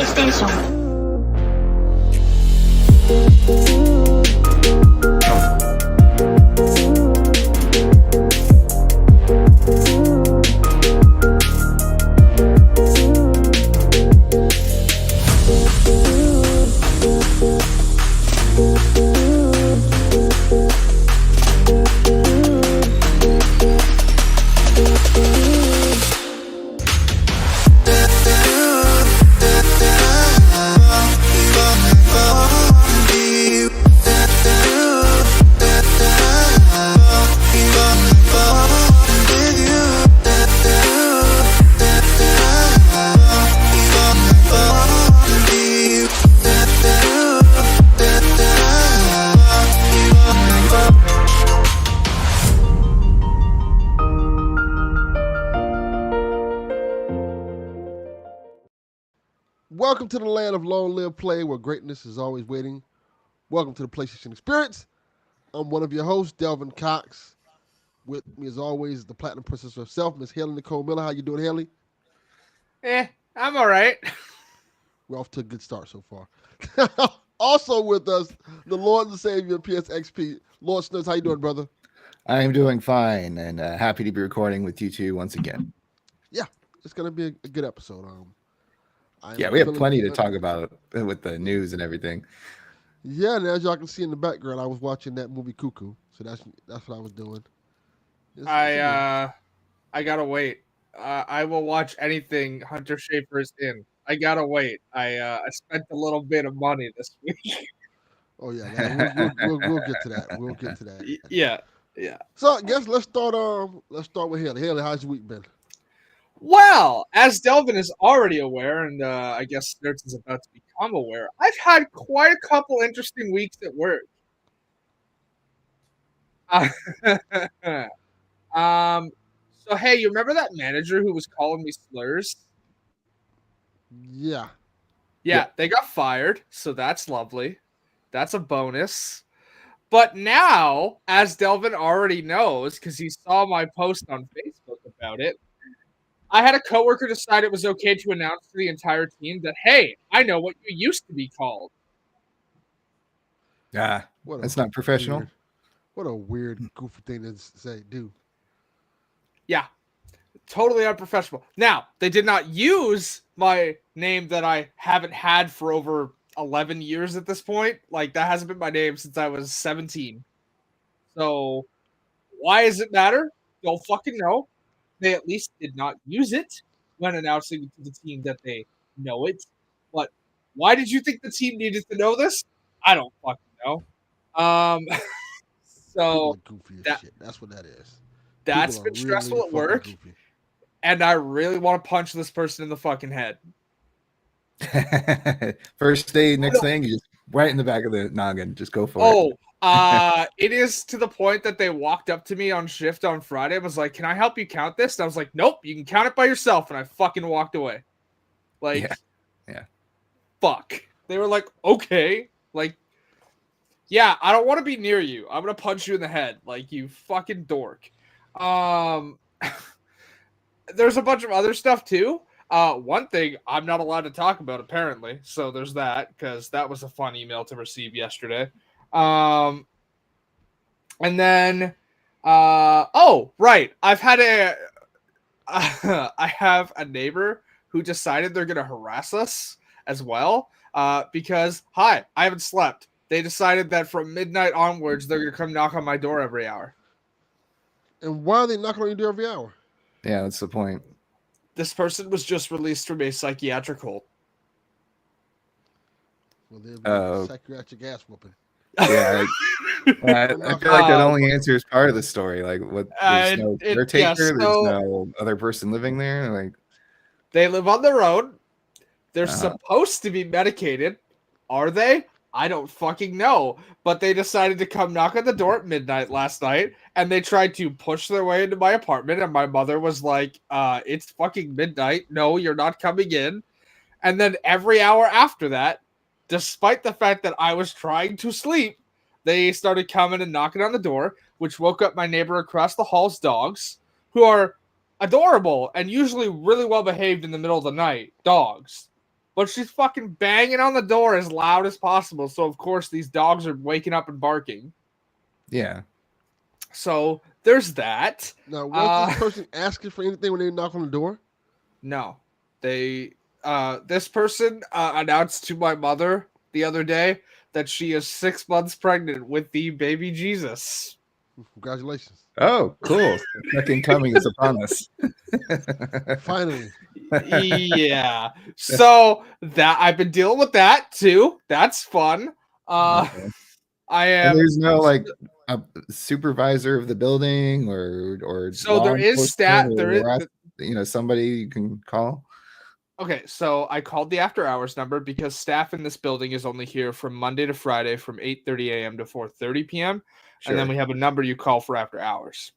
ステーションWelcome to the land of long live play where greatness is always waiting. Welcome to the PlayStation Experience. I'm one of your hosts, Delvin Cox. With me as always, the Platinum Princess herself, Miss Haley Nicole Miller. How you doing, Haley? I'm all right. We're off to a good start so far. Also with us, the Lord and Savior of PSXP, Lord Snooks. How you doing, brother? I'm doing fine and happy to be recording with you two once again. Yeah, it's going to be a good episode. Yeah, we have plenty to talk about with the news and everything. Yeah, and as y'all can see in the background, I was watching that movie Cuckoo, so that's what I was doing. I gotta wait. I will watch anything Hunter Schafer is in. I gotta wait. I spent a little bit of money this week. Oh yeah, we'll get to that. We'll get to that. Yeah. So I guess let's start with Haley. Haley, how's your week been? Well, as Delvin is already aware, and I guess Nerds is about to become aware, I've had quite a couple interesting weeks at work. So hey, you remember that manager who was calling me slurs? Yeah. Yeah, they got fired, so that's lovely. That's a bonus. But now, as Delvin already knows, because he saw my post on Facebook about it, I had a coworker decide it was okay to announce to the entire team that, hey, I know what you used to be called. Yeah, that's not professional. What a weird, goofy thing to say, dude. Yeah, totally unprofessional. Now, they did not use my name that I haven't had for over 11 years at this point. Like, that hasn't been my name since I was 17. So, why does it matter? Don't fucking know. They at least did not use it when announcing to the team that they know it. But why did you think the team needed to know this? I don't fucking know. So goofy as shit. That's what that is. That's been stressful at work. Goofy. And I really want to punch this person in the fucking head. First day, next thing, you just right in the back of the noggin. Just go for it. It is to the point that they walked up to me on shift on Friday and was like, "Can I help you count this?" And I was like, "Nope, you can count it by yourself." And I fucking walked away. Like, yeah. Fuck. They were like, "Okay." Like, yeah, I don't want to be near you. I'm gonna punch you in the head, like, you fucking dork. There's a bunch of other stuff too. One thing I'm not allowed to talk about, apparently. So there's that, because that was a fun email to receive yesterday. And then, right. I have a neighbor who decided they're going to harass us as well. Because, hi, I haven't slept. They decided that from midnight onwards, they're going to come knock on my door every hour. And why are they knocking on your door every hour? Yeah, that's the point. This person was just released from a psychiatric hold. Well, they're psychiatric ass whooping. Yeah, I feel like that only answers part of the story. Like, what? There's no caretaker. There's no other person living there. Like, they live on their own. They're supposed to be medicated. Are they? I don't fucking know. But they decided to come knock on the door at midnight last night, and they tried to push their way into my apartment, and my mother was like, it's fucking midnight. No, you're not coming in. And then every hour after that, despite the fact that I was trying to sleep, they started coming and knocking on the door, which woke up my neighbor across the hall's dogs, who are adorable and usually really well behaved in the middle of the night. Dogs. but she's fucking banging on the door as loud as possible. So of course these dogs are waking up and barking. Yeah. So there's that. Now, was this person asking for anything when they knock on the door? No, this person announced to my mother the other day that she is 6 months pregnant with the baby Jesus. Congratulations. Oh, cool. Second coming is upon us. Finally. Yeah. So that I've been dealing with that too. That's fun. Okay. I am. And there's no like a supervisor of the building or so there is there is somebody you can call. Okay, so I called the after hours number because staff in this building is only here from Monday to Friday from 8:30 a.m. to 4:30 p.m. Sure. And then we have a number you call for after hours.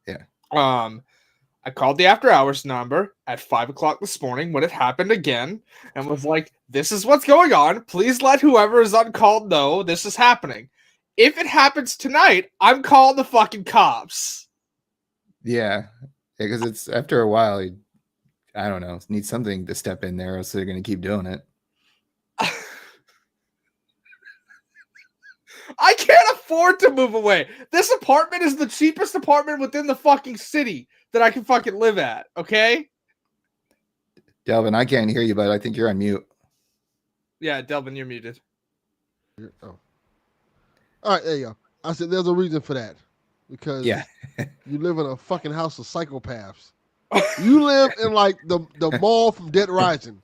Yeah. I called the after hours number at 5 o'clock this morning when it happened again and was like, this is what's going on. Please let whoever is on call know this is happening. If it happens tonight, I'm calling the fucking cops. Yeah, because it's after a while, I don't know, need something to step in there, or else they're going to keep doing it. I can't afford to move away. This apartment is the cheapest apartment within the fucking city that I can fucking live at, okay? Delvin, I can't hear you, but I think you're on mute. Yeah, Delvin, you're muted. Oh. All right, there you go. I said there's a reason for that. Because you live in a fucking house of psychopaths. You live in like the mall from Dead Rising.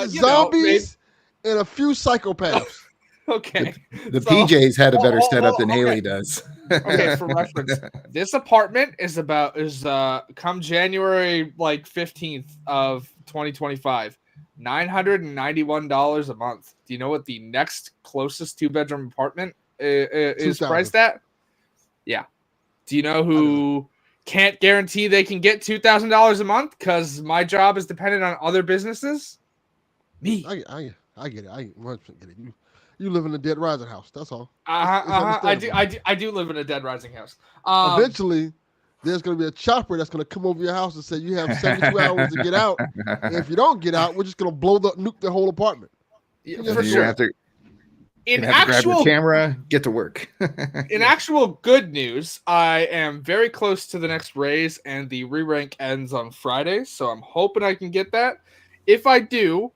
Zombies and a few psychopaths. Okay. The PJs had a better setup than Haley does. Okay, for reference, this apartment is come January like 15th of 2025, $991 a month. Do you know what the next closest 2-bedroom apartment is priced at? Yeah. Do you know who can't guarantee they can get $2,000 a month because my job is dependent on other businesses? Me. I get it. I 100% get it. You live in a Dead Rising house. That's all. I do live in a Dead Rising house. Eventually, there's going to be a chopper that's going to come over your house and say you have 72 hours to get out. And if you don't get out, we're just going to nuke the whole apartment. Yeah, for sure. In actual camera, get to work. In actual good news, I am very close to the next raise, and the re-rank ends on Friday, so I'm hoping I can get that. If I do,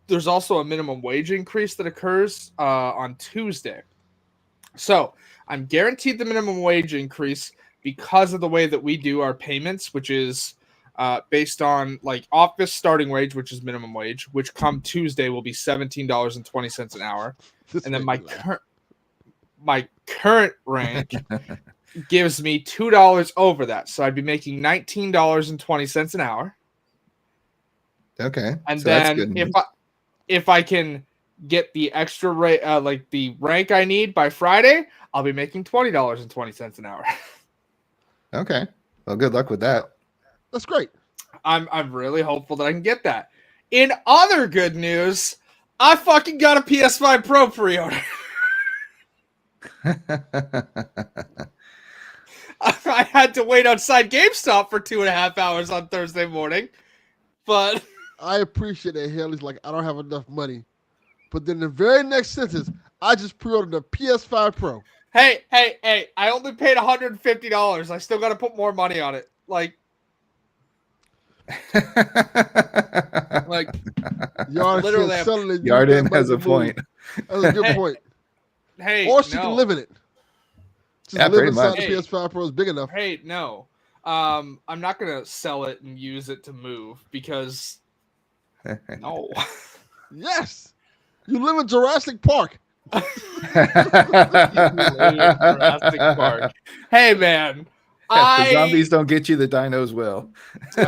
there's also a minimum wage increase that occurs on Tuesday. So I'm guaranteed the minimum wage increase because of the way that we do our payments, which is based on like office starting wage, which is minimum wage, which come Tuesday will be $17.20 an hour. And then my current rank gives me $2 over that. So I'd be making $19.20 an hour. Okay. And so then if I can get the extra rate, like the rank I need by Friday, I'll be making $20.20 an hour. Okay. Well, good luck with that. That's great. I'm really hopeful that I can get that. In other good news, I fucking got a PS5 Pro pre-order. I had to wait outside GameStop for 2.5 hours on Thursday morning, but I appreciate that Haley's like, I don't have enough money. But then the very next sentence, I just pre-ordered a PS5 Pro. Hey, I only paid $150. I still got to put more money on it. Like Yarden has a point. That's a good point. Hey, or she can live in it. Just live inside the PS5 Pro is big enough. Hey, no. I'm not gonna sell it and use it to move because no. Yes. You live in Jurassic Park. Hey man. If the zombies don't get you, the dinos will. Sure.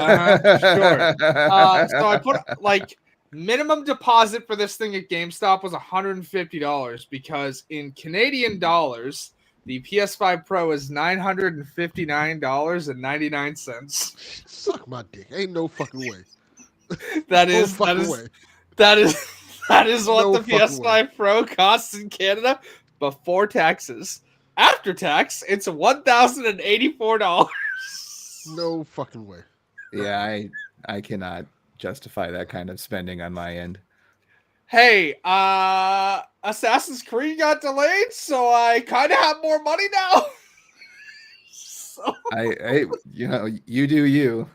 So I put like minimum deposit for this thing at GameStop was $150 because in Canadian dollars, the PS5 Pro is $959.99. Suck my dick. Ain't no fucking way. That is what the PS5 Pro costs in Canada before taxes. After tax, it's $1,084. No fucking way. Yeah, I cannot justify that kind of spending on my end. Hey, Assassin's Creed got delayed, so I kind of have more money now. So I you do you.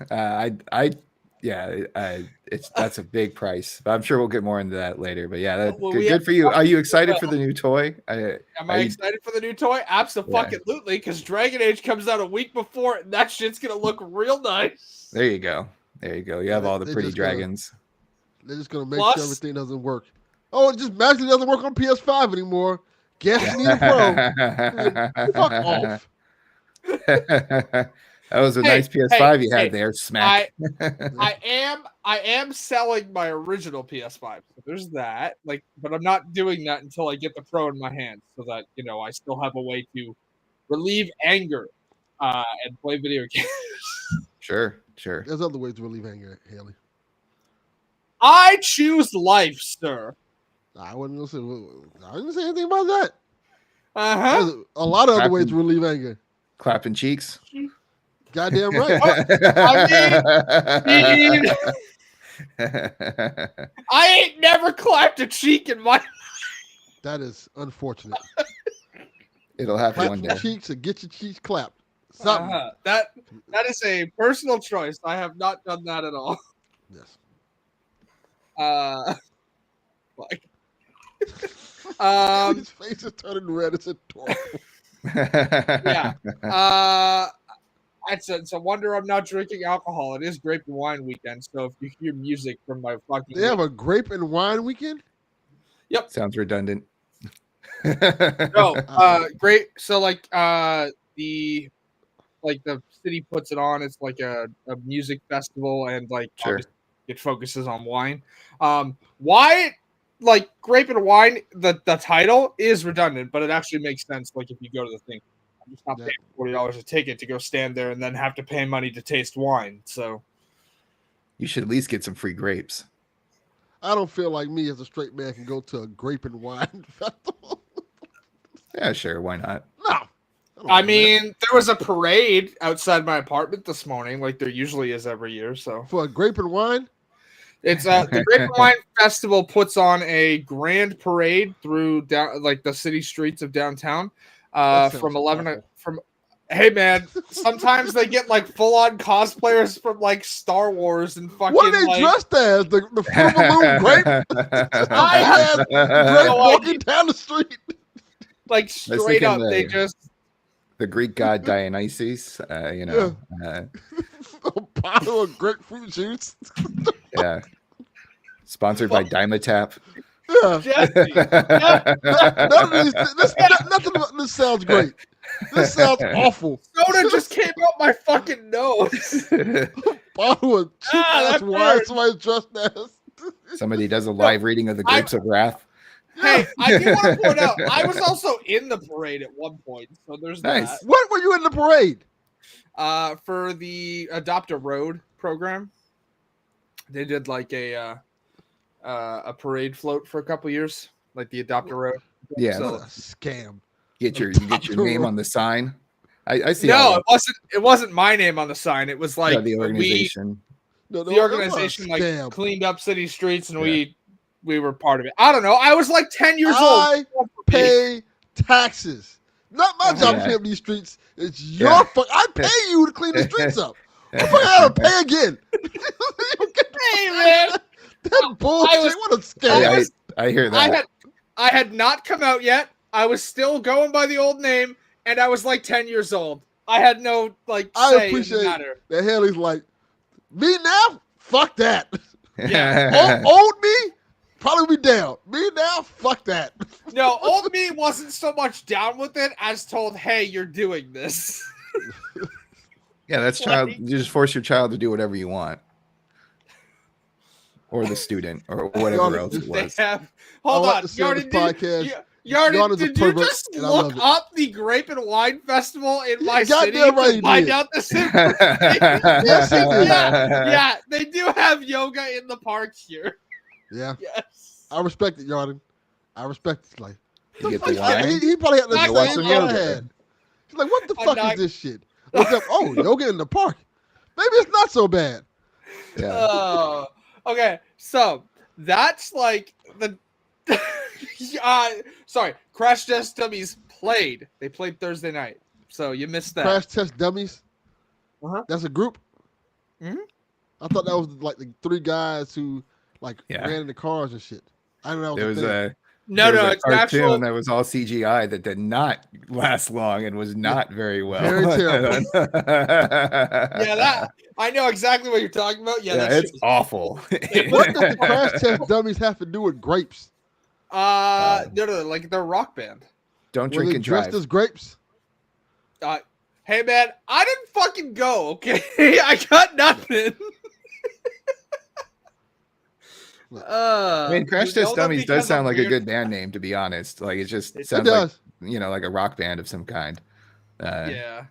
That's a big price, but I'm sure we'll get more into that later. But yeah, good for you. Are you excited for the new toy? Am I excited for the new toy? Absolutely, because Dragon Age comes out a week before, and that shit's gonna look real nice. There you go. You have all the pretty dragons. They're just gonna make sure everything doesn't work. Oh, it just magically doesn't work on PS5 anymore. Guess you need a Pro. Fuck off. That was a nice PS5 you had there. Smack. I am selling my original PS5. So there's that. But I'm not doing that until I get the Pro in my hands, so that I still have a way to relieve anger and play video games. Sure. There's other ways to relieve anger, Haley. I choose life, sir. I didn't say anything about that. There's a lot of other ways to relieve anger. Clapping cheeks. Goddamn right. I ain't never clapped a cheek in my life. That is unfortunate. It'll happen one day. Clap your cheeks and get your cheeks clapped. That is a personal choice. I have not done that at all. Yes. His face is turning red. It's adorable. Yeah. It's a wonder I'm not drinking alcohol. It is grape and wine weekend, so if you hear music from my fucking... They have a grape and wine weekend? Yep. Sounds redundant. No, great. So the city puts it on. It's like a music festival, and sure. It focuses on wine. Why? Grape and wine, the title is redundant, but it actually makes sense. If you go to the thing, I'm just not paying $40 a ticket to go stand there and then have to pay money to taste wine. So you should at least get some free grapes. I don't feel like me as a straight man can go to a grape and wine festival. Yeah, sure. Why not? No. I mean, there was a parade outside my apartment this morning, like there usually is every year. So for a grape and wine. It's the Grape and Wine Festival puts on a grand parade through the city streets of downtown from 11 from. Hey man, sometimes they get full on cosplayers from Star Wars and fucking. What are they dressed as? The full balloon grape? I had grape walking down the street. Straight up, they just. The Greek god Dionysus, a bottle of grapefruit juice. Yeah. Sponsored by Dimetapp. Yeah. Nothing about this sounds great. This sounds awful. Soda just came out my fucking nose. Bottle of cheap ass wine somebody's dressed as. Somebody does a live reading of the Grapes of Wrath. Hey, I do want to point out, I was also in the parade at one point, so there's nice. That. What were you in the parade? For the Adopt a Road program. They did a parade float for a couple years, the Adopt a Road. Yeah, what a scam. You get your name on the sign. I see. No, it wasn't my name on the sign. It was the organization. The organization cleaned up city streets, and we were part of it. I don't know. I was 10 years old. I pay taxes. Not my job to clean up these streets. It's your fuck. I pay you to clean the streets up. I gotta pay again. Hey man, that bullshit. What a scam. I hear that. I had not come out yet. I was still going by the old name, and I was 10 years old. I had no I say appreciate in the matter. That Haley's me now? Fuck that. Yeah. Old me? Probably be down. Me now? Fuck that. No, old me wasn't so much down with it as told, hey, you're doing this. Yeah, that's child. You just force your child to do whatever you want. Or the student, or whatever else it was. Hold on. Yarden, did you just look up the Grape and Wine Festival in my city to find out this information? Yes, he did. Yeah, they do have yoga in the park here. Yeah. Yes. I respect it, Yarden. I respect it. You get the wine. He probably had the same yoga. head. He's what the fuck is this shit? Look up, yoga in the park. Maybe it's not so bad. Yeah. Okay, so that's like the sorry, Crash Test Dummies played. They played Thursday night. So you missed that. Crash Test Dummies. Uh-huh. That's a group. Mm-hmm. I thought that was like the 3 guys who like ran in the cars and shit. I don't know. There was a it's cartoon actual that was all CGI that did not last long and was not very well. Very terrible. that I know exactly what you're talking about. Yeah, that it's awful. What does the Crash Test Dummies have to do with grapes? They're like they're a rock band. Don't drink and drive. Dressed as grapes? Hey man, I didn't fucking go. Okay, I got nothing. I mean, Crash Test Dummies does sound like a good band name, to be honest. Like it just sounds like like a rock band of some kind. Yeah.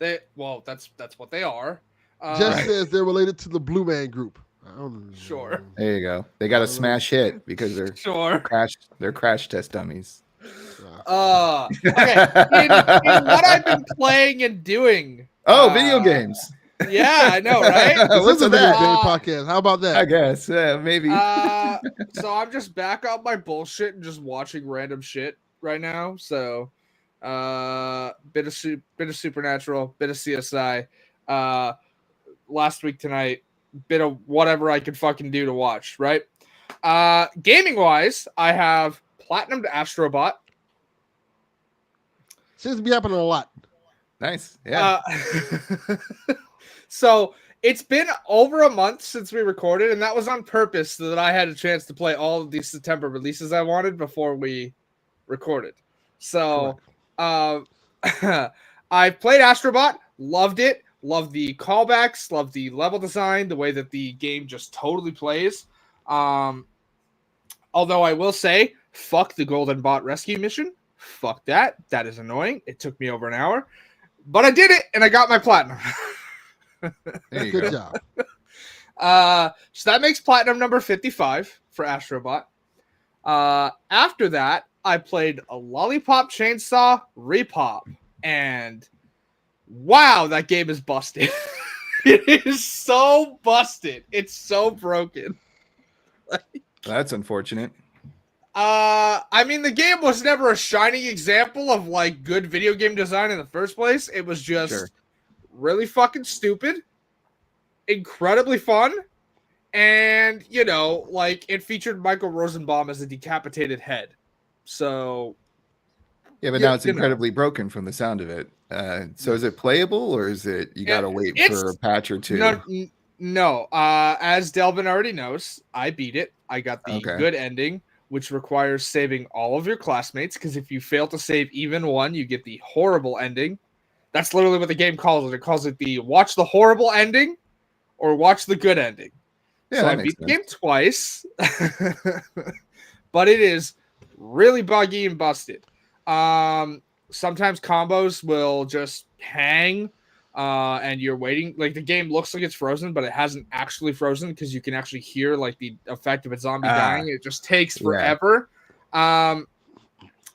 That's what they are. Just says they're related to the Blue Man Group. Sure. There you go. They got a smash hit because they're Crash Test Dummies. Okay. In what I've been playing and doing. Video games. Yeah, I know, right? This is a video game podcast. How about that? I guess, maybe. So I'm just back on my bullshit and just watching random shit right now. So, bit of Supernatural, bit of CSI. Last week tonight, bit of whatever I could fucking do to watch. Right. Gaming wise, I have platinumed Astrobot. Seems to be happening a lot. Nice. Yeah. So it's been over a month since we recorded, and that was on purpose so that I had a chance to play all of these September releases I wanted before we recorded. So I played Astrobot, loved it, loved the callbacks, loved the level design, the way that the game just totally plays. Although I will say, fuck the Golden Bot rescue mission. Fuck that. That is annoying. It took me over an hour. But I did it, and I got my platinum. Good job. So that makes platinum number 55 for Astrobot. After that, I played a Lollipop Chainsaw Repop, and wow, that game is busted. It is so busted. It's so broken. That's unfortunate. I mean, the game was never a shining example of like good video game design in the first place. It was just really fucking stupid, incredibly fun, and like it featured Michael Rosenbaum as a decapitated head. So yeah, but now it's incredibly broken from the sound of it. So is it playable, or is it you gotta wait for a patch or two? No. As Delvin already knows, I beat it. I got the good ending, which requires saving all of your classmates, because if you fail to save even one, you get the horrible ending. That's literally what the game calls it. It calls it the watch the horrible ending or watch the good ending. Yeah, so I beat the game twice, but it is really buggy and busted. Sometimes combos will just hang, and you're waiting. Like the game looks like it's frozen, but it hasn't actually frozen because you can actually hear like the effect of a zombie dying. It just takes forever. And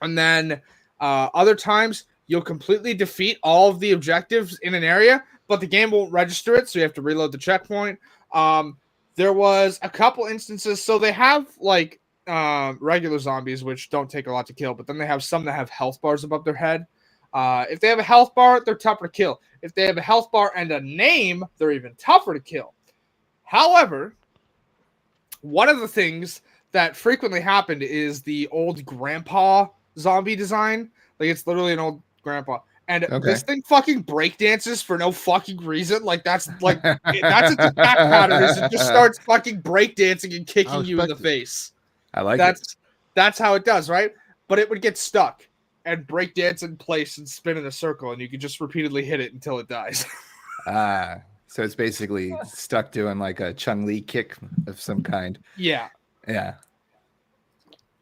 then other times you'll completely defeat all of the objectives in an area, but the game won't register it, so you have to reload the checkpoint. There was a couple instances, so they have like regular zombies, which don't take a lot to kill, but then they have some that have health bars above their head. If they have a health bar, they're tougher to kill. If they have a health bar and a name, they're even tougher to kill. However, one of the things that frequently happened is the old grandpa zombie design. Like it's literally an old grandpa. And this thing fucking break dances for no fucking reason. Like that's its attack pattern is it just starts fucking break dancing and kicking you in the face. I like that's how it does, right? But it would get stuck and break dance in place and spin in a circle, and you could just repeatedly hit it until it dies. So it's basically stuck doing like a Chun-Li kick of some kind. Yeah. Yeah.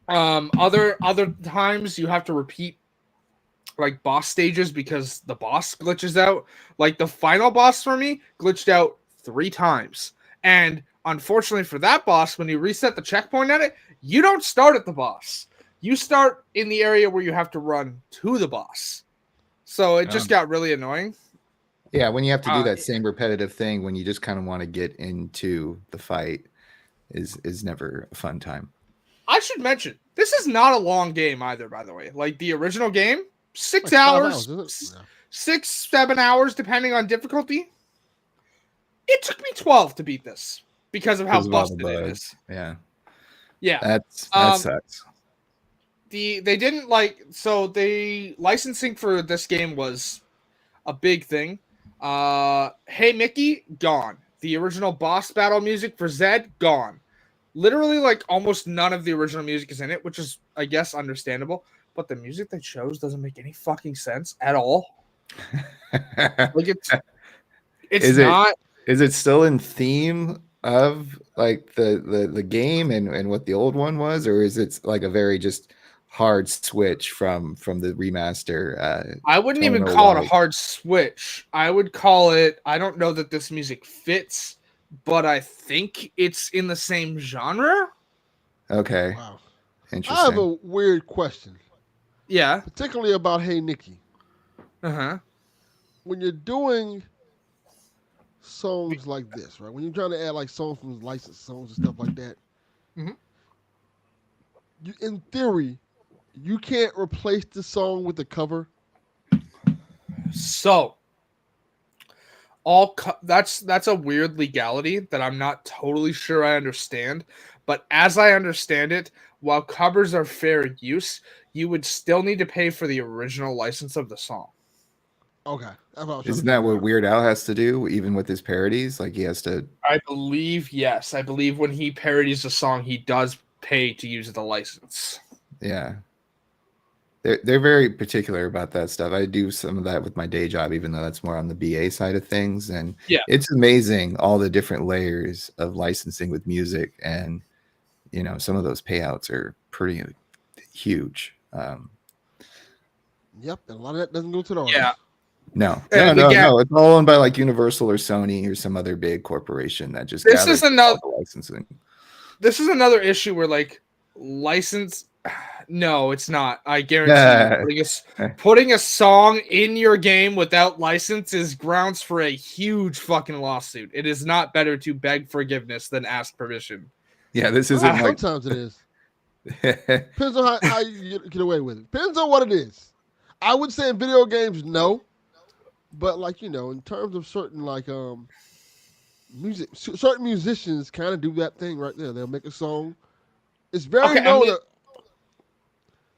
Other times you have to repeat like boss stages because the boss glitches out. Like the final boss for me glitched out 3 times. And unfortunately for that boss, when you reset the checkpoint at it, you don't start at the boss. You start in the area where you have to run to the boss. So it just got really annoying. Yeah, when you have to do that same repetitive thing when you just kind of want to get into the fight is never a fun time. I should mention, this is not a long game either, by the way. Like the original game, 6 Like hours, 6-7 hours, depending on difficulty. It took me 12 to beat this because of how busted it is. Yeah. Yeah. That sucks. They didn't the licensing for this game was a big thing. Hey Mickey, gone. The original boss battle music for Zed, gone. Literally, like, almost none of the original music is in it, which is, I guess, understandable. But the music they chose doesn't make any fucking sense at all. Like, it's not. Is it still in theme of like the game and what the old one was, or is it like a very just hard switch from the remaster? I wouldn't even call it a hard switch. I would call it. I don't know that this music fits, but I think it's in the same genre. Okay. Wow. Interesting. I have a weird question. Yeah. Particularly about Hey Nikki. Uh-huh. When you're doing songs like this, right? When you're trying to add like songs from licensed songs and stuff like that, you, in theory, you can't replace the song with the cover. So, that's a weird legality that I'm not totally sure I understand. But as I understand it, while covers are fair use, you would still need to pay for the original license of the song. Okay. Isn't that what Weird Al has to do, even with his parodies? Like he has to. I believe, yes. I believe when he parodies a song, he does pay to use the license. Yeah. They're very particular about that stuff. I do some of that with my day job, even though that's more on the BA side of things. And it's amazing all the different layers of licensing with music. And, you know, some of those payouts are pretty huge. Yep. And a lot of that doesn't go to the artist. Yeah. No. It's all owned by like Universal or Sony or some other big corporation that just this is another licensing. This is another issue where like license. No, it's not. I guarantee you, putting a song in your game without license is grounds for a huge fucking lawsuit. It is not better to beg forgiveness than ask permission. Yeah, this isn't like... Sometimes it is. Depends on how you get away with it. Depends on what it is. I would say in video games, no. But like, you know, in terms of certain like music, certain musicians kind of do that thing right there. They'll make a song. It's very known.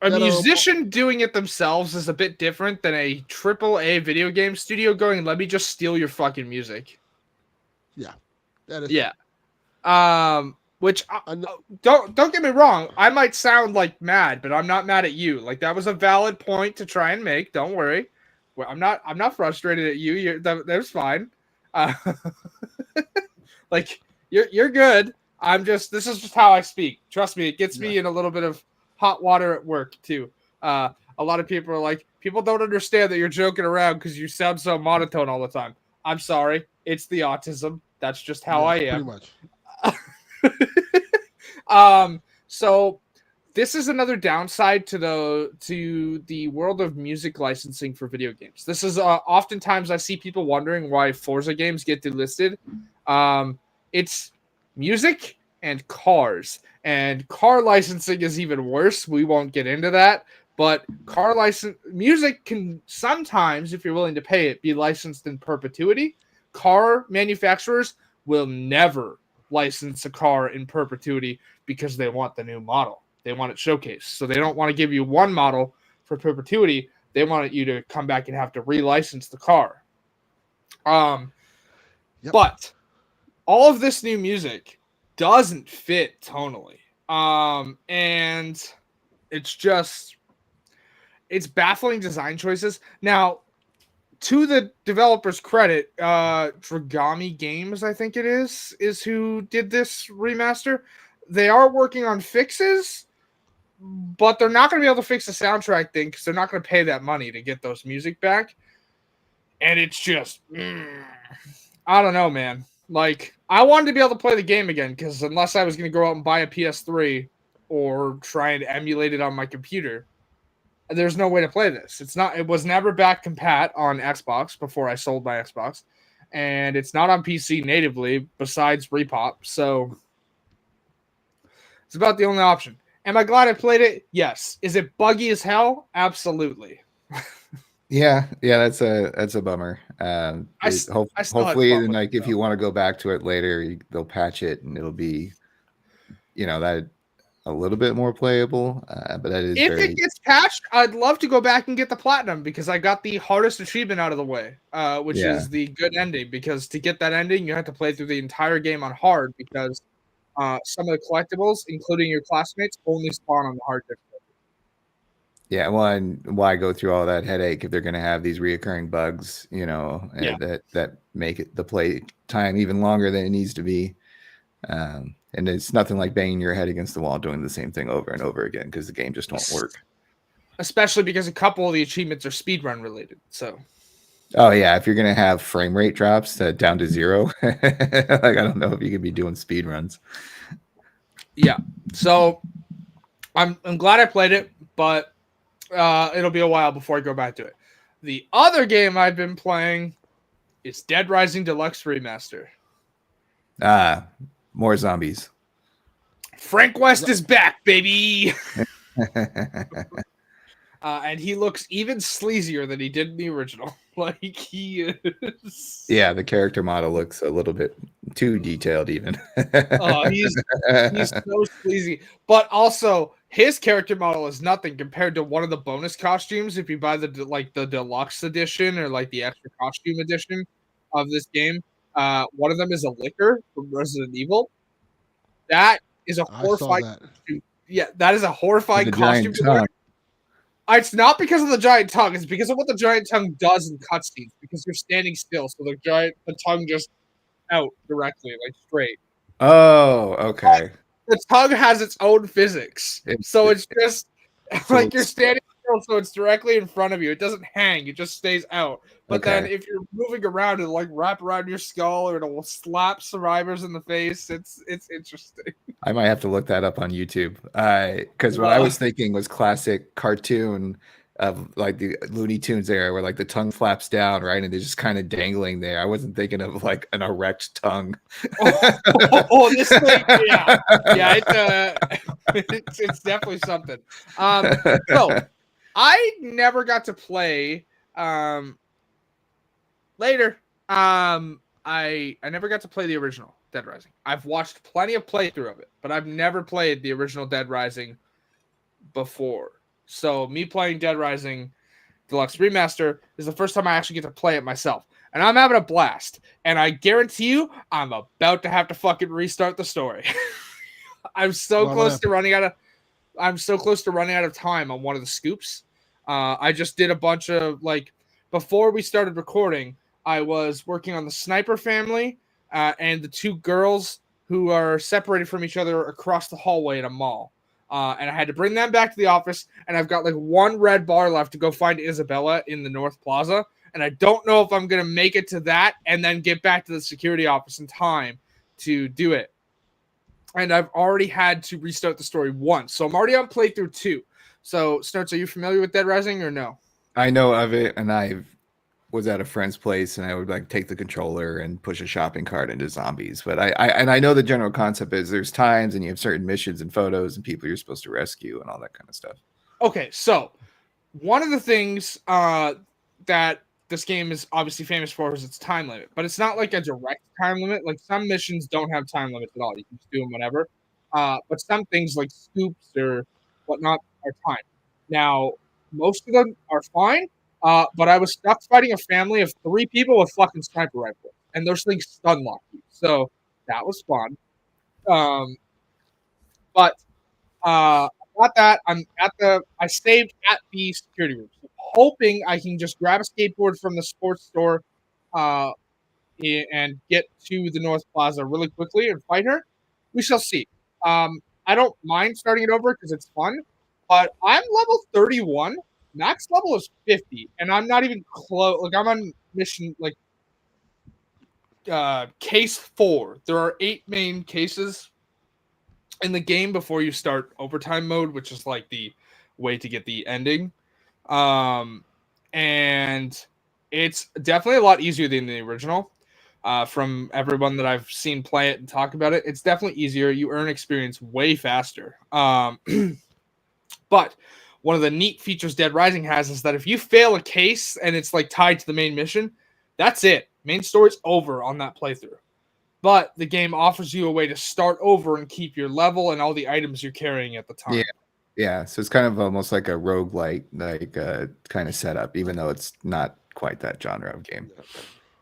A musician doing it themselves is a bit different than a AAA video game studio going, let me just steal your fucking music. Yeah. That is. Yeah. Which don't get me wrong, I might sound like mad, but I'm not mad at you. Like that was a valid point to try and make. Don't worry. Well, I'm not frustrated at you. That's fine. Like you're good. This is just how I speak. Trust me, it gets me in a little bit of hot water at work too. A lot of people are like, people don't understand that you're joking around because you sound so monotone all the time. I'm sorry, it's the autism. That's just how I am. Pretty much. So this is another downside to the world of music licensing for video games. This is oftentimes I see people wondering why Forza games get delisted. It's music and cars. And car licensing is even worse. We won't get into that. But music can sometimes, if you're willing to pay it, be licensed in perpetuity. Car manufacturers will never license a car in perpetuity because they want the new model. They want it showcased. So they don't want to give you one model for perpetuity. They want you to come back and have to relicense the car. But all of this new music doesn't fit tonally. And it's baffling design choices. Now, to the developer's credit, Dragami Games, I think it is who did this remaster. They are working on fixes, but they're not going to be able to fix the soundtrack thing because they're not going to pay that money to get those music back. And it's just, I don't know, man. Like, I wanted to be able to play the game again because unless I was going to go out and buy a PS3 or try and emulate it on my computer, there's no way to play this. It was never back compat on Xbox before I sold my Xbox, and it's not on PC natively besides Repop. So it's about the only option. Am I glad I played it? Yes. Is it buggy as hell? Absolutely. Yeah, that's a bummer. Hopefully, like if you want to go back to it later, they'll patch it and it'll be, that a little bit more playable. But that is if it gets patched, I'd love to go back and get the platinum because I got the hardest achievement out of the way, which is the good ending. Because to get that ending, you have to play through the entire game on hard because some of the collectibles, including your classmates, only spawn on the hard difficulty. Yeah, well, and why go through all that headache if they're going to have these reoccurring bugs, that make it the play time even longer than it needs to be. And it's nothing like banging your head against the wall doing the same thing over and over again because the game just won't work. Especially because a couple of the achievements are speedrun related. So, oh yeah, if you're going to have frame rate drops down to 0, like I don't know if you could be doing speedruns. Yeah, so I'm glad I played it, but it'll be a while before I go back to it. The other game I've been playing is Dead Rising Deluxe Remaster. More zombies. Frank West is back, baby. And he looks even sleazier than he did in the original. Like he is. Yeah, the character model looks a little bit too detailed, even. He's so sleazy. But also, his character model is nothing compared to one of the bonus costumes. If you buy the deluxe edition or like the extra costume edition of this game, one of them is a liquor from Resident Evil. That is a horrifying. Yeah, that is a horrifying costume. It's not because of the giant tongue. It's because of what the giant tongue does in cutscenes. Because you're standing still, so the tongue just out directly, like straight. Oh, okay. The tongue has its own physics, so it's just like you're standing still, so it's directly in front of you. It doesn't hang; it just stays out. But then, if you're moving around, it'll like wrap around your skull, or it'll slap survivors in the face. It's interesting. I might have to look that up on YouTube. Because what I was thinking was classic cartoon of like the Looney Tunes era where like the tongue flaps down, right? And they're just kind of dangling there. I wasn't thinking of like an erect tongue. This thing, yeah. Yeah, it's definitely something. So I never got to play later. I never got to play the original Dead Rising. I've watched plenty of playthrough of it, but I've never played the original Dead Rising before. So me playing Dead Rising Deluxe Remaster is the first time I actually get to play it myself. And I'm having a blast. And I guarantee you, I'm about to have to fucking restart the story. I'm so close to running out of time on one of the scoops. I just did a bunch of before we started recording, I was working on the Sniper family and the two girls who are separated from each other across the hallway in a mall. And I had to bring them back to the office, and I've got one red bar left to go find Isabella in the North Plaza. And I don't know if I'm going to make it to that and then get back to the security office in time to do it. And I've already had to restart the story once. So I'm already on playthrough 2. So, Snurts, are you familiar with Dead Rising or no? I know of it, and I was at a friend's place, and I would take the controller and push a shopping cart into zombies. But I know the general concept is there's times and you have certain missions and photos and people you're supposed to rescue and all that kind of stuff. Okay, so one of the things that this game is obviously famous for is its time limit, but it's not like a direct time limit. Like some missions don't have time limits at all. You can just do them whenever. But some things like scoops or whatnot are timed. Now, most of them are fine. But I was stuck fighting a family of 3 people with fucking sniper rifles, and those things stun lock you. So that was fun. But got that. I saved at the security room, so hoping I can just grab a skateboard from the sports store and get to the North Plaza really quickly and fight her. We shall see. I don't mind starting it over because it's fun, but I'm level 31. Max level is 50, and I'm not even close. I'm on mission case 4. There are 8 main cases in the game before you start overtime mode, which is the way to get the ending. And it's definitely a lot easier than the original. From everyone that I've seen play it and talk about it, it's definitely easier. You earn experience way faster. But one of the neat features Dead Rising has is that if you fail a case and it's like tied to the main mission, that's it. Main story's over on that playthrough. But the game offers you a way to start over and keep your level and all the items you're carrying at the time. Yeah. So it's kind of almost like a roguelike kind of setup, even though it's not quite that genre of game.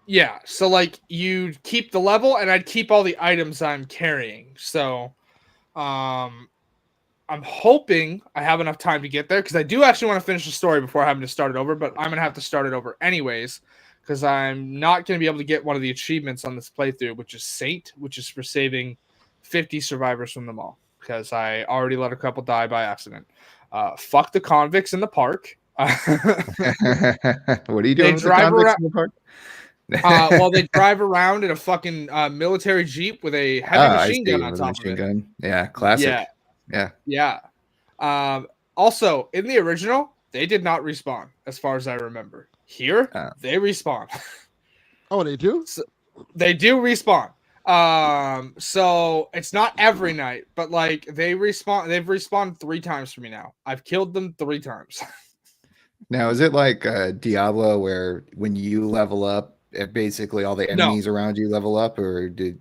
Yeah. So like you keep the level and I'd keep all the items I'm carrying. So I'm hoping I have enough time to get there because I do actually want to finish the story before having to start it over, but I'm going to have to start it over anyways because I'm not going to be able to get one of the achievements on this playthrough, which is Saint, which is for saving 50 survivors from the mall because I already let a couple die by accident. Fuck the convicts in the park. What are you doing with the convicts in the park? Well, they drive around in a fucking military jeep with a heavy machine gun on top of it. Yeah, classic. Yeah. Also, in the original, they did not respawn, as far as I remember. Here, they respawn. Oh, they do? So, they do respawn. So it's not every night, but like they respawn. They've respawned 3 times for me now. I've killed them 3 times. Now, is it like Diablo, where when you level up, basically all the enemies around you level up,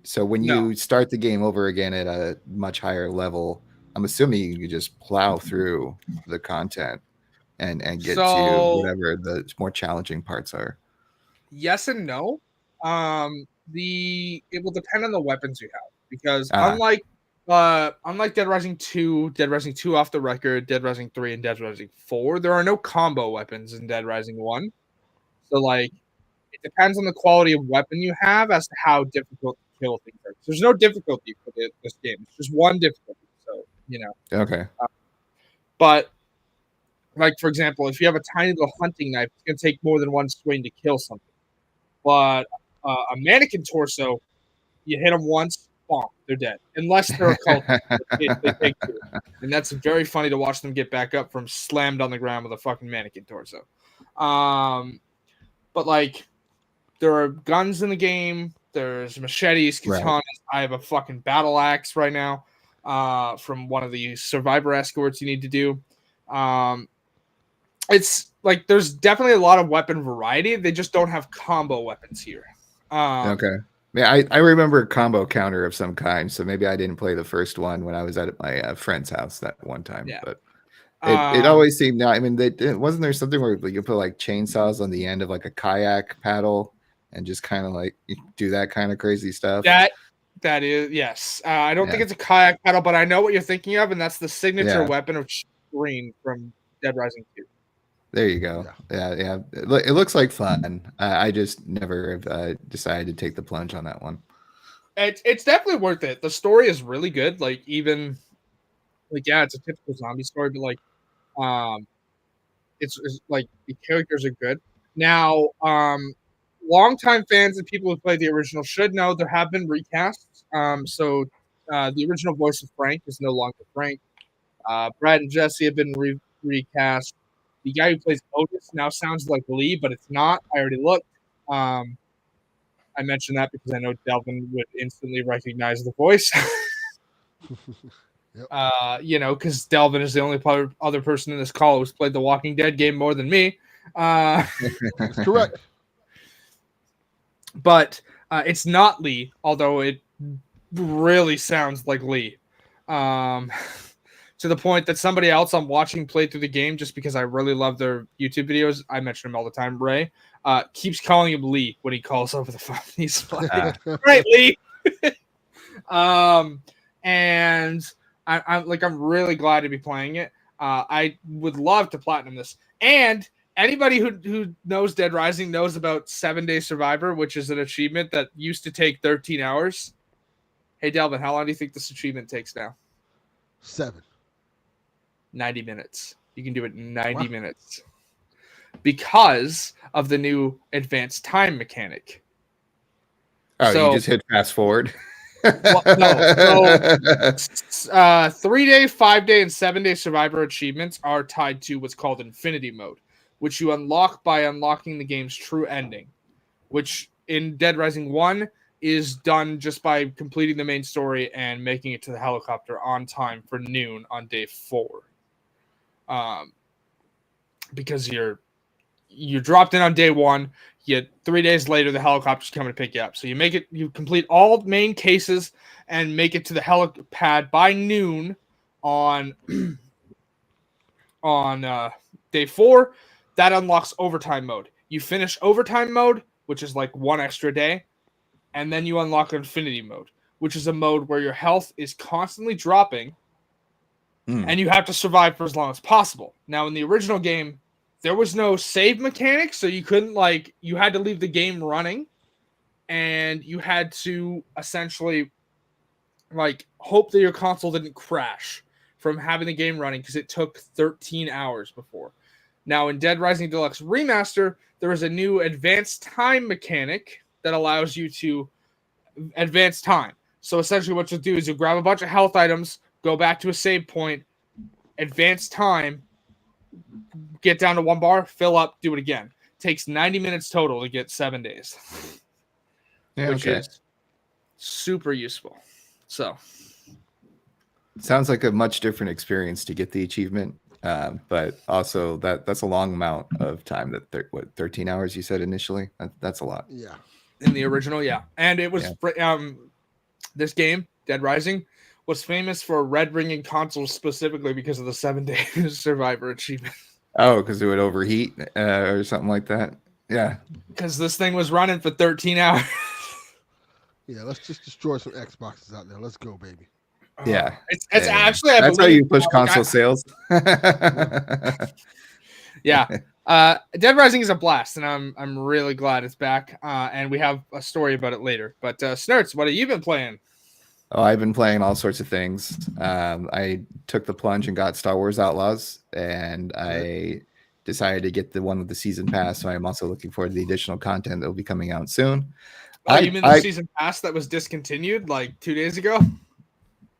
so when you start the game over again at a much higher level, I'm assuming you just plow through the content and get to whatever the more challenging parts are? Yes and no. It will depend on the weapons you have because unlike Dead Rising 2, Dead Rising 2 off the record, Dead Rising 3, and Dead Rising 4, there are no combo weapons in Dead Rising 1. So like it depends on the quality of weapon you have as to how difficult to kill things are. There's no difficulty for this game. It's just one difficulty. So, Okay. But like, for example, if you have a tiny little hunting knife, it's going to take more than one swing to kill something. But a mannequin torso, you hit them once, bonk, they're dead. Unless they're a cult. they take 2. And that's very funny to watch them get back up from slammed on the ground with a fucking mannequin torso. But like, there are guns in the game. There's machetes, katanas. Right. I have a fucking battle axe right now from one of the survivor escorts you need to do. It's like there's definitely a lot of weapon variety. They just don't have combo weapons here. Okay. Yeah, I remember a combo counter of some kind. So maybe I didn't play the first one when I was at my friend's house that one time. Yeah. But it always seemed. I mean, wasn't there something where you put like chainsaws on the end of like a kayak paddle and just kind of like do that kind of crazy stuff? That is, yes. I don't think it's a kayak paddle, but I know what you're thinking of, and that's the signature weapon of Green from Dead Rising 2. There you go. Yeah. It looks like fun. I just never decided to take the plunge on that one. It's definitely worth it. The story is really good. Like even like it's a typical zombie story, but like it's like the characters are good. Now, longtime fans and people who played the original should know there have been recasts. So the original voice of Frank is no longer Frank. Brad and Jesse have been recast. The guy who plays Otis now sounds like Lee, but it's not. I already looked. I mentioned that because I know Delvin would instantly recognize the voice. Yep. Because Delvin is the only other person in this call who's played the Walking Dead game more than me. That's correct. But it's not Lee, although it really sounds like Lee. To the point that somebody else I'm watching play through the game just because I really love their YouTube videos. I mention him all the time. Ray keeps calling him Lee when he calls over the phone. He's like, "Right, Lee." And I'm really glad to be playing it. I would love to platinum this. And anybody who knows Dead Rising knows about 7-Day Survivor, which is an achievement that used to take 13 hours. Hey, Delvin, how long do you think this achievement takes now? 7. 90 minutes. You can do it in 90 minutes because of the new advanced time mechanic. Oh, so, you just hit fast forward? Well, no. So, 3-day, 5-day, and 7-day Survivor achievements are tied to what's called Infinity Mode. which you unlock by unlocking the game's true ending, which in Dead Rising 1 is done just by completing the main story and making it to the helicopter on time for noon on day 4. Because you're dropped in on day 1, yet 3 days later the helicopter's coming to pick you up. So you complete all main cases and make it to the helipad by noon on day 4. That unlocks overtime mode. You finish overtime mode, which is like 1 extra day, and then you unlock infinity mode, which is a mode where your health is constantly dropping and you have to survive for as long as possible. Now, in the original game, there was no save mechanic, so you couldn't, you had to leave the game running, and you had to essentially, hope that your console didn't crash from having the game running, because it took 13 hours before. Now, in Dead Rising Deluxe Remaster, there is a new advanced time mechanic that allows you to advance time. So essentially what you'll do is you'll grab a bunch of health items, go back to a save point, advance time, get down to 1 bar, fill up, do it again. Takes 90 minutes total to get 7 days. Yeah, which is super useful. So sounds like a much different experience to get the achievement. But also that's a long amount of time. 13 hours you said initially? That's a lot. Yeah. In the original, yeah. And it was this game, Dead Rising, was famous for red ringing consoles specifically because of the 7-day survivor achievement. Oh, because it would overheat or something like that. Yeah. Because this thing was running for 13 hours. Yeah, let's just destroy some Xboxes out there. Let's go, baby. Yeah. It's actually, that's how you push console sales. Yeah. Dead Rising is a blast, and I'm really glad it's back. And we have a story about it later. But Snurts, what have you been playing? Oh, I've been playing all sorts of things. I took the plunge and got Star Wars Outlaws, and I decided to get the one with the season pass. So I'm also looking forward to the additional content that will be coming out soon. Oh, you mean the season pass that was discontinued like 2 days ago?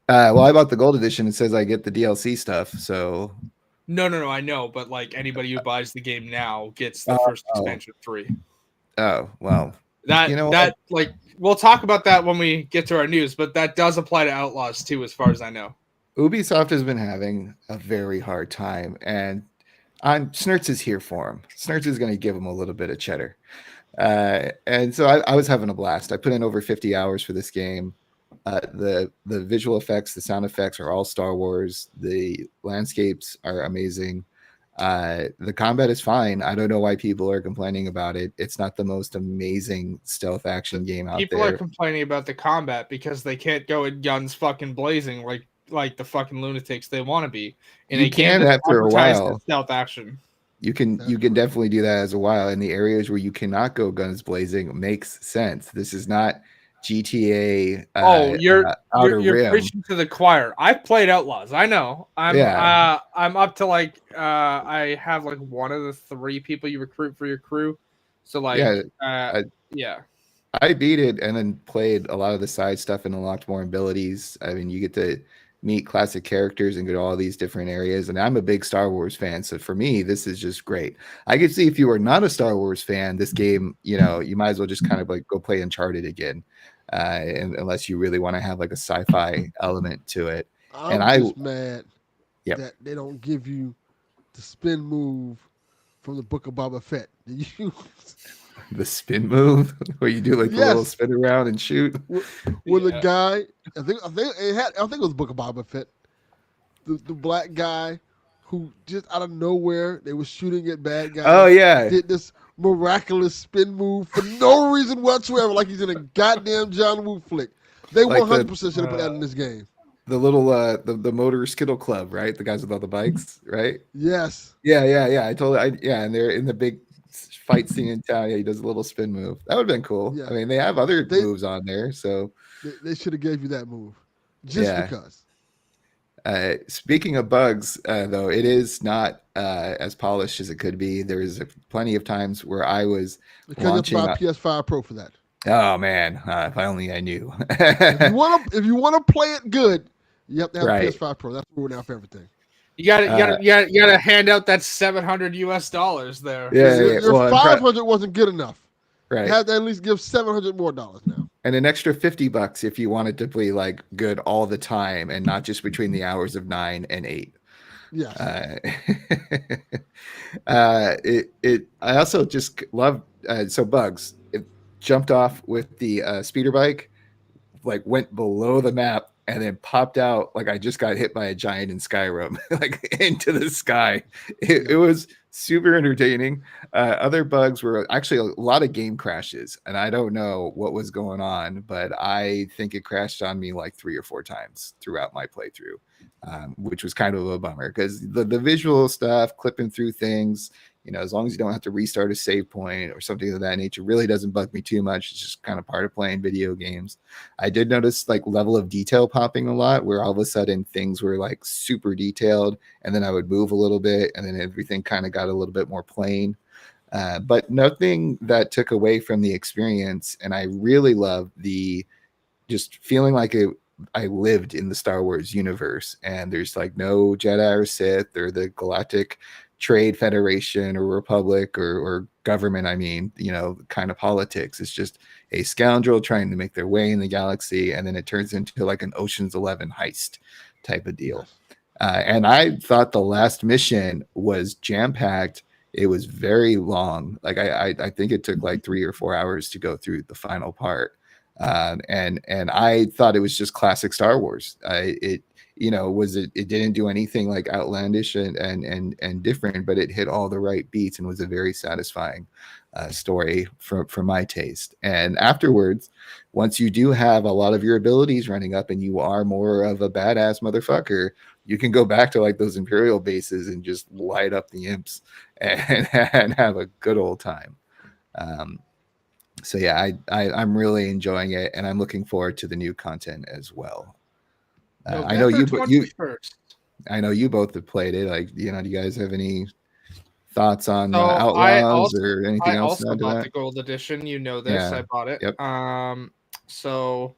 Well, I bought the gold edition. It says I get the DLC stuff. So no, I know, but like anybody who buys the game now gets the first expansion free. Oh, well. We'll talk about that when we get to our news, but that does apply to Outlaws too, as far as I know. Ubisoft has been having a very hard time, and Snurts is here for him. Snurts is going to give him a little bit of cheddar. And so I was having a blast. I put in over 50 hours for this game. The visual effects, the sound effects are all Star Wars. The landscapes are amazing. The combat is fine. I don't know why people are complaining about it. It's not the most amazing stealth action game out there. People are complaining about the combat because they can't go in guns fucking blazing like the fucking lunatics they want to be. And you can after a while. Stealth action. You can definitely do that as a while. In the areas where you cannot go guns blazing makes sense. This is not GTA. You're preaching to the choir. I've played Outlaws. I know. I'm up to I have one of the 3 people you recruit for your crew. So I beat it and then played a lot of the side stuff and unlocked more abilities. I mean, you get to meet classic characters and go to all these different areas. And I'm a big Star Wars fan, so for me, this is just great. I could see if you are not a Star Wars fan, this game, you might as well just kind of go play Uncharted again. Unless you really want to have a sci-fi element to it. I'm just mad that they don't give you the spin move from the Book of Boba Fett. The spin move where you do a little spin around and shoot. With the guy, I think it was Book of Boba Fett. The black guy who just out of nowhere they were shooting at bad guys. Oh yeah, did this miraculous spin move for no reason whatsoever, like he's in a goddamn John Woo flick. They 100% should have put that in this game. The little the motor skittle club, right? The guys with all the bikes, right? Yes. Yeah. And they're in the big fight scene in town. Yeah, he does a little spin move. That would have been cool. Yeah. I mean, they have other moves on there, so they should have gave you that move just because. Speaking of bugs, though, it is not as polished as it could be. There is plenty of times where I was launching you have to buy PS5 Pro for that. Oh man, if I only I knew. If you want to play it good, you have to have PS5 Pro. That's ruling out for everything. You gotta hand out that $700 there. Yeah, your 500 wasn't good enough. Right. You had to at least give $700 more now. And an extra $50 if you wanted to be like good all the time and not just between the hours of 9 and 8. Yes. I also just love so Bugs. It jumped off with the speeder bike, like went below the map and then popped out like I just got hit by a giant in Skyrim, like into the sky. It was super entertaining. Other bugs were actually a lot of game crashes, and I don't know what was going on, but I think it crashed on me like 3 or 4 times throughout my playthrough, which was kind of a bummer because the visual stuff, clipping through things, as long as you don't have to restart a save point or something of that nature, really doesn't bug me too much. It's just kind of part of playing video games. I did notice like level of detail popping a lot, where all of a sudden things were like super detailed, and then I would move a little bit, and then everything kind of got a little bit more plain. But nothing that took away from the experience. And I really love the just feeling like I lived in the Star Wars universe, and there's like no Jedi or Sith or the Galactic Trade Federation or Republic or government. I mean, kind of politics. It's just a scoundrel trying to make their way in the galaxy, and then it turns into like an Ocean's 11 heist type of deal. And I thought the last mission was jam-packed. It was very long. Like I think it took like 3 or 4 hours to go through the final part. And I thought it was just classic Star Wars. It didn't do anything like outlandish and different, but it hit all the right beats and was a very satisfying story for my taste. And afterwards, once you do have a lot of your abilities running up and you are more of a badass motherfucker, you can go back to like those Imperial bases and just light up the imps and have a good old time. So yeah, I'm really enjoying it, and I'm looking forward to the new content as well. I know you both have played it. Like, do you guys have any thoughts on Outlaws or anything else? I also bought the gold edition. This. I bought it. Yep. So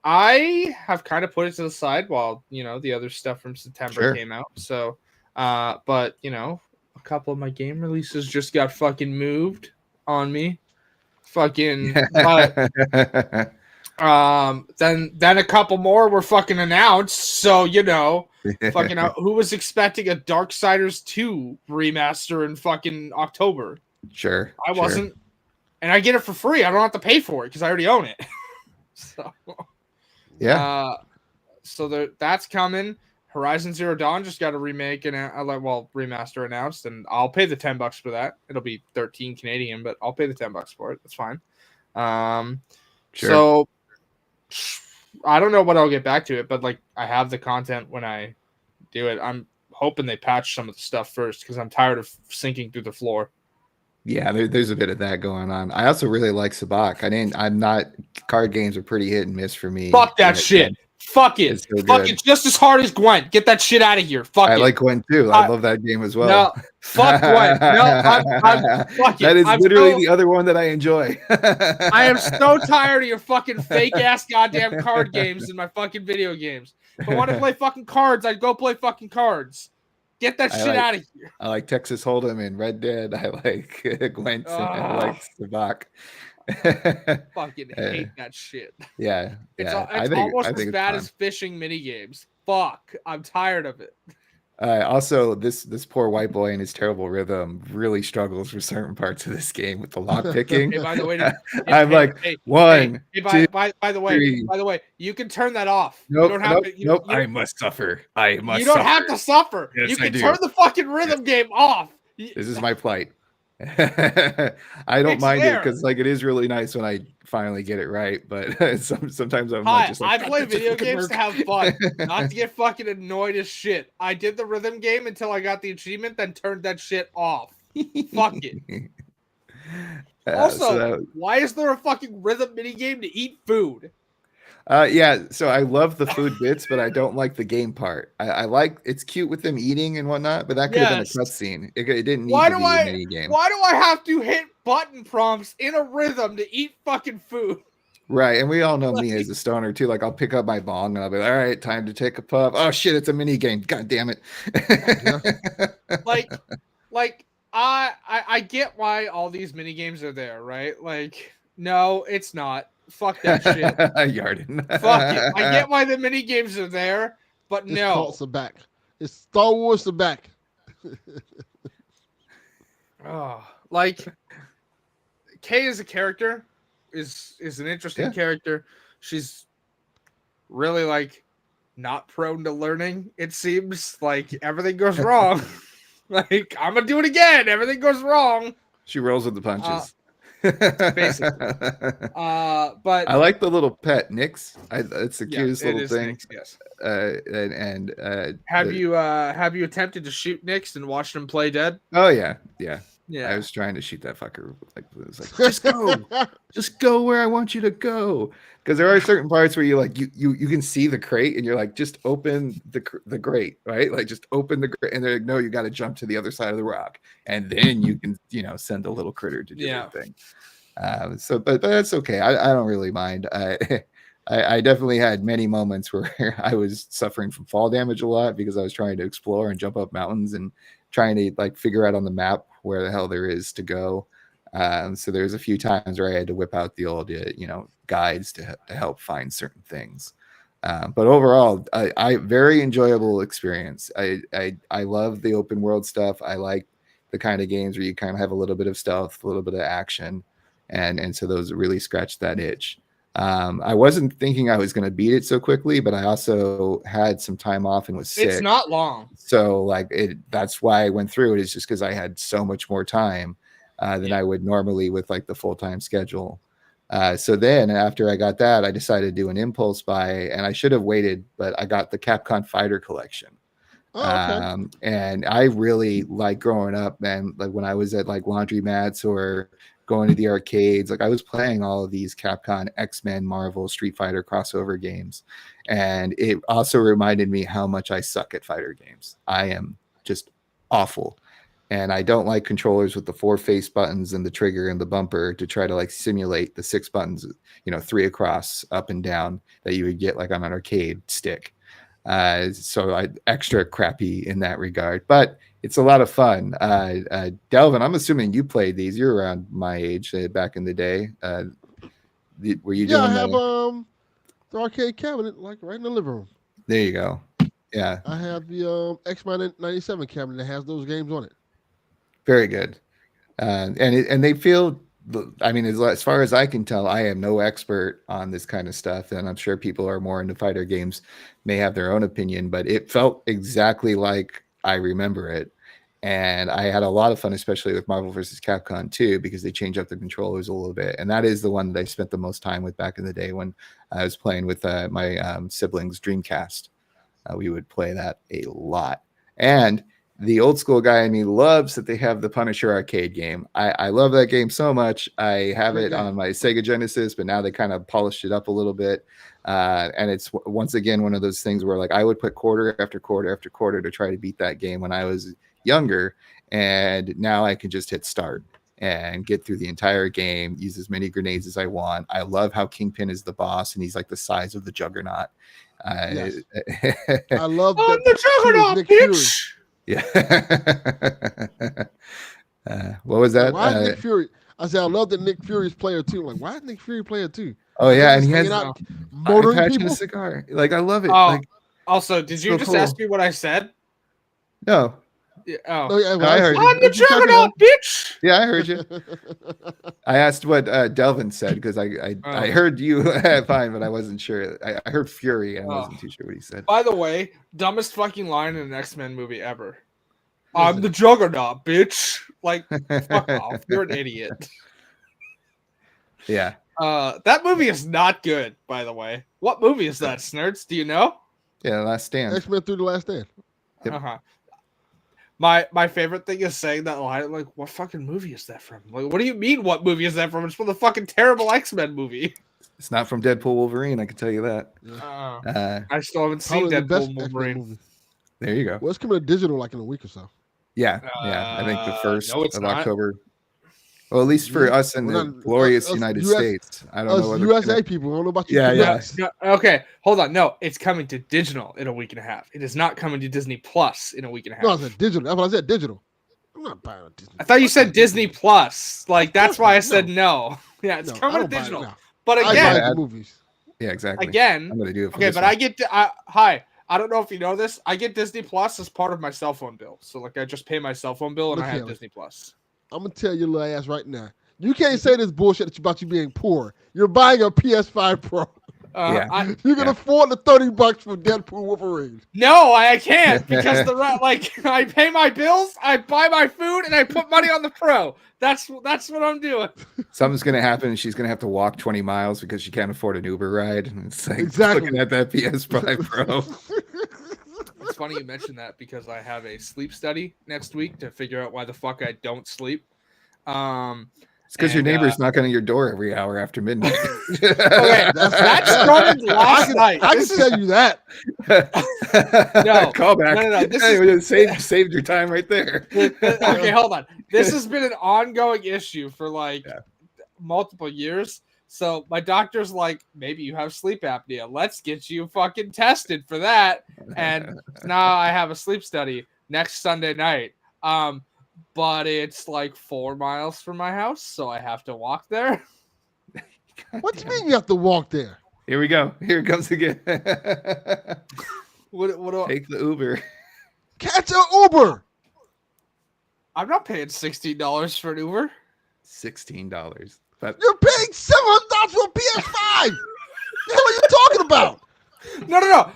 I have kind of put it to the side while the other stuff from September came out. So, but a couple of my game releases just got fucking moved on me. Fucking. Then a couple more were fucking announced. So fucking who was expecting a Darksiders 2 remaster in fucking October? Sure, I wasn't, and I get it for free. I don't have to pay for it because I already own it. So yeah. So that's coming. Horizon Zero Dawn just got a remake and remaster announced, and I'll pay the $10 for that. It'll be 13 Canadian, but I'll pay the $10 for it. That's fine. Sure. So I don't know what I'll get back to it, but like I have the content when I do it. I'm hoping they patch some of the stuff first because I'm tired of sinking through the floor. Yeah, there's a bit of that going on. I also really like Sabacc. Card games are pretty hit and miss for me. Fuck that shit. Fuck it. So fuck it just as hard as Gwent. Get that shit out of here. Fuck it. I like Gwent too. I love that game as well. No, fuck Gwent. No, fuck it. That is literally the other one that I enjoy. I am so tired of your fucking fake ass goddamn card games in my fucking video games. If I want to play fucking cards, I'd go play fucking cards. Get that shit out of here. I like Texas Hold'em and Red Dead. I like Gwent and I like Sabacc. Fucking hate that shit. Yeah. It's almost as bad as fishing mini games. Fuck. I'm tired of it. Also, this poor white boy and his terrible rhythm really struggles for certain parts of this game with the lock picking. Hey, by the way, by the way, you can turn that off. Nope, you don't have to. I must suffer. You don't have to suffer. Yes, you can turn the fucking rhythm game off. This is my plight. I don't mind it because like it is really nice when I finally get it right, but sometimes I'm just like, I play video games to have fun, not to get fucking annoyed as shit. I did the rhythm game until I got the achievement, then turned that shit off. Fuck it. Why is there a fucking rhythm mini game to eat food? So I love the food bits, but I don't like the game part. I like it's cute with them eating and whatnot, but that could have been a cutscene. It didn't need to be a mini game. Why do I have to hit button prompts in a rhythm to eat fucking food? Right, and we all know me as a stoner too. Like I'll pick up my bong and I'll be like, all right, time to take a puff. Oh shit, it's a mini game. God damn it. like I get why all these mini games are there, right? Like, no, it's not. Fuck that shit. Yarden. Fuck it. I get why the mini games are there, but It's no. cults are back. It's Star Wars are back. Like Kay as a character is an interesting character. She's really like not prone to learning. It seems like everything goes wrong. Like I'm gonna do it again. Everything goes wrong. She rolls with the punches. Basically. But I like the little pet Nyx. It's the cutest little thing. Nyx, yes. Have you attempted to shoot Nyx and watched him play dead? Oh yeah. I Yeah. was trying to shoot that fucker. Like, it was like, just go where I want you to go. Because there are certain parts where you like you can see the crate and you're like, just open the grate, right? Like just open the grate, and they're like, no, you got to jump to the other side of the rock, and then you can send a little critter to do their thing. But that's okay. I don't really mind. I definitely had many moments where I was suffering from fall damage a lot because I was trying to explore and jump up mountains and trying to like figure out on the map where the hell there is to go. So there's a few times where I had to whip out the old, guides to help find certain things. But overall, I very enjoyable experience. I love the open world stuff. I like the kind of games where you kind of have a little bit of stealth, a little bit of action, and so those really scratched that itch. I wasn't thinking I was going to beat it so quickly, but I also had some time off and was sick. It's not long. So like that's why I went through it, is just because I had so much more time than I would normally with like the full-time schedule. So then after I got that, I decided to do an impulse buy, and I should have waited, but I got the Capcom Fighter collection. Oh, okay. And I really like growing up, man, like when I was at like laundromats or going to the arcades, like I was playing all of these Capcom, X-Men, Marvel, Street Fighter crossover games. And it also reminded me how much I suck at fighter games. I am just awful. And I don't like controllers with the 4 face buttons and the trigger and the bumper to try to like simulate the 6 buttons, 3 across, up and down that you would get like on an arcade stick. So I extra crappy in that regard, but it's a lot of fun. Delvin, I'm assuming you played these. You're around my age back in the day. Were you doing? I have the arcade cabinet like right in the living room. There you go. Yeah, I have the X-Men 97 cabinet that has those games on it. Very good. And they feel. I mean, as far as I can tell, I am no expert on this kind of stuff, and I'm sure people who are more into fighter games may have their own opinion, but it felt exactly like I remember it. And I had a lot of fun, especially with Marvel vs. Capcom 2, because they changed up the controllers a little bit. And that is the one that I spent the most time with back in the day when I was playing with my siblings' Dreamcast. We would play that a lot. And the old school guy in me loves that they have the Punisher arcade game. I love that game so much. I have it on my Sega Genesis, but now they kind of polished it up a little bit. And it's once again one of those things where like I would put quarter after quarter after quarter to try to beat that game when I was younger. And now I can just hit start and get through the entire game, use as many grenades as I want. I love how Kingpin is the boss and he's like the size of the Juggernaut. Yes. I love that. The Juggernaut, bitch! Yeah. What was that? Why is Nick Fury? I said I love that Nick Fury's player too. Like, why is Nick Fury player too? Oh yeah, and he has motoring people. A cigar. Like I love it. Also, did you just ask me what I said? No. Yeah, I heard I'm the Juggernaut, bitch. Yeah, I heard you. I asked what Delvin said because I heard you fine, but I wasn't sure. I heard Fury and I wasn't too sure what he said. By the way, dumbest fucking line in an X-Men movie ever. I'm the Juggernaut, bitch. Like, fuck off. You're an idiot. Yeah. That movie is not good, by the way. What movie is that, Snerds? Do you know? Yeah, Last Stand. X-Men Through the Last Stand. Yep. Uh-huh. My favorite thing is saying that line, like, what fucking movie is that from? Like, what do you mean, what movie is that from? It's from the fucking terrible X-Men movie. It's not from Deadpool Wolverine, I can tell you that. I still haven't seen Deadpool Wolverine. There you go. Well, it's coming to digital like in a week or so. Yeah, I think the 1st of October. Well, at least for Yeah. us in Well, the not- glorious us United US States. I don't Us know whether USA people. I don't know about you. Yeah, yeah. Quebec's. No, okay, hold on. No, it's coming to digital in a week and a half. It is not coming to Disney Plus in a week and a half. No, I said digital. That's what I said. Digital. I'm not buying a Disney. I thought you said Plus. Disney Plus. Like that's course why I not, said no. no. Yeah, it's No, I coming to don't buy it, digital. no. But I buy again, Yeah. the movies. Yeah, exactly. I'm again, gonna do it. For okay, this but one. I get hi. I don't know if you know this. I get Disney Plus as part of my cell phone bill. So like I just pay my cell phone bill and Look I have here. Disney Plus. I'm gonna tell your little ass right now. You can't say this bullshit about you being poor. You're buying a PS5 Pro. Yeah. You can afford the $30 for Deadpool Wolverine. No, I can't because I pay my bills, I buy my food, and I put money on the Pro. That's what I'm doing. Something's gonna happen, and she's gonna have to walk 20 miles because she can't afford an Uber ride. And it's like Exactly. looking at that PS5 Pro. It's funny you mentioned that because I have a sleep study next week to figure out why the fuck I don't sleep. It's because your neighbor's knocking on your door every hour after midnight. Okay, that started last night. I can tell you that. No, Call back. no. This is saved your time right there. Okay, hold on. This has been an ongoing issue for like multiple years. So my doctor's like, maybe you have sleep apnea. Let's get you fucking tested for that. And now I have a sleep study next Sunday night. But it's like 4 miles from my house, so I have to walk there. What do you mean you have to walk there? Here we go. Here it comes again. What do I, Take the Uber. Catch an Uber. I'm not paying $16 for an Uber. $16. But You're paying $700 for a PS5. The hell are you talking about? No.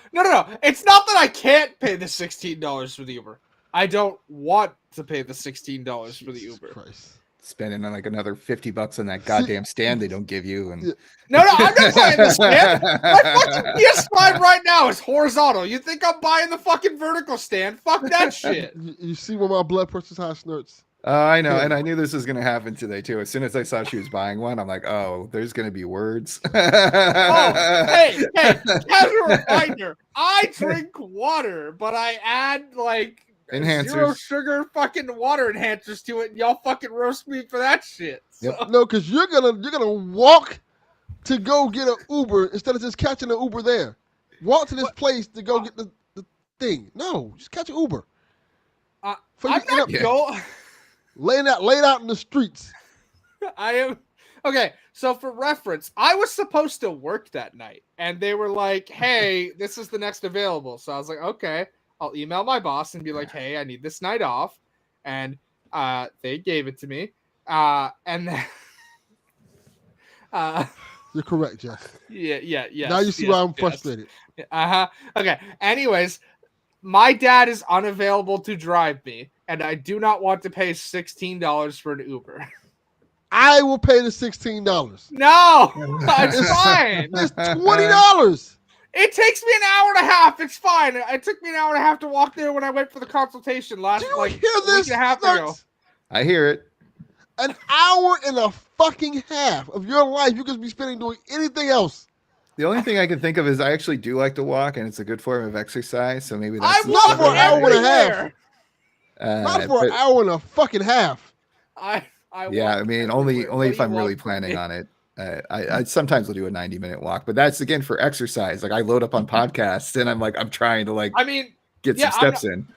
It's not that I can't pay the $16 for the Uber. I don't want to pay the $16 for the Uber. Christ. spending on like another $50 on that goddamn stand they don't give you. And No, I'm not buying the stand. My fucking PS5 right now is horizontal. You think I'm buying the fucking vertical stand? Fuck that shit. You see where my blood pressure's high, Snurts? I know, and I knew this was going to happen today too. As soon as I saw she was buying one, I'm like, "Oh, there's going to be words." Hey, casual reminder: I drink water, but I add like enhancers, 0 sugar fucking water enhancers to it, and y'all fucking roast me for that shit. Yep. So. No, because you're gonna walk to go get an Uber instead of just catching an Uber there. Walk to this place to go get the thing. No, just catch an Uber. I'm you not going. laid out in the streets. I am okay. So for reference, I was supposed to work that night, and they were like, "Hey, this is the next available." So I was like, "Okay, I'll email my boss and be like, hey, I need this night off," and they gave it to me, and then You're correct, Jeff. yeah. Now you see why I'm frustrated. Okay. Anyways, my dad is unavailable to drive me, and I do not want to pay $16 for an Uber. I will pay the $16. No, it's fine. It's $20. It takes me an hour and a half. It's fine. It took me an hour and a half to walk there when I went for the consultation last Do you like hear a this? week and a half ago. I hear it. An hour and a fucking half of your life you could be spending doing anything else. The only thing I can think of is I actually do like to walk, and it's a good form of exercise. So maybe that's I'm not for an hour and a half. everywhere. Not for an hour and a fucking half. Yeah, I mean, only if I'm really planning on it. I sometimes will do a 90-minute walk, but that's again for exercise. Like I load up on podcasts, and I'm trying to get some steps in.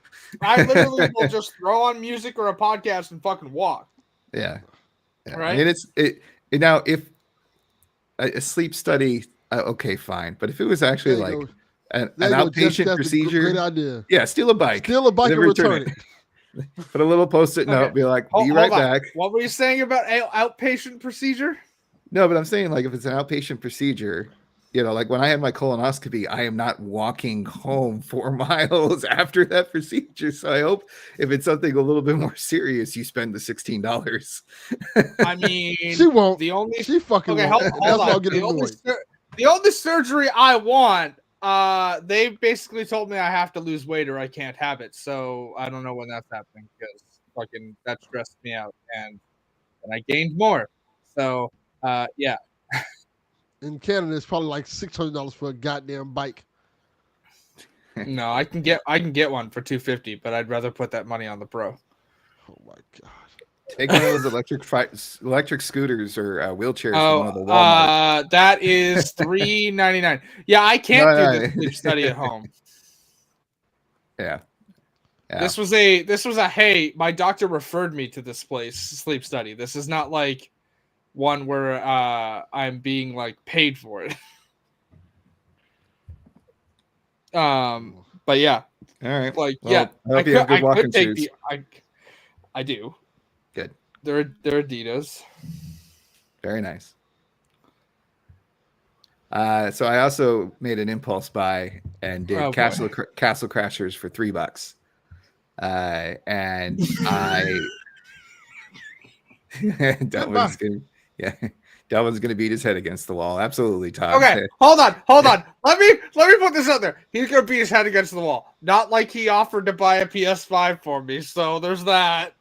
I literally will just throw on music or a podcast and fucking walk. Yeah. Right. I mean, now if a sleep study, okay, fine. But if it was actually like an outpatient procedure, great idea. Yeah, steal a bike and return it. Put a little post-it note, be like, be right back. What were you saying about outpatient procedure? No, but I'm saying like if it's an outpatient procedure, like when I had my colonoscopy, I am not walking home 4 miles after that procedure. So I hope if it's something a little bit more serious, you spend the $16. I mean, she won't. She fucking okay. won't. Hold on. The only surgery I want, they basically told me I have to lose weight or I can't have it. So I don't know when that's happening because fucking that stressed me out and I gained more. So yeah. In Canada, it's probably like $600 for a goddamn bike. No, I can get one for $250, but I'd rather put that money on the Pro. Oh my god! Take one of those electric scooters or wheelchairs from one of the Walmart. That is $3.99. Yeah, I can't do this sleep study at home. Yeah. This was a hey, my doctor referred me to this place sleep study. This is not like one where I'm being like paid for it. But yeah. All right. Like, well, yeah, I could take shoes. I do. Good. They're Adidas. Very nice. So I also made an impulse buy and did Castle Crashers for $3. And I Delvin's gonna beat his head against the wall. Absolutely, Todd. Okay, hold on. Let me put this out there. He's gonna beat his head against the wall. Not like he offered to buy a PS5 for me. So there's that.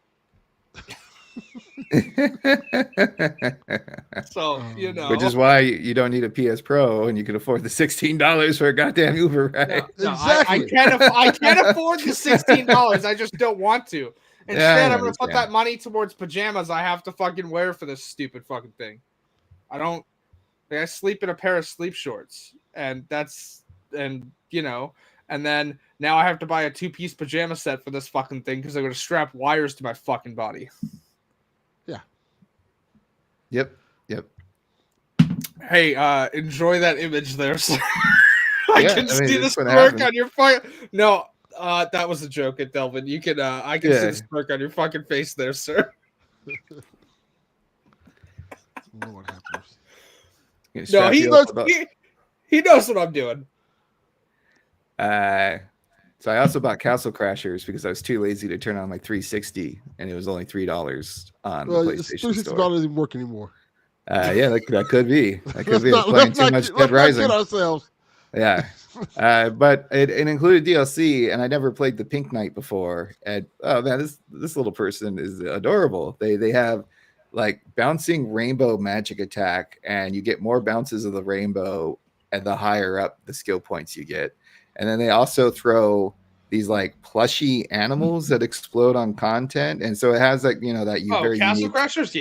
So which is why you don't need a PS Pro and you can afford the $16 for a goddamn Uber ride. No, exactly. I can't afford the $16. I just don't want to. Instead, I'm gonna put that money towards pajamas I have to fucking wear for this stupid fucking thing. I sleep in a pair of sleep shorts, and then now I have to buy a 2-piece pajama set for this fucking thing because I'm gonna strap wires to my fucking body. Yep. Hey, enjoy that image there, sir. I can see the smirk on your fucking. No, that was a joke at Delvin. You can, I can see the smirk on your fucking face there, sir. What happens? No, he knows what I'm doing. So I also bought Castle Crashers because I was too lazy to turn on my 360, and it was only $3 on the PlayStation Store. $360 doesn't work anymore. Yeah, that could be. That could be playing too much Dead Rising. Ourselves. Yeah, but it included DLC, and I never played the Pink Knight before. And oh man, this little person is adorable. They have like bouncing rainbow magic attack, and you get more bounces of the rainbow, and the higher up the skill points you get. And then they also throw these like plushy animals that explode on content, and so it has like that very Castle unique, Crashers,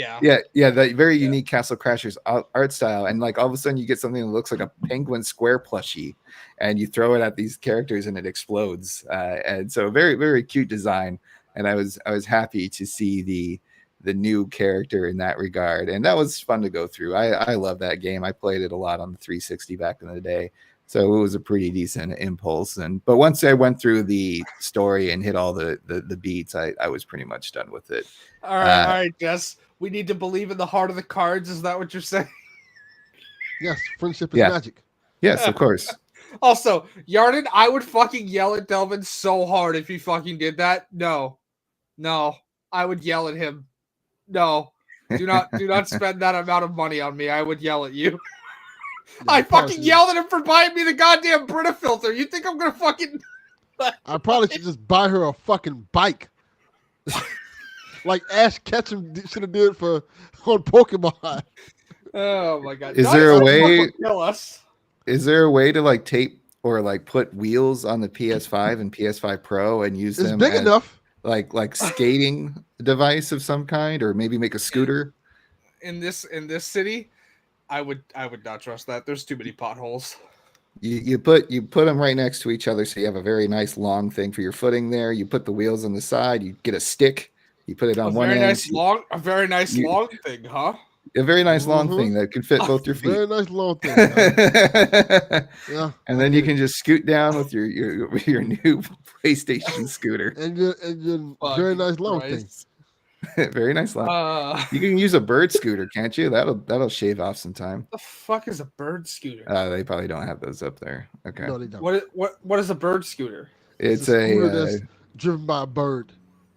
that very unique Castle Crashers art style, and like all of a sudden you get something that looks like a penguin square plushie, and you throw it at these characters and it explodes, and so very very cute design, and I was happy to see the new character in that regard, and that was fun to go through. I love that game. I played it a lot on the 360 back in the day. So it was a pretty decent impulse, but once I went through the story and hit all the beats, I was pretty much done with it. All right, Jess. We need to believe in the heart of the cards. Is that what you're saying? Yes, friendship is magic. Yes, of course. Also, Yarden, I would fucking yell at Delvin so hard if he fucking did that. No, I would yell at him. No, do not spend that amount of money on me. I would yell at you. Yeah, I fucking yelled at him for buying me the goddamn Brita filter. You think I'm gonna fucking? I probably should just buy her a fucking bike, like Ash Ketchum should have did on Pokemon. Oh my god! Is there a way? Is there a way to like tape or like put wheels on the PS5 and PS5 Pro and use them? It's big enough. Like skating device of some kind, or maybe make a scooter. In this city. I would not trust that. There's too many potholes. You put them right next to each other, so you have a very nice long thing for your footing there. You put the wheels on the side. You get a stick. You put it on one end. A very nice long thing, huh? A very nice long thing that can fit both your feet. Very nice long thing. Yeah. And then you can just scoot down with your new PlayStation scooter. And your very nice long thing. Very nice line. You can use a bird scooter, can't you? That'll shave off some time. The fuck is a bird scooter? They probably don't have those up there. Okay. No, they don't. What is a bird scooter? It's a scooter that's driven by a bird.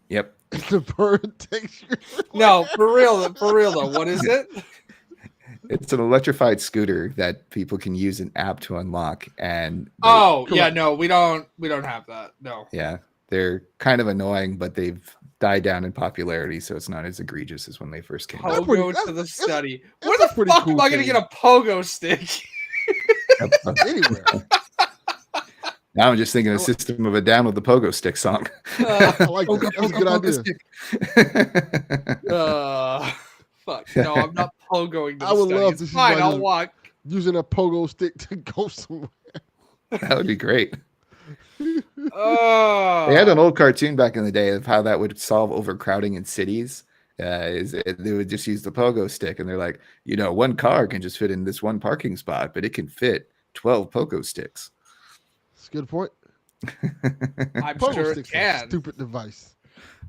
Yep. The bird takes you. No, for real though. What is it? It's an electrified scooter that people can use an app to unlock. And no, we don't have that. No. Yeah, they're kind of annoying, but they've died down in popularity, so it's not as egregious as when they first came out. Pogo to the study. Where the fuck am I going to get a pogo stick? Anywhere. Now I'm just thinking of System of a Down with the Pogo Stick song. I like that. That's a good idea. Fuck. No, I'm not pogoing to I would love to see fine, I'll walk. Using a pogo stick to go somewhere. That would be great. They had an old cartoon back in the day of how that would solve overcrowding in cities. They would just use the pogo stick, and they're like, one car can just fit in this one parking spot, but it can fit 12 pogo sticks. That's a good point. I'm sure it can. Stupid device.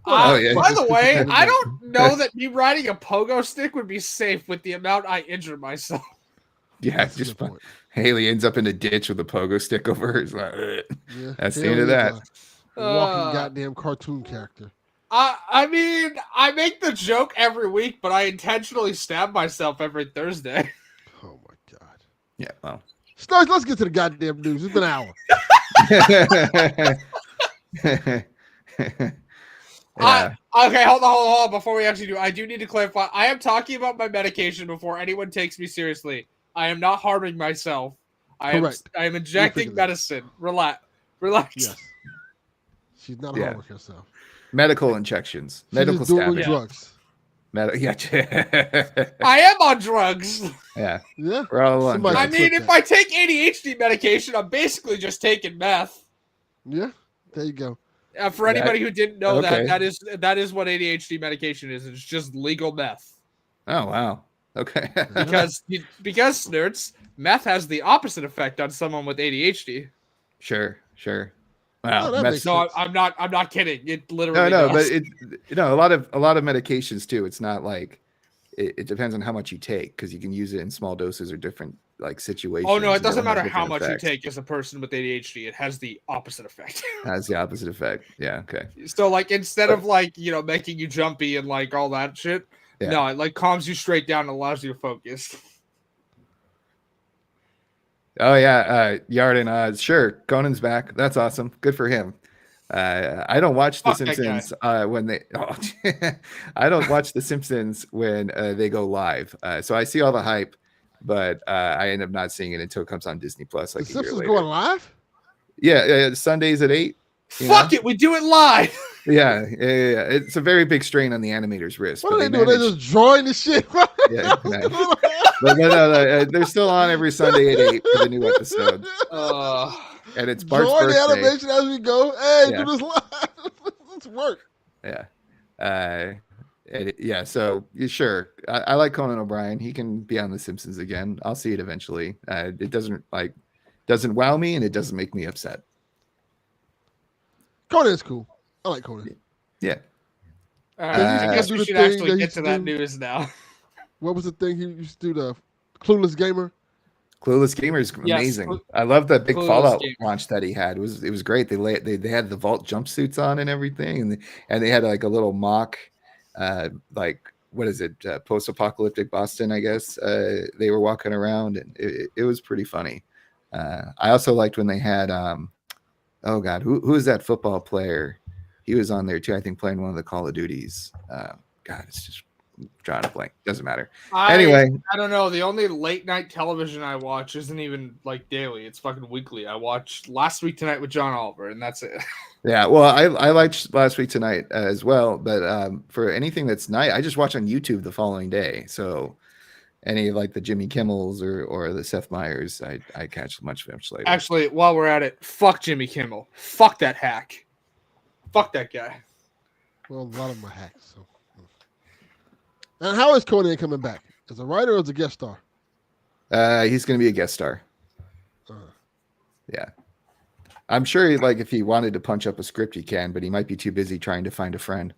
By the way, I don't know that me riding a pogo stick would be safe with the amount I injure myself. Yeah, just Haley ends up in a ditch with a pogo stick over her. That's the end of that. Walking goddamn cartoon character. I mean, I make the joke every week, but I intentionally stab myself every Thursday. Oh my god. Yeah, well. Starks, let's get to the goddamn news. It's been an hour. Okay, hold on. Before we actually do, I do need to clarify. I am talking about my medication before anyone takes me seriously. I am not harming myself. I am injecting medicine. Relax. Yes. She's not harming herself. Medical injections. She's medical doing drugs. I am on drugs. Yeah. We're all on drugs. I mean, if I take ADHD medication, I'm basically just taking meth. Yeah. There you go. For anybody who didn't know that is what ADHD medication is. It's just legal meth. Oh wow. Okay. because nerds, meth has the opposite effect on someone with ADHD. Sure. Wow. I'm not kidding. It literally does. But a lot of medications too. It's not like it depends on how much you take, because you can use it in small doses or different situations. Oh no, it doesn't matter how much you take as a person with ADHD. It has the opposite effect. Has the opposite effect. Yeah. Okay. So instead of making you jumpy and all that shit, no, it calms you straight down and allows you to focus. Oh yeah, Yarden. Sure, Conan's back. That's awesome. Good for him. I don't watch The Simpsons when they. Oh, I don't watch The Simpsons when they go live. So I see all the hype, but I end up not seeing it until it comes on Disney Plus. The Simpsons going live? Yeah, Sundays at 8. Fuck it, we do it live. Yeah. It's a very big strain on the animator's wrist. What are they doing? They're just drawing the shit. No. They're still on every Sunday at 8 for the new episode. And it's Bart's birthday. The animation as we go. Hey, do this live. Let's work. Yeah. So sure, I like Conan O'Brien. He can be on The Simpsons again. I'll see it eventually. It doesn't wow me, and it doesn't make me upset. Conan's cool. I like Conan. Yeah. I guess we should actually get to that news now. What was the thing he used to do? The Clueless Gamer. Clueless Gamer is amazing. Yes. I love that big Fallout launch that he had. It was great. They had the vault jumpsuits on and everything, and they had a little mock, what is it? Post-apocalyptic Boston, I guess. They were walking around, and it was pretty funny. I also liked when they had oh God, who is that football player? He was on there too, I think, playing one of the Call of Duties. God, it's just drawing a blank. Doesn't matter. Anyway, I don't know. The only late night television I watch isn't even daily. It's fucking weekly. I watched Last Week Tonight with John Oliver, and that's it. Yeah, well, I liked Last Week Tonight as well, but for anything that's night, I just watch on YouTube the following day. So any of the Jimmy Kimmels or the Seth Meyers, I catch much later. Actually, while we're at it, fuck Jimmy Kimmel. Fuck that hack. Fuck that guy. Well, a lot of them are hacks. So. And how is Conan coming back? As a writer or as a guest star? He's going to be a guest star. Yeah. I'm sure if he wanted to punch up a script, he can, but he might be too busy trying to find a friend.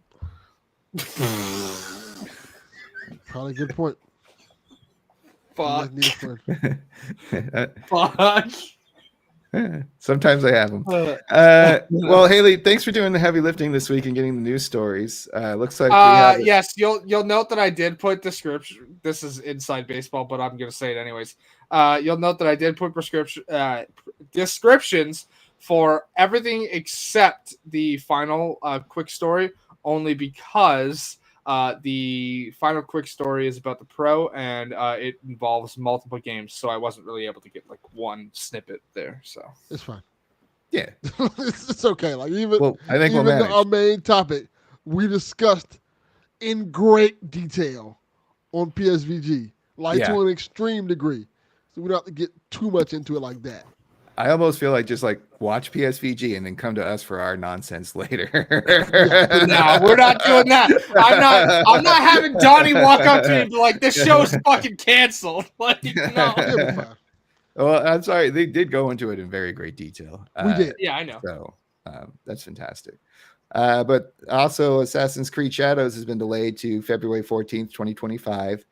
Probably a good point. Fuck. Fuck. Sometimes I have them. Well, Haley, thanks for doing the heavy lifting this week and getting the news stories. Looks like we have yes, you'll note that I did put description. This is inside baseball, but I'm gonna say it anyways. You'll note that I did put descriptions for everything except the final quick story, only because the final quick story is about the pro and it involves multiple games, so I wasn't really able to get one snippet there. So it's fine. Yeah. It's okay. Like even I think our main topic we discussed in great detail on PSVG, like to an extreme degree. So we don't have to get too much into it like that. I almost feel like just like watch PSVG and then come to us for our nonsense later. No, we're not doing that. I'm not having Donnie walk up to me and be like, "This show's fucking canceled." Like, no. Well, I'm sorry. They did go into it in very great detail. We did. Yeah, I know. So that's fantastic. But also, Assassin's Creed Shadows has been delayed to February 14th, 2025.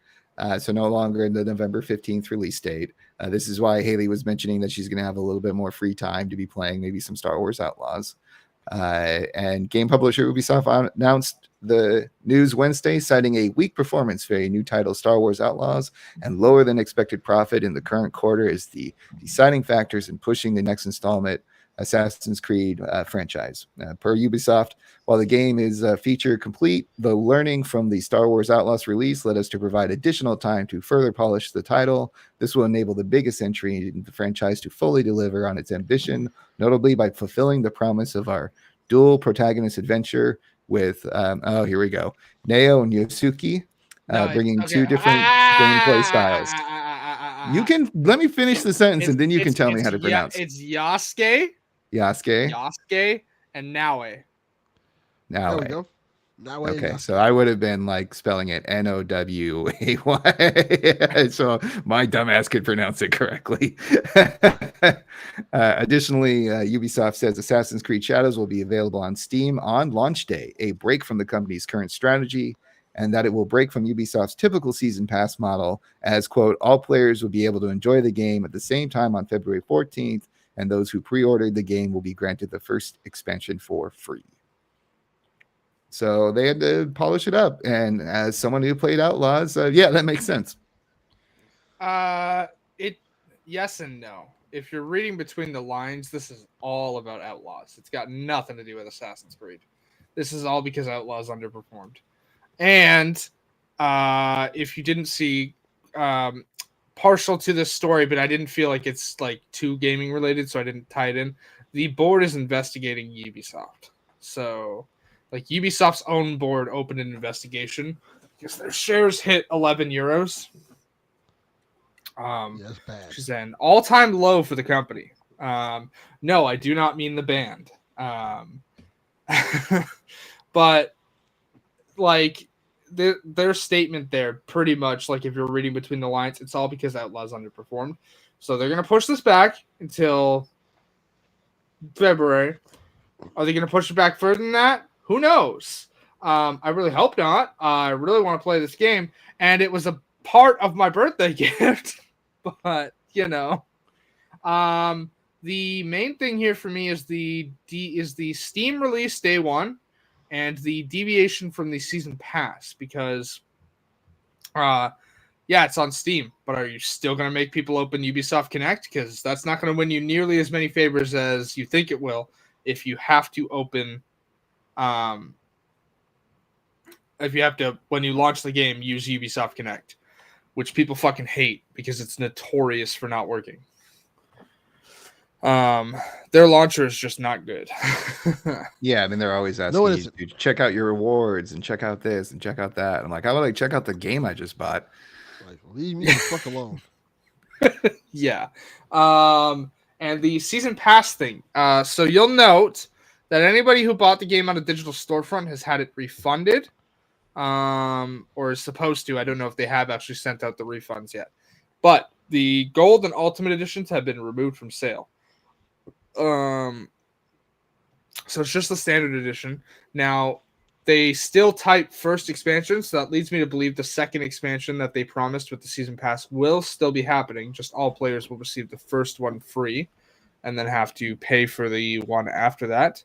So no longer in the November 15th release date. This is why Haley was mentioning that she's going to have a little bit more free time to be playing maybe some Star Wars Outlaws. And game publisher Ubisoft announced the news Wednesday, citing a weak performance for a new title, Star Wars Outlaws, and lower than expected profit in the current quarter as the deciding factors in pushing the next installment Assassin's Creed franchise. Per Ubisoft, while the game is feature complete, the learning from the Star Wars Outlaws release led us to provide additional time to further polish the title. This will enable the biggest entry in the franchise to fully deliver on its ambition, notably by fulfilling the promise of our dual protagonist adventure with, here we go, Neo and Yosuke, bringing two different gameplay styles. You can let me finish the sentence and then you can tell me how to pronounce. It's Yasuke. Yasuke and Naue. There we go. Naue. Okay, so I would have been like spelling it Noway. So my dumbass could pronounce it correctly. Additionally, Ubisoft says Assassin's Creed Shadows will be available on Steam on launch day, a break from the company's current strategy, and that it will break from Ubisoft's typical season pass model as, quote, all players will be able to enjoy the game at the same time on February 14th, and those who pre-ordered the game will be granted the first expansion for free. So they had to polish it up. And as someone who played Outlaws, yeah, that makes sense. Yes and no. If you're reading between the lines, this is all about Outlaws. It's got nothing to do with Assassin's Creed. This is all because Outlaws underperformed. And if you didn't see, partial to this story, but I didn't feel like it's like too gaming related, so I didn't tie it in. The board is investigating Ubisoft. So, like, Ubisoft's own board opened an investigation because their shares hit 11 euros. That's bad. Which is an all-time low for the company. No, I do not mean the band. But like their statement there, pretty much, like if you're reading between the lines, it's all because Outlaws underperformed. So they're gonna push this back until February. Are they gonna push it back further than that? Who knows? I really hope not. I really want to play this game, and it was a part of my birthday gift. But you know, the main thing here for me is the Steam release day one, and the deviation from the season pass, because yeah, it's on Steam, but are you still going to make people open Ubisoft Connect? Because that's not going to win you nearly as many favors as you think it will if you have to open, if you have to, when you launch the game, use Ubisoft Connect, which people fucking hate because it's notorious for not working. Their launcher is just not good. Yeah, I mean, they're always asking you to check out your rewards and check out this and check out that. I'm like, how about I check out the game I just bought? Like, leave me the fuck alone. Yeah. And the season pass thing. So you'll note that anybody who bought the game on a digital storefront has had it refunded, or is supposed to. I don't know if they have actually sent out the refunds yet. But the gold and ultimate editions have been removed from sale. So it's just the standard edition. Now, they still type first expansion, so that leads me to believe the second expansion that they promised with the season pass will still be happening. Just all players will receive the first one free and then have to pay for the one after that.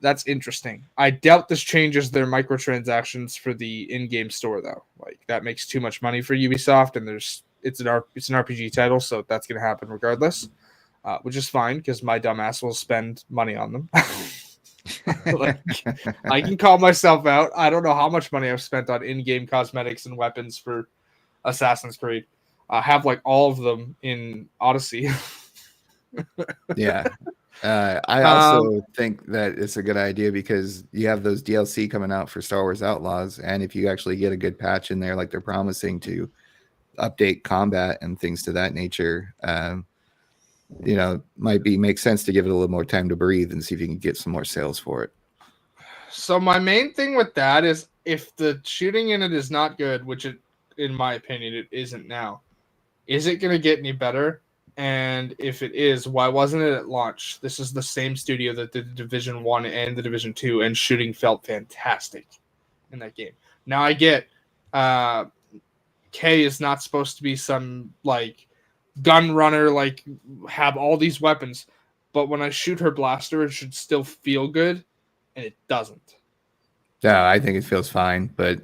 That's interesting. I doubt this changes their microtransactions for the in-game store, though. Like, that makes too much money for Ubisoft, and it's an RPG title, so that's going to happen regardless. Which is fine because my dumbass will spend money on them. Like, I can call myself out. I don't know how much money I've spent on in-game cosmetics and weapons for Assassin's Creed. I have like all of them in Odyssey. Yeah. I also think that it's a good idea because you have those DLC coming out for Star Wars Outlaws, and if you actually get a good patch in there, like they're promising to update combat and things to that nature, might make sense to give it a little more time to breathe and see if you can get some more sales for it. So my main thing with that is if the shooting in it is not good, which in my opinion, it isn't now, is it going to get any better? And if it is, why wasn't it at launch? This is the same studio that did the Division 1 and the Division 2, and shooting felt fantastic in that game. Now I get Kay is not supposed to be some like gun runner, like have all these weapons, but when I shoot her blaster, it should still feel good, and it doesn't. Yeah, I think it feels fine, but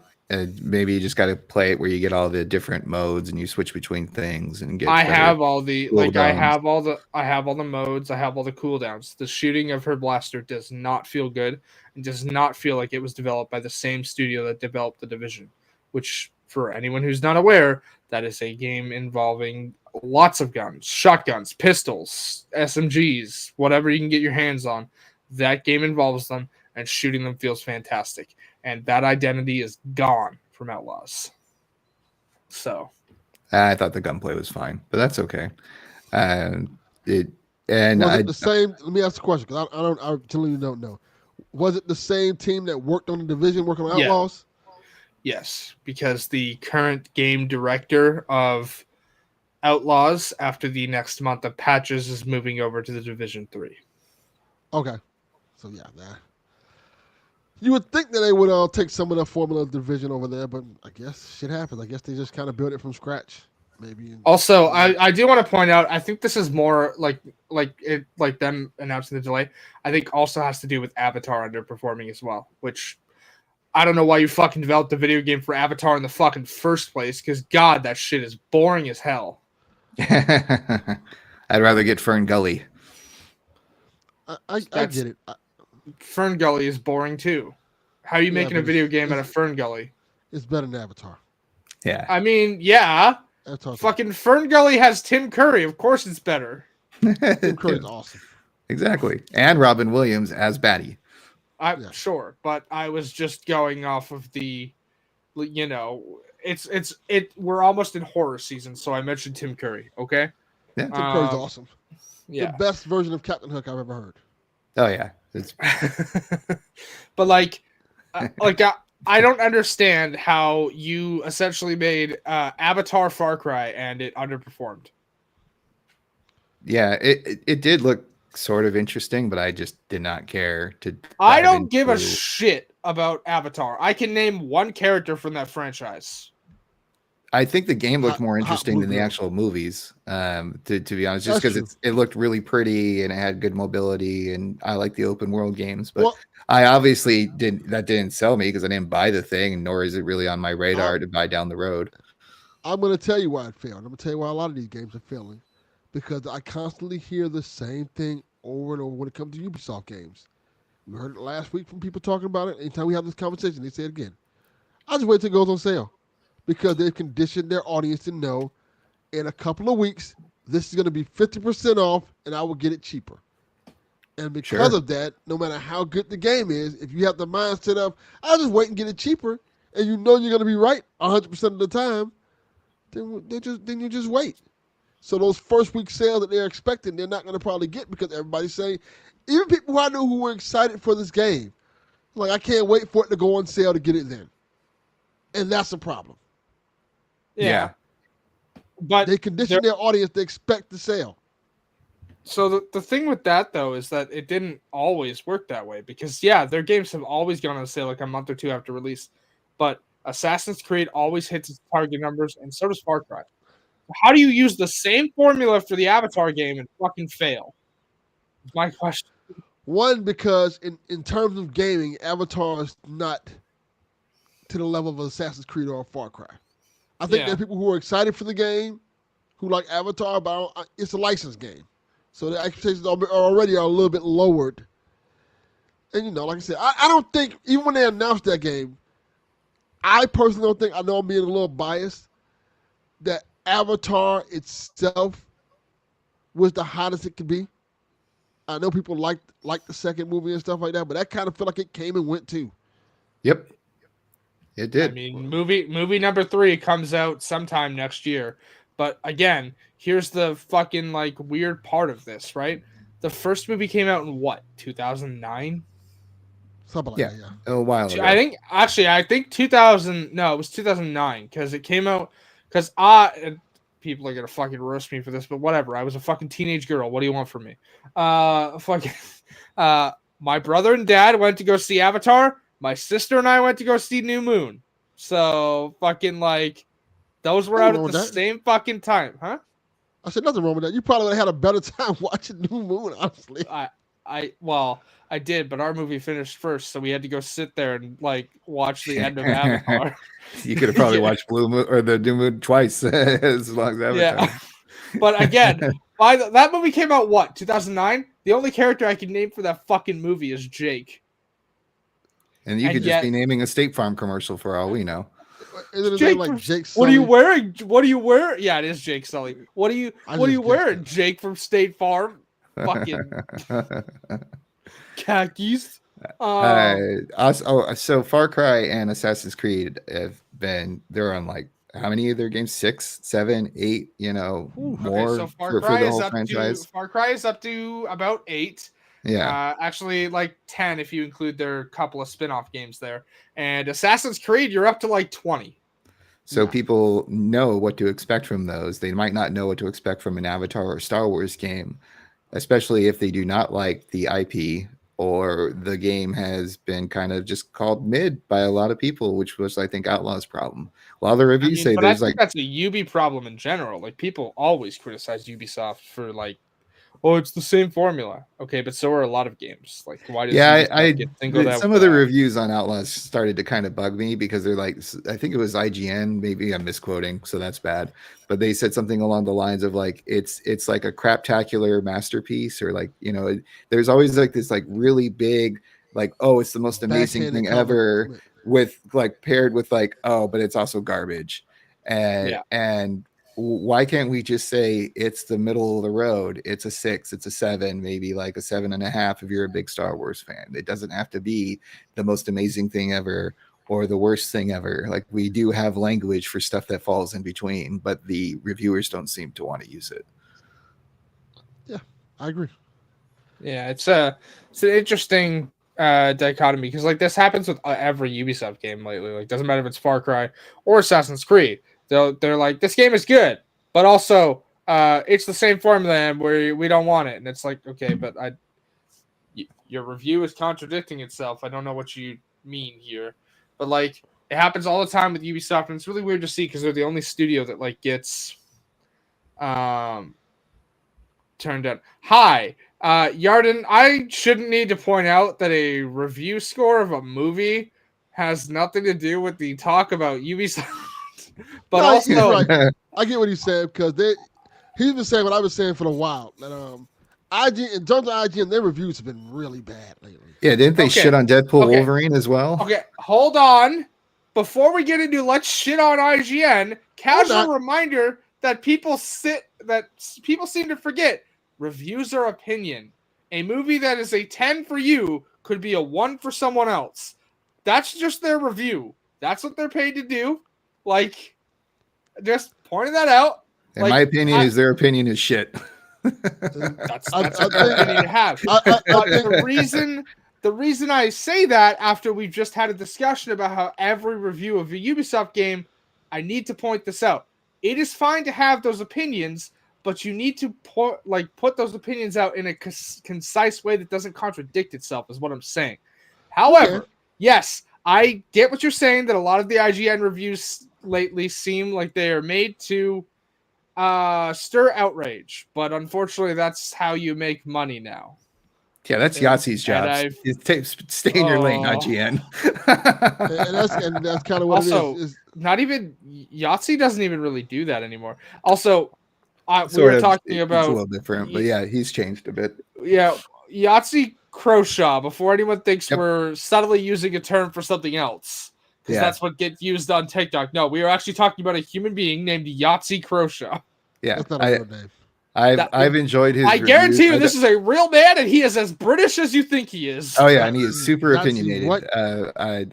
maybe you just got to play it where you get all the different modes and you switch between things and get. I have all the I have all the modes. I have all the cooldowns. The shooting of her blaster does not feel good and does not feel like it was developed by the same studio that developed the Division, which, for anyone who's not aware, that is a game involving lots of guns, shotguns, pistols, SMGs, whatever you can get your hands on. That game involves them, and shooting them feels fantastic. And that identity is gone from Outlaws. So I thought the gunplay was fine, but that's okay. Was it the same? Let me ask the question because I totally don't know. Was it the same team that worked on the Division, working on Outlaws? Yes, because the current game director of Outlaws, after the next month of patches, is moving over to the Division 3. Okay, so yeah, you would think that they would take some of the formula of Division over there, but I guess shit happens. I guess they just kind of built it from scratch. Maybe. Also, I do want to point out, I think this is more like them announcing the delay. I think also has to do with Avatar underperforming as well, which I don't know why you fucking developed a video game for Avatar in the fucking first place, because God, that shit is boring as hell. I'd rather get Fern Gully. I get it. Fern Gully is boring too. How are you making a video game out of Fern Gully? It's better than Avatar. Yeah. I mean, yeah. Fucking Fern Gully has Tim Curry. Of course it's better. Tim Curry's awesome. Exactly. And Robin Williams as Batty. Sure, but I was just going off of the, we're almost in horror season, so I mentioned Tim Curry, okay? Yeah. Tim Curry's awesome. Yeah. The best version of Captain Hook I've ever heard. Oh yeah. But I don't understand how you essentially made Avatar Far Cry and it underperformed. Yeah, it did look sort of interesting, but I just did not care to. I don't give a shit about Avatar. I can name one character from that franchise. I think the game looked more interesting than the actual movies, to be honest, just because it looked really pretty and it had good mobility, and I like the open world games. But I obviously didn't sell me because I didn't buy the thing, nor is it really on my radar to buy down the road. I'm going to tell you why it failed. I'm going to tell you why a lot of these games are failing, because I constantly hear the same thing over and over when it comes to Ubisoft games. We heard it last week from people talking about it. Anytime we have this conversation, they say it again. I just wait till it goes on sale. Because they've conditioned their audience to know in a couple of weeks, this is going to be 50% off and I will get it cheaper. And because of that, no matter how good the game is, if you have the mindset of, I'll just wait and get it cheaper, and you know you're going to be right 100% of the time, then you just wait. So those first week sales that they're expecting, they're not going to probably get because everybody's saying, even people who I know who were excited for this game, like, I can't wait for it to go on sale to get it then. And that's a problem. Yeah. But they condition their audience to expect the sale. So the thing with that, though, is that it didn't always work that way because, their games have always gone on sale like a month or two after release. But Assassin's Creed always hits its target numbers, and so does Far Cry. How do you use the same formula for the Avatar game and fucking fail? That's my question. One, because in terms of gaming, Avatar is not to the level of Assassin's Creed or Far Cry. I think there are people who are excited for the game, who like Avatar, but it's a licensed game. So the expectations already are a little bit lowered. And, like I said, I don't think, even when they announced that game, I personally don't think, I know I'm being a little biased, that Avatar itself was the hottest it could be. I know people like the second movie and stuff like that, but that kind of felt like it came and went too. Yep, it did. I mean, movie number 3 comes out sometime next year. But again, here's the fucking like weird part of this, right? The first movie came out in what, 2009? Something like that, yeah. A while ago. I think 2000. No, it was 2009 because it came out. Because people are gonna fucking roast me for this, but whatever. I was a fucking teenage girl. What do you want from me? Fucking. My brother and dad went to go see Avatar. My sister and I went to go see New Moon. So fucking like, those were out at the same fucking time, huh? I said nothing wrong with that. You probably would have had a better time watching New Moon, honestly. I did, but our movie finished first, so we had to go sit there and like watch the end of Avatar. You could have probably watched Blue Moon or the New Moon twice as long as Avatar. Yeah. But again, that movie came out what, 2009? The only character I can name for that fucking movie is Jake. And you could just be naming a State Farm commercial for all we know. Isn't his name like Jake Sully? What are you wearing? What do you wear? Yeah, it is Jake Sully. What are you wearing, Jake from State Farm? Fucking khakis. So Far Cry and Assassin's Creed they're on like how many of their games? 6, 7, 8, more so for the whole franchise. Far Cry is up to about 8. Yeah. Actually like 10 if you include their couple of spin-off games there. And Assassin's Creed, you're up to like 20. So people know what to expect from those. They might not know what to expect from an Avatar or Star Wars game, especially if they do not like the IP or the game has been kind of just called mid by a lot of people, which was, I think, Outlaw's problem. A lot of the reviews say there's like that's a Ubi problem in general. Like people always criticize Ubisoft for like, oh, it's the same formula. Okay, but so are a lot of games. Like, why does some of the reviews on Outlaws started to kind of bug me because they're like, I think it was IGN, maybe I'm misquoting, so that's bad. But they said something along the lines of like, it's like a craptacular masterpiece, or like, there's always like this like really big, like, oh, it's the most amazing thing ever, with like paired with like, oh, but it's also garbage, and why can't we just say it's the middle of the road? It's a 6, it's a 7, maybe like a 7.5 if you're a big Star Wars fan. It doesn't have to be the most amazing thing ever or the worst thing ever. Like, we do have language for stuff that falls in between, but the reviewers don't seem to want to use it. Yeah, I agree. Yeah, it's an interesting dichotomy because like this happens with every Ubisoft game lately. Like, doesn't matter if it's Far Cry or Assassin's Creed. They're like, this game is good, but also it's the same formula and we don't want it. And it's like, okay, but your review is contradicting itself. I don't know what you mean here, but like it happens all the time with Ubisoft, and it's really weird to see because they're the only studio that like gets turned down. Hi, Yarden. I shouldn't need to point out that a review score of a movie has nothing to do with the talk about Ubisoft. But also, right. I get what he said because he's been saying what I've been saying for a while. That IGN, in terms of IGN, their reviews have been really bad lately. Yeah, didn't they shit on Deadpool Wolverine as well? Okay, hold on. Before we get into let's shit on IGN, casual reminder that people seem to forget reviews are opinion. A movie that is a 10 for you could be a 1 for someone else. That's just their review. That's what they're paid to do. Like, just pointing that out. And like, my opinion is their opinion is shit. That's what their opinion to have. But the reason I say that after we've just had a discussion about how every review of a Ubisoft game, I need to point this out. It is fine to have those opinions, but you need to put those opinions out in a concise way that doesn't contradict itself, is what I'm saying. However, yes, I get what you're saying, that a lot of the IGN reviews lately seem like they are made to stir outrage, but unfortunately that's how you make money now. Yeah, that's Yahtzee's job. Stay in your lane, IGN. and that's kind of what also, it is. Not even Yahtzee doesn't even really do that anymore. Also, we were talking about it's a little different, but yeah, he's changed a bit. Yeah, Yahtzee Croshaw, before anyone thinks we're subtly using a term for something else, because that's what gets used on TikTok. No, we are actually talking about a human being named Yahtzee Croshaw. Yeah, that's not a real name. I've enjoyed his. I guarantee you, this is a real man, and he is as British as you think he is. Oh yeah, and he is super opinionated.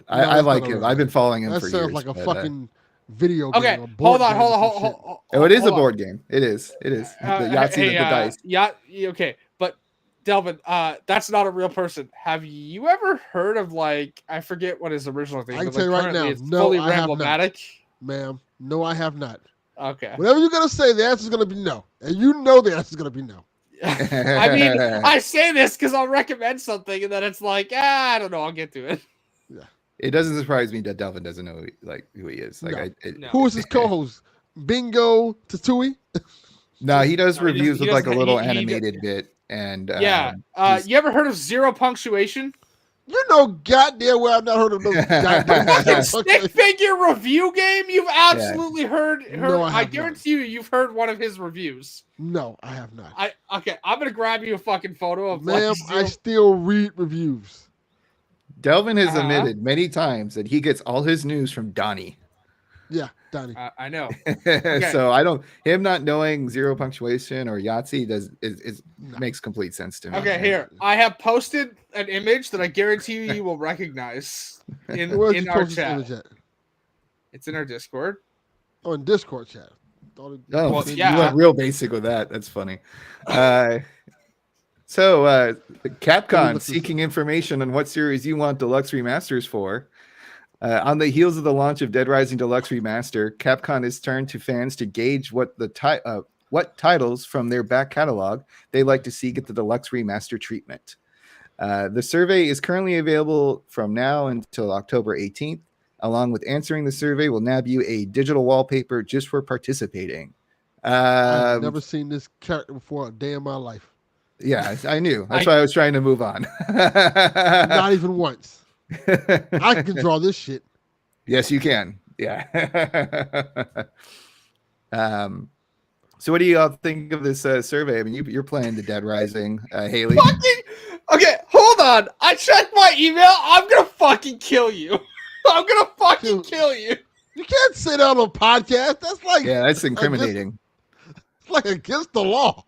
I like him. I've been following him for years. That sounds like a fucking video game. Okay, hold on. Oh, it is a board game. It is. The Yahtzee, the dice. Yeah. Okay, but Delvin, that's not a real person. Have you ever heard of I forget what his original thing? I can tell you right now, no, I have not. Ma'am, no, I have not. Okay. Whatever you're gonna say, the answer's gonna be no, and you know the answer's gonna be no. I mean, I say this because I'll recommend something, and then it's I don't know. I'll get to it. Yeah. It doesn't surprise me that Delvin doesn't know who he is. No. Who is his co-host? Bingo Tatui? No, he does reviews with a little animated bit, and you ever heard of Zero Punctuation? You know goddamn well I've not heard of no goddamn stick figure review game. You've absolutely heard. No, I guarantee you've heard one of his reviews. No, I have not. I'm gonna grab you a fucking photo of. Ma'am, I still read reviews. Delvin has admitted many times that he gets all his news from Donnie. Yeah, Donnie. I know. Okay. So him not knowing Zero Punctuation or Yahtzee makes complete sense to me. Okay, here I have posted an image that I guarantee you will recognize in our chat. It's in our Discord. Oh, in Discord chat. You went real basic with that. That's funny. So Capcom seeking information on what series you want deluxe remasters for. On the heels of the launch of Dead Rising Deluxe Remaster, Capcom has turned to fans to gauge what titles from their back catalog they like to see get the Deluxe Remaster treatment. The survey is currently available from now until October 18th. Along with answering the survey, will nab you a digital wallpaper just for participating. I've never seen this character before a day in my life. Yeah, I knew. That's why I was trying to move on. Not even once. I can draw this shit. Yes, you can. Yeah. So what do you all think of this survey? I mean, you're playing the Dead Rising, Haley. Okay, hold on. I checked my email. I'm gonna fucking kill you. I'm gonna fucking kill you. You can't say that on a podcast. That's incriminating. It's like against the law.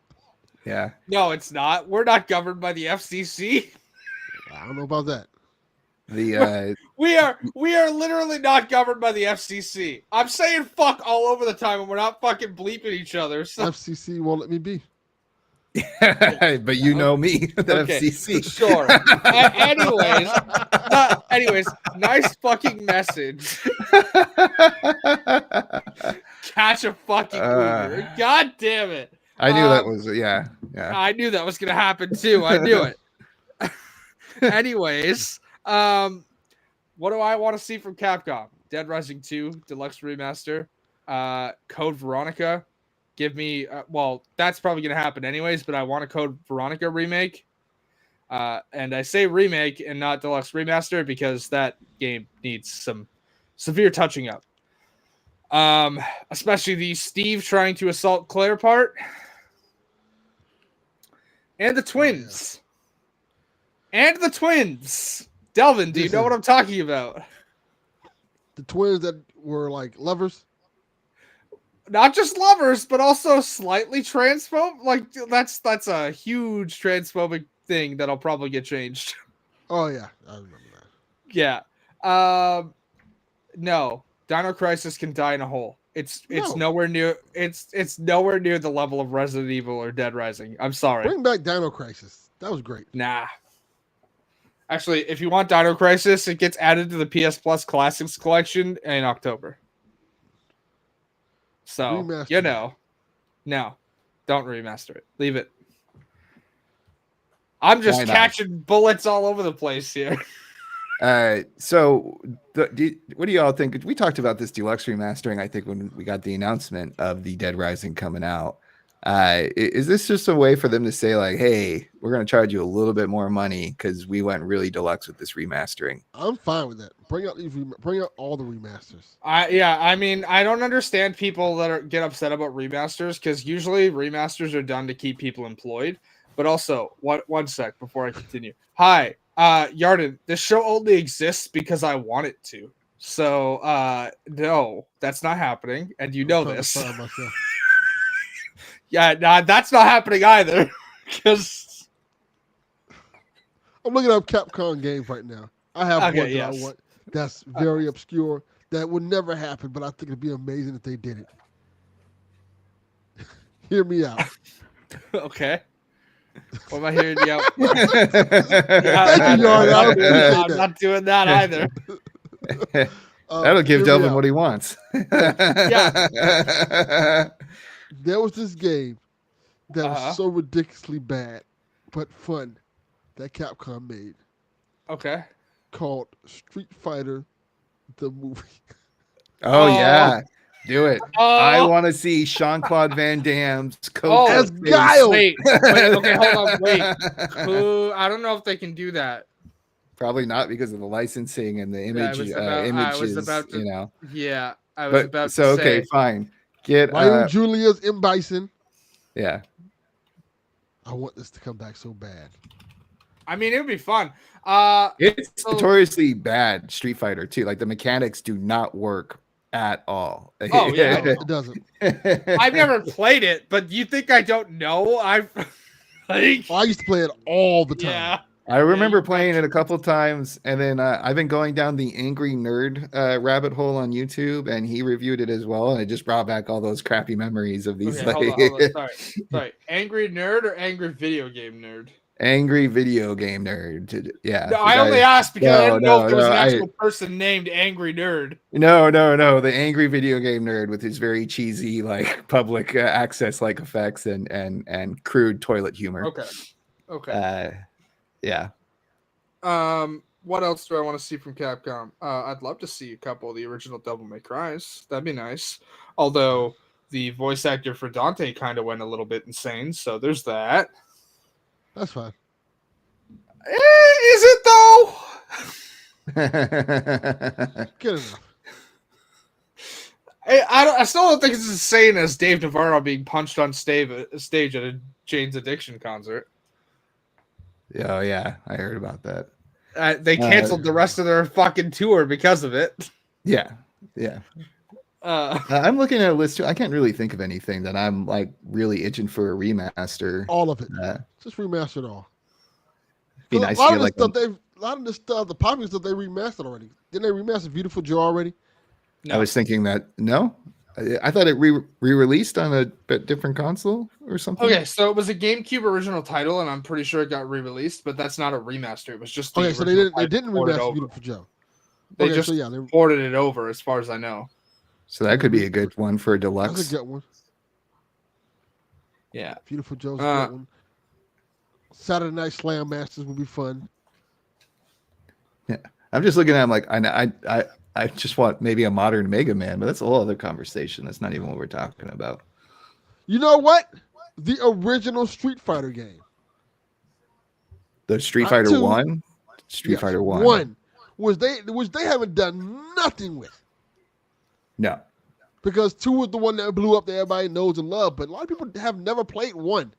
Yeah. No, it's not. We're not governed by the FCC. I don't know about that. We are literally not governed by the FCC. I'm saying fuck all over the time, and we're not fucking bleeping each other. So. FCC won't let me be. But you know me, the FCC. Sure. Anyways, nice fucking message. Catch a fucking Uber. God damn it. I knew that was I knew that was gonna happen too. I knew it. Anyways, what do I want to see from Capcom? Dead Rising 2 Deluxe Remaster, Code Veronica. Give me that's probably gonna happen anyways, but I want a Code Veronica remake. And I say remake and not Deluxe Remaster because that game needs some severe touching up. Especially the Steve trying to assault Claire part. And the twins. Delvin, do you know what I'm talking about? The twins that were like lovers? Not just lovers, but also slightly transphobic. Like that's a huge transphobic thing that'll probably get changed. Oh yeah, I remember that. Yeah. No. Dino Crisis can die in a hole. It's nowhere near it's nowhere near the level of Resident Evil or Dead Rising. I'm sorry. Bring back Dino Crisis. That was great. Nah. Actually, if you want Dino Crisis, it gets added to the PS Plus Classics collection in October. So, remaster. No, don't remaster it. Leave it. I'm just catching bullets all over the place here. So what do y'all think? We talked about this deluxe remastering, I think, when we got the announcement of the Dead Rising coming out. Is this just a way for them to say, like, hey, we're going to charge you a little bit more money because we went really deluxe with this remastering? I'm fine with that. Bring out all the remasters. I mean, I don't understand people that get upset about remasters because usually remasters are done to keep people employed. But also, one sec before I continue. Hi, Yarden, this show only exists because I want it to. So, no, that's not happening. And you know this. Yeah, nah, that's not happening either. Because I'm looking up Capcom games right now. I have Okay, one that I yes. want that's very obscure that would never happen, but I think it'd be amazing if they did it. Hear me out. okay. What am I hearing you out for? Thank you, Yarn. I appreciate I'm that. not doing that either. That'll give hear me Delvin out. what he wants. There was this game that Uh-huh. was so ridiculously bad, but fun, that Capcom made, Okay. called Street Fighter, the movie. Oh yeah, do it. Oh. I want to see Jean-Claude Van Damme's coat. Oh, As face. Guile. Wait. Okay, hold on. Wait. Who? I don't know if they can do that. Probably not because of the licensing and the Yeah, image, I was about to. you know. Yeah, I was But about so to okay, say. fine. Get Raul Julia's M. Bison. yeah. I want this to come back so bad. I mean, it would be fun. It's So- notoriously bad Street Fighter too. Like the mechanics do not work at all. Oh, yeah. No, it doesn't. I've never played it, but you think I don't know? I've like, I used to play it all the time. yeah. I remember you playing it a couple times, and then I've been going down the Angry Nerd rabbit hole on YouTube, and he reviewed it as well, and it just brought back all those crappy memories of these Okay, hold like on. Sorry. Angry nerd or angry video game nerd? angry video game nerd. Yeah, No, I only asked because I didn't know if there was an I- actual person named Angry Nerd. No, the angry video game nerd with his very cheesy like public access like effects and crude toilet humor. Okay. Yeah. What else do I want to see from Capcom? I'd love to see a couple of the original Devil May Cries. That'd be nice. Although the voice actor for Dante kind of went a little bit insane, so there's that. That's fine. Is it though? Good enough. I still don't think it's as insane as Dave Navarro being punched on stage at a Jane's Addiction concert. Oh yeah, I heard about that. They canceled the rest of their fucking tour because of it. Yeah. I'm looking at a list too. I can't really think of anything that I'm like really itching for a remaster. All of it. Just remaster it all. Be A nice lot to of get this like stuff a lot of this stuff, the popular stuff they remastered already. Didn't they remaster Beautiful Joe already? No. I was thinking that no, I thought it re-released on a different console or something. Okay, so it was a GameCube original title, and I'm pretty sure it got re-released, but that's not a remaster. It was just the Okay, so they didn't ported remaster over. Beautiful Joe. They Okay, just so yeah, they, ported it over, as far as I know. So that could be a good one for a that's deluxe. a good one. Yeah. Beautiful Joe's a good one. Saturday Night Slam Masters would be fun. I'm just looking at him like I just want maybe a modern Mega Man, but that's a whole other conversation. That's not even what we're talking about. You know what? The original Street Fighter game. The Street Not Fighter two. 1? Street Yes, Fighter 1. One. Which they haven't done nothing with. No. Because 2 was the one that blew up that everybody knows and love, but a lot of people have never played 1.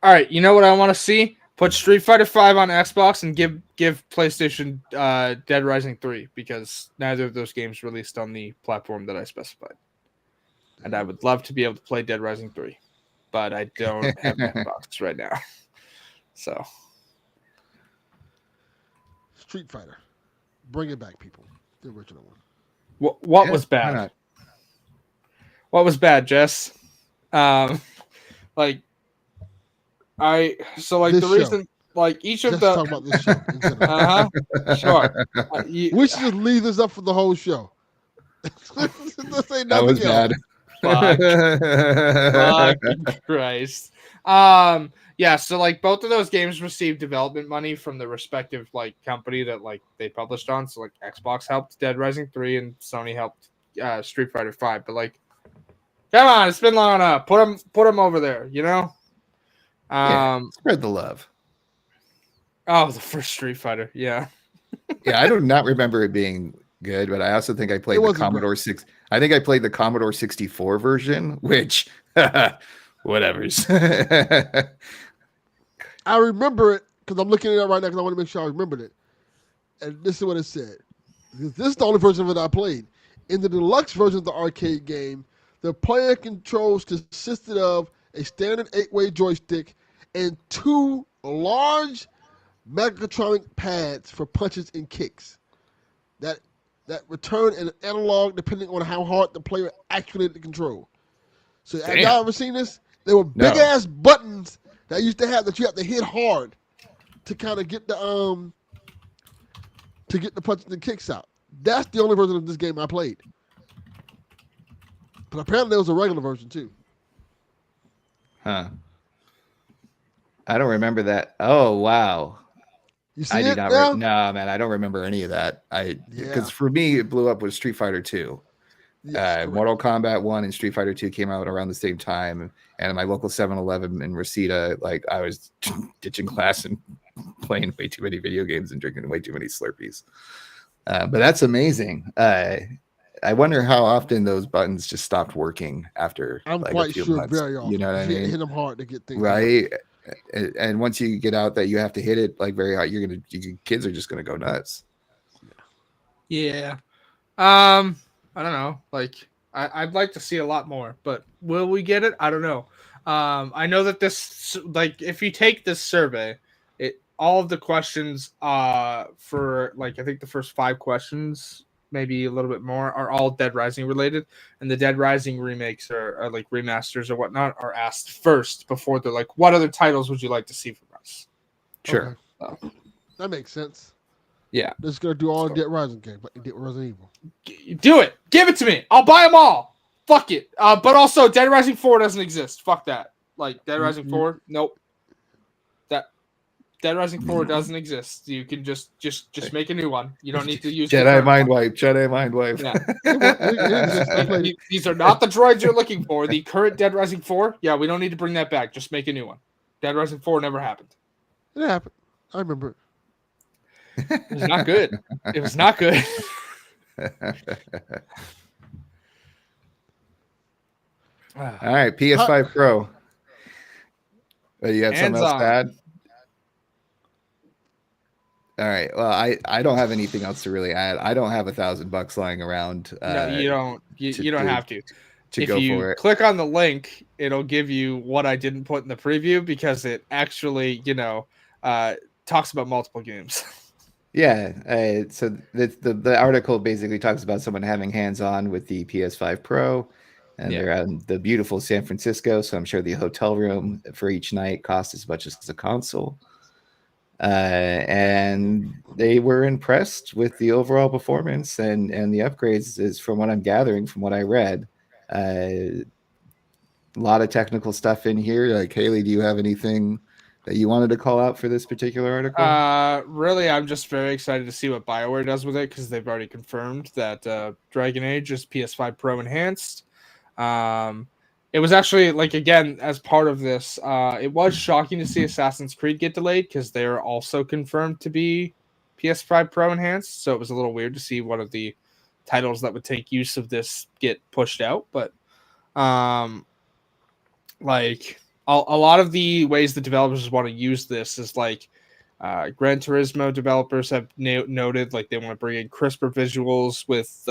All right, you know what I want to see? Put Street Fighter 5 on Xbox and give PlayStation Dead Rising 3, because neither of those games released on the platform that I specified. And I would love to be able to play Dead Rising 3, but I don't have an Xbox right now. So Street Fighter. Bring it back, people. The original one. what Yeah, was why bad? not? What was bad, Jess? Like the This show. reason, like each of Just the talk about this show in general. sure. We should just leave this up for the whole show. Let's say That was nothing else. bad. Fucking Christ. Yeah, so like both of those games received development money from the respective like company that like they published on. So like Xbox helped Dead Rising 3 and Sony helped Street Fighter 5. But like, come on, it's been long enough. Put them over there, you know? Yeah, spread the love. Oh, the first Street Fighter, yeah. Yeah, I do not remember it being good, but I also think I played It the wasn't Commodore 6. I think I played the Commodore 64 version, which whatevers. I remember it because I'm looking at it right now because I want to make sure I remembered it. And this is what it said. This is the only version of it I played. In the deluxe version of the arcade game, the player controls consisted of a standard 8-way joystick, and 2 large Mechatronic pads for punches and kicks that return an analog depending on how hard the player actuated the control. So have y'all ever seen this? They were big ass buttons that used to have that you have to hit hard to kind of get the punches and kicks out. That's the only version of this game I played. But apparently there was a regular version too. Huh. I don't remember that. Oh wow. You see it now? No, man, I don't remember any of that. Because for me, it blew up with Street Fighter 2. Yes, Mortal Kombat 1 and Street Fighter 2 came out around the same time. And my local 7-Eleven in Reseda, like I was ditching class and playing way too many video games and drinking way too many Slurpees. But that's amazing. I wonder how often those buttons just stopped working after. I'm like quite a few sure months. very often. You know what I mean? Hit them hard to get things right. And once you get out that you have to hit it like very hard, kids are just gonna go nuts. Yeah. I don't know. Like I'd like to see a lot more, but will we get it? I don't know. I know that this, like, if you take this survey, all of the questions for like I think the first 5 questions, maybe a little bit more, are all Dead Rising related, and the Dead Rising remakes are like remasters or whatnot are asked first before they're like, what other titles would you like to see from us? Sure. Okay. That makes sense. Yeah. They're just gonna do all Dead Rising games, but Dead Resident Evil. Do it. Give it to me. I'll buy them all. Fuck it. But also Dead Rising 4 doesn't exist. Fuck that. Like Dead Rising 4, nope. Dead Rising 4 doesn't exist. You can just make a new one. You don't need to use Jedi Mind Wipe. Jedi Mind Wipe. Yeah. These are not the droids you're looking for. The current Dead Rising 4, yeah, we don't need to bring that back. Just make a new one. Dead Rising 4 never happened. It happened. I remember it. It was not good. It was not good. All right, PS5 Pro. You got something else to add? All right. Well, I don't have anything else to really add. I don't have $1,000 lying around. No, you don't. You don't have to. If go you for it. click on the link, it'll give you what I didn't put in the preview because it actually, talks about multiple games. Yeah. So the article basically talks about someone having hands-on with the PS5 Pro, and they're out in the beautiful San Francisco. So I'm sure the hotel room for each night costs as much as the console. And they were impressed with the overall performance and the upgrades, is from what I'm gathering from what I read. A lot of technical stuff in here. Like, Haley, do you have anything that you wanted to call out for this particular article? Really, I'm just very excited to see what BioWare does with it, because they've already confirmed that Dragon Age is PS5 Pro enhanced. It was actually, like, again, as part of this, it was shocking to see Assassin's Creed get delayed because they are also confirmed to be PS5 Pro enhanced. So it was a little weird to see one of the titles that would take use of this get pushed out. But, like, a lot of the ways the developers want to use this is, like, Gran Turismo developers have noted, like, they want to bring in crisper visuals with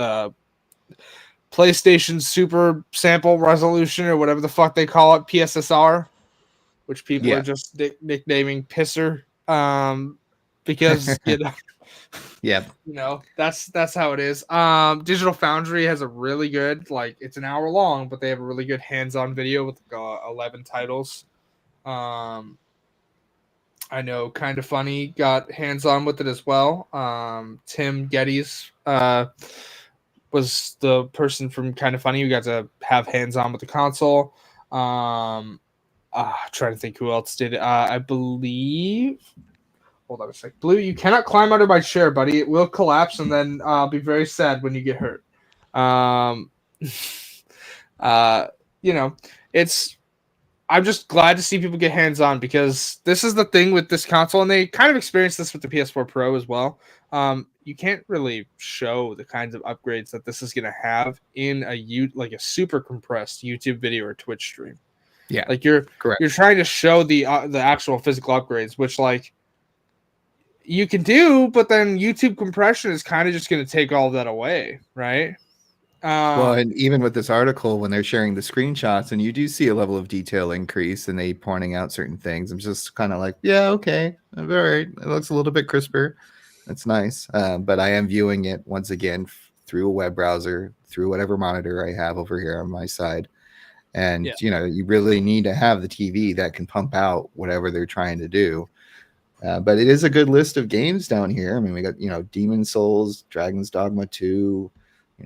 PlayStation Super Sample Resolution, or whatever the fuck they call it, PSSR, which people are just nicknaming Pisser, because that's how it is. Digital Foundry has a really good, like, it's an hour long, but they have a really good hands-on video with 11 titles. I know Kind of Funny got hands-on with it as well. Tim Geddes was the person from Kind of Funny who got to have hands-on with the console. Trying to think who else did it. I believe... Hold on a sec. Blue, you cannot climb out of my chair, buddy. It will collapse, and then I'll be very sad when you get hurt. I'm just glad to see people get hands-on, because this is the thing with this console, and they kind of experienced this with the PS4 Pro as well. You can't really show the kinds of upgrades that this is going to have in a super compressed YouTube video or Twitch stream. Yeah, like you're correct. You're trying to show the actual physical upgrades, which, like, you can do, but then YouTube compression is kind of just going to take all of that away, right? Well, and even with this article, when they're sharing the screenshots, and you do see a level of detail increase, and they pointing out certain things, I'm just kind of like, yeah, okay, all right, it looks a little bit crisper. That's nice, but I am viewing it once again through a web browser, through whatever monitor I have over here on my side, and you really need to have the TV that can pump out whatever they're trying to do. But it is a good list of games down here. I mean, we got Demon Souls, Dragon's Dogma 2.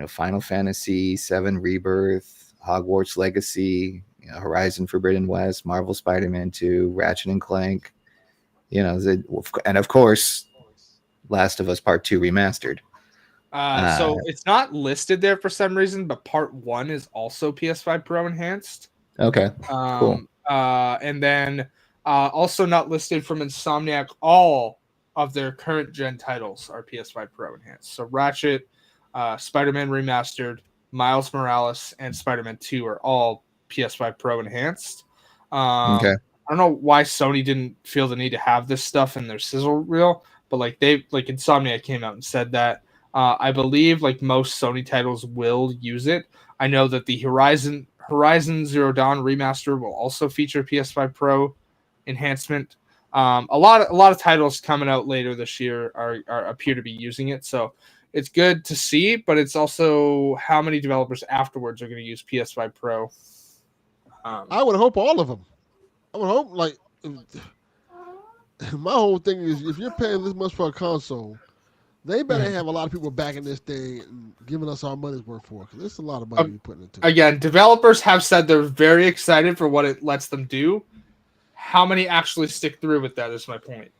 Final Fantasy VII Rebirth, Hogwarts Legacy, Horizon Forbidden West, Marvel Spider-Man 2, Ratchet and Clank, and of course, Last of Us Part 2 Remastered. So it's not listed there for some reason, but Part 1 is also PS5 Pro enhanced. Okay, cool. And then also not listed from Insomniac, all of their current gen titles are PS5 Pro enhanced. So Ratchet, Spider-Man Remastered, Miles Morales, and Spider-Man 2 are all PS5 Pro enhanced. Okay. I don't know why Sony didn't feel the need to have this stuff in their sizzle reel, but Insomniac came out and said that. I believe most Sony titles will use it. I know that the Horizon Zero Dawn remaster will also feature PS5 Pro enhancement. A lot of titles coming out later this year are appear to be using it. So it's good to see, but it's also how many developers afterwards are going to use PS5 Pro. I would hope all of them. I would hope my whole thing is if you're paying this much for a console, they better have a lot of people backing this thing and giving us our money's worth for it, because it's a lot of money we're putting into it. Again, developers have said they're very excited for what it lets them do. How many actually stick through with that is my point.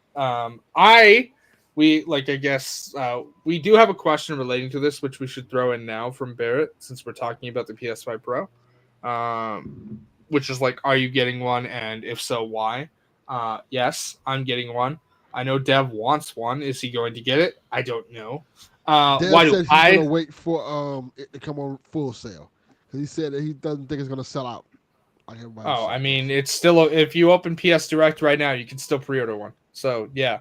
We do have a question relating to this, which we should throw in now from Barrett, since we're talking about the PS5 Pro, which is are you getting one? And if so, why? Yes, I'm getting one. I know Dev wants one. Is he going to get it? I don't know. Dev said he's going to wait for it to come on full sale, because he said that he doesn't think it's going to sell out. I mean, it's still, if you open PS Direct right now, you can still pre-order one. So yeah.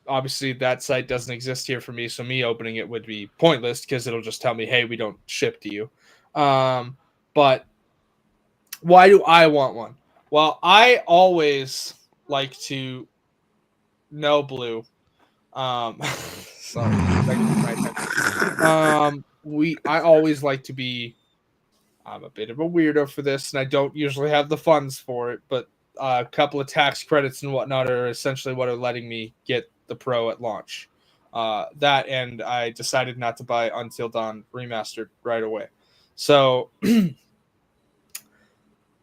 Obviously that site doesn't exist here for me, so me opening it would be pointless because it'll just tell me, hey, we don't ship to you. But why do I want one? Well, I always like to know Blue. Sorry. I always like to be, I'm a bit of a weirdo for this, and I don't usually have the funds for it, but a couple of tax credits and whatnot are essentially what are letting me get the Pro at launch. That, and I decided not to buy Until Dawn Remastered right away. So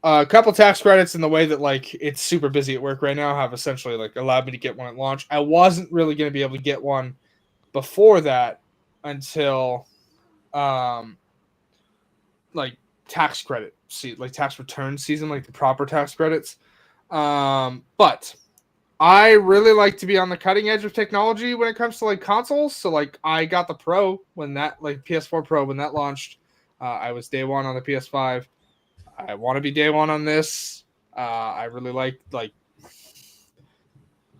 a couple tax credits in the way that it's super busy at work right now have essentially allowed me to get one at launch. I wasn't really going to be able to get one before that until tax credit, tax return season, the proper tax credits. But I really like to be on the cutting edge of technology when it comes to consoles. So I got the Pro when that PS4 Pro when that launched. I was day one on the PS5. I want to be day one on this. I really like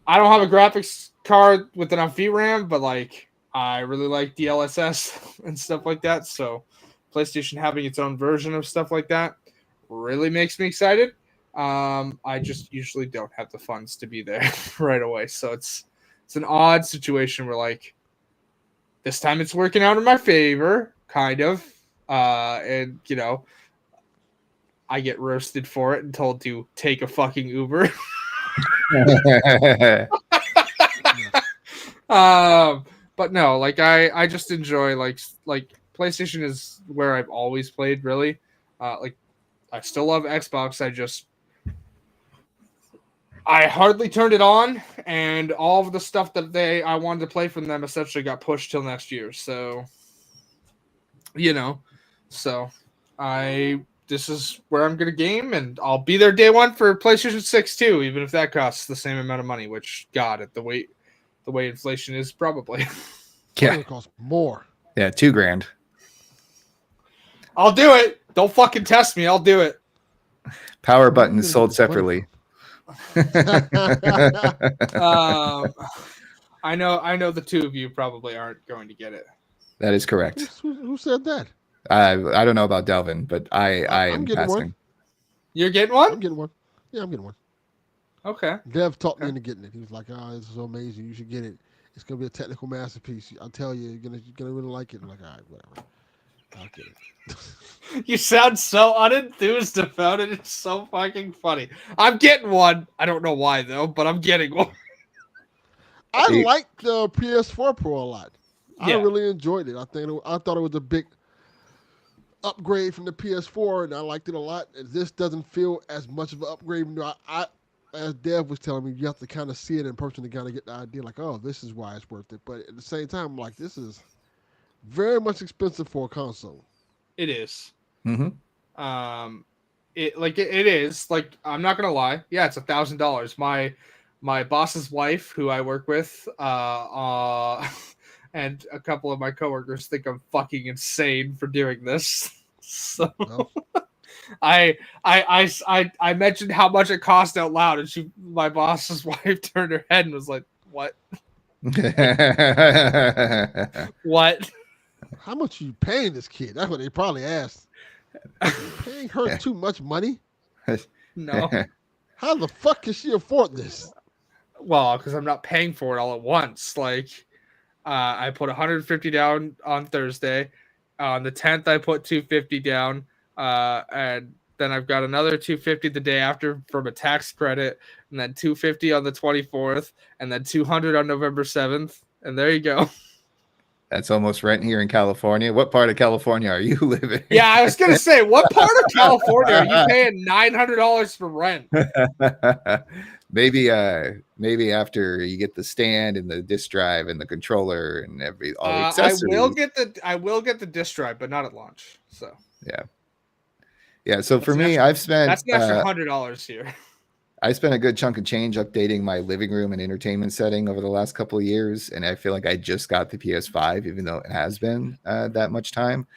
I don't have a graphics card with enough VRAM, but I really like DLSS and stuff like that. So PlayStation having its own version of stuff like that really makes me excited. I just usually don't have the funds to be there right away. So it's an odd situation where this time it's working out in my favor, kind of. And I get roasted for it and told to take a fucking Uber. But no, I just enjoy PlayStation is where I've always played, really. I still love Xbox. I hardly turned it on, and all of the stuff that I wanted to play from them essentially got pushed till next year. So, this is where I'm gonna game, and I'll be there day one for PlayStation 6 too, even if that costs the same amount of money. Which, God, at the way inflation is, probably. Yeah, it costs more. Yeah, $2,000. I'll do it. Don't fucking test me. I'll do it. Power buttons sold separately. I know the two of you probably aren't going to get it. That is correct. Who said that? I don't know about Delvin, but I am getting passing. one. You're getting one? I'm getting one. Yeah, I'm getting one. Okay. Dev talked me into getting it. He was like, "Oh, this is so amazing. You should get it. It's gonna be a technical masterpiece. I'll tell you, you're gonna really like it." I'm like, "All right, whatever. I'll get it." You sound so unenthused about it. It's so fucking funny. I'm getting one. I don't know why though, but I'm getting one. I like the PS4 Pro a lot. Yeah. I really enjoyed it. I thought it was a big upgrade from the PS4, and I liked it a lot. This doesn't feel as much of an upgrade. Even though as Dev was telling me, you have to kind of see it in person to kind of get the idea, like, oh, this is why it's worth it. But at the same time, I'm like, this is very much expensive for a console. It is. Mm-hmm. It is. Like, I'm not gonna lie. Yeah, it's $1,000. My boss's wife, who I work with, and a couple of my coworkers think I'm fucking insane for doing this. So No? I mentioned how much it cost out loud, and my boss's wife turned her head and was like, "What? What? How much are you paying this kid?" That's what they probably asked. Paying her too much money? No. How the fuck can she afford this? Well, because I'm not paying for it all at once. Like, I put 150 down on Thursday. On the 10th, I put 250 down, and then I've got another 250 the day after from a tax credit, and then 250 on the 24th, and then 200 on November 7th, and there you go. That's almost rent here in California. What part of California are you living? Yeah, I was gonna say, what part of California are you paying $900 for rent? Maybe after you get the stand and the disk drive and the controller and all the accessories. I will get the disk drive, but not at launch. So yeah. So for me, I've spent that's an extra $100 here. I spent a good chunk of change updating my living room and entertainment setting over the last couple of years, and I feel like I just got the PS5, even though it has been that much time.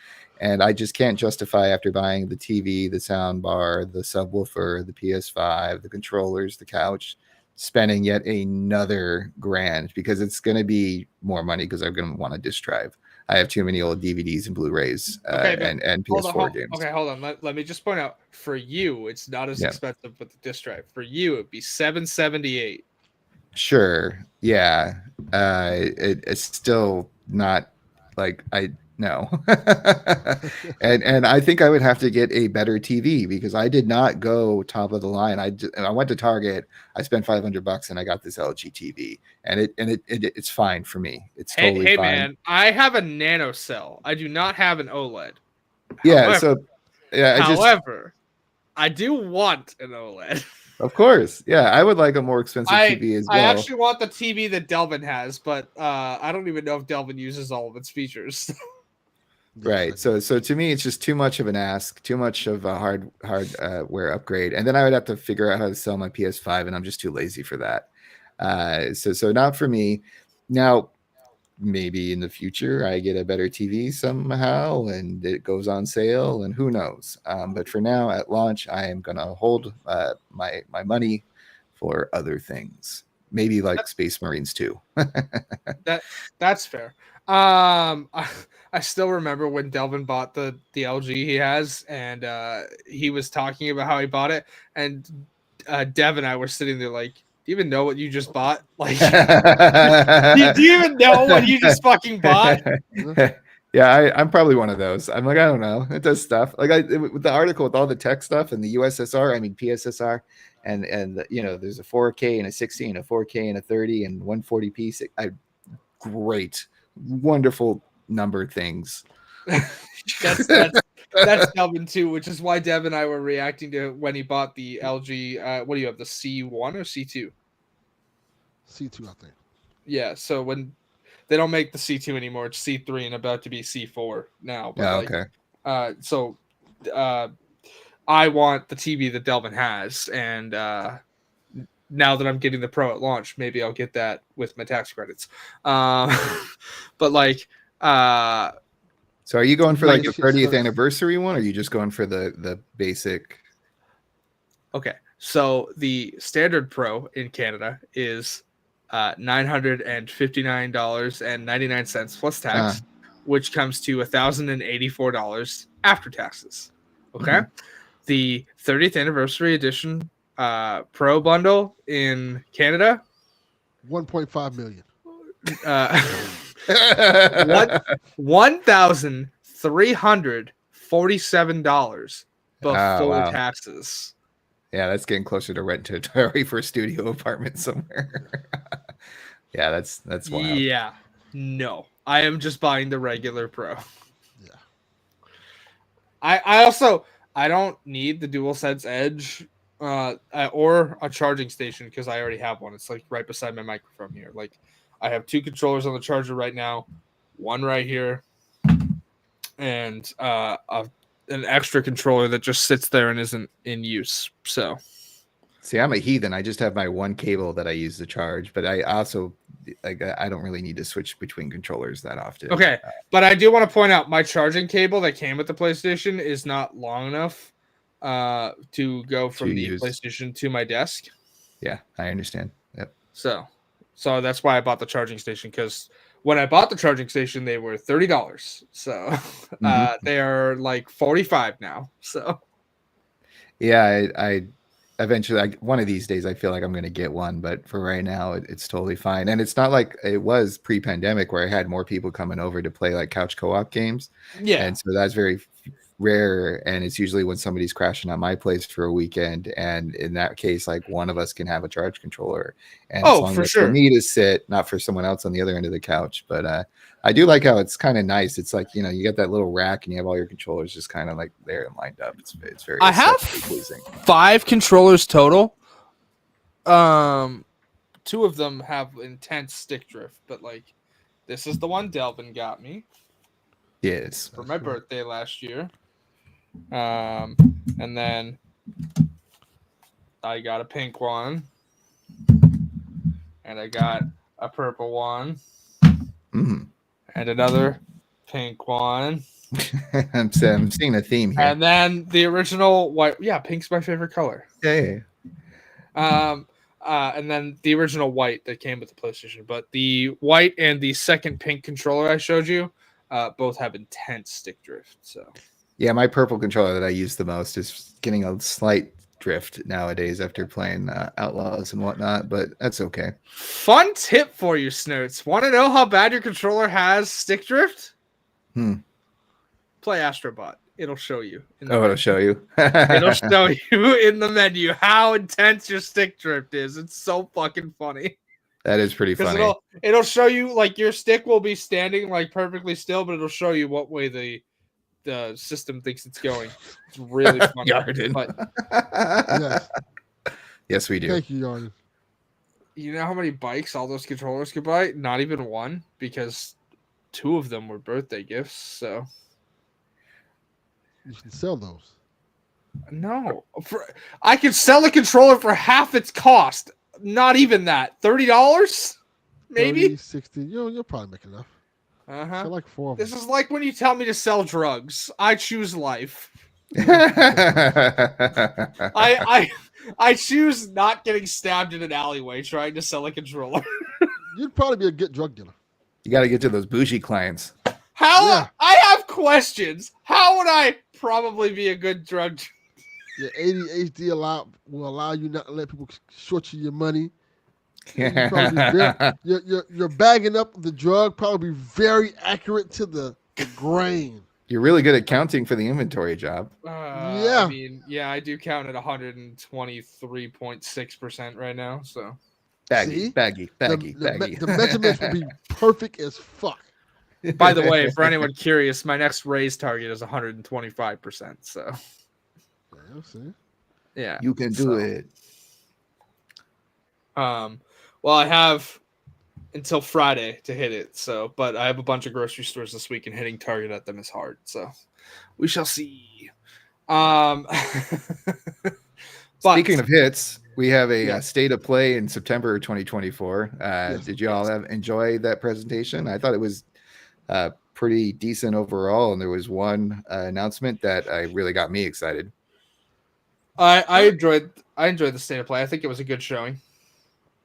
And I just can't justify, after buying the TV, the sound bar, the subwoofer, the PS5, the controllers, the couch, spending yet another $1,000, because it's going to be more money because I'm going to want a disc drive. I have too many old DVDs and Blu-rays and PS4 games. Okay, hold on. Let me just point out, for you, it's not as expensive with the disc drive. For you, it'd be $778. Sure. Yeah. It's still not like no. and I think I would have to get a better TV, because I did not go top of the line. I went to Target. I spent $500 and I got this LG TV, and it's fine for me. It's totally fine. Hey man, I have a nano cell. I do not have an OLED. Yeah. However, I do want an OLED. Of course. Yeah, I would like a more expensive TV as well. I actually want the TV that Delvin has, but I don't even know if Delvin uses all of its features. Right. So to me, it's just too much of an ask, too much of a hardware upgrade. And then I would have to figure out how to sell my PS5, and I'm just too lazy for that. So not for me. Now, maybe in the future I get a better TV somehow and it goes on sale, and who knows. But for now, at launch, I am going to hold my money for other things. Maybe like Space Marines 2. That's fair. I still remember when Delvin bought the LG he has, and he was talking about how he bought it, and Dev and I were sitting there like, do you even know what you just bought? Like, do you even know what you just fucking bought? Yeah, I'm probably one of those. I'm like, I don't know. It does stuff. Like with the article with all the tech stuff and the PSSR, and there's a 4K and a 60 and a 4K and a 30 and 140p. Great, wonderful number things. That's Delvin too, which is why Dev and I were reacting to when he bought the LG. What do you have, the C1 or C2? C2, I think. Yeah, so when they don't make the C2 anymore, it's C3 and about to be C4 now. But okay. So I want the TV that Delvin has, and now that I'm getting the Pro at launch, maybe I'll get that with my tax credits. But like, so are you going for like the 30th anniversary one, or are you just going for the basic? Okay, so the standard Pro in Canada is $959.99 plus tax. which comes to $1,084 after taxes. Okay. The 30th anniversary edition Pro bundle in Canada, $1.5 million. $1,347 before taxes. Yeah, that's getting closer to rent territory for a studio apartment somewhere. Yeah, that's wild. Yeah, no, I am just buying the regular Pro. Yeah, I don't need the DualSense Edge or a charging station because I already have one. It's like right beside my microphone here. Like I have 2 controllers on the charger right now, one right here, and an extra controller that just sits there and isn't in use. So, see, I'm a heathen. I just have my one cable that I use to charge, but I also I don't really need to switch between controllers that often. Okay, but I do want to point out my charging cable that came with the PlayStation is not long enough to go from the PlayStation to my desk. Yeah, I understand. Yep. So that's why I bought the charging station, because when I bought the charging station, they were $30. So they are like $45 now. So yeah, I eventually, one of these days, I feel like I'm going to get one, but for right now, it's totally fine. And it's not like it was pre-pandemic where I had more people coming over to play like couch co-op games. Yeah, and so that's very rare, and it's usually when somebody's crashing at my place for a weekend, and in that case, like one of us can have a charge controller, and for sure, for me to sit, not for someone else on the other end of the couch. But I do like how it's kind of nice. It's like, you know, you get that little rack and you have all your controllers just kind of like there and lined up. It's very I have pleasing. 5 controllers total. 2 of them have intense stick drift, but like this is the one Delvin got me. Yes, for my birthday last year. And then I got a pink one, and I got a purple one, and another pink one. I'm seeing a theme here. And then the original white. Yeah, pink's my favorite color. Yeah. And then the original white that came with the PlayStation. But the white and the second pink controller I showed you both have intense stick drift. So yeah, my purple controller that I use the most is getting a slight drift nowadays after playing Outlaws and whatnot, but that's okay. Fun tip for you, Snoots. Want to know how bad your controller has stick drift? Play Astrobot. It'll show you. It'll show you. It'll show you in the menu how intense your stick drift is. It's so fucking funny. That is pretty funny. It'll show you, like, your stick will be standing like perfectly still, but it'll show you what way the system thinks it's going. It's really funny. Yes. Yes, we do. Thank you, Yarden. You know how many bikes all those controllers could buy? Not even one, because 2 of them were birthday gifts. So you can sell those. No, I could sell a controller for half its cost. Not even that. $30, maybe 30, 60. You'll probably make enough. So like 4 of them. This is like when you tell me to sell drugs. I choose life. I choose not getting stabbed in an alleyway trying to sell a controller. You'd probably be a good drug dealer. You got to get to those bougie clients. I have questions. How would I probably be a good drug dealer? Your ADHD will allow you not to let people short you your money. You're bagging up the drug, probably very accurate to the grain. You're really good at counting for the inventory job. Yeah. I mean, yeah, I do count at 123.6% right now. So baggy. The measurements will be perfect as fuck. By the way, for anyone curious, my next raise target is 125%. So yeah, you can do it. Well, I have until Friday to hit it. So, but I have a bunch of grocery stores this week, and hitting target at them is hard. So, we shall see. Speaking of hits, we have a state of play in September 2024. Did you all enjoy that presentation? I thought it was pretty decent overall, and there was one announcement that really got me excited. I enjoyed the state of play. I think it was a good showing.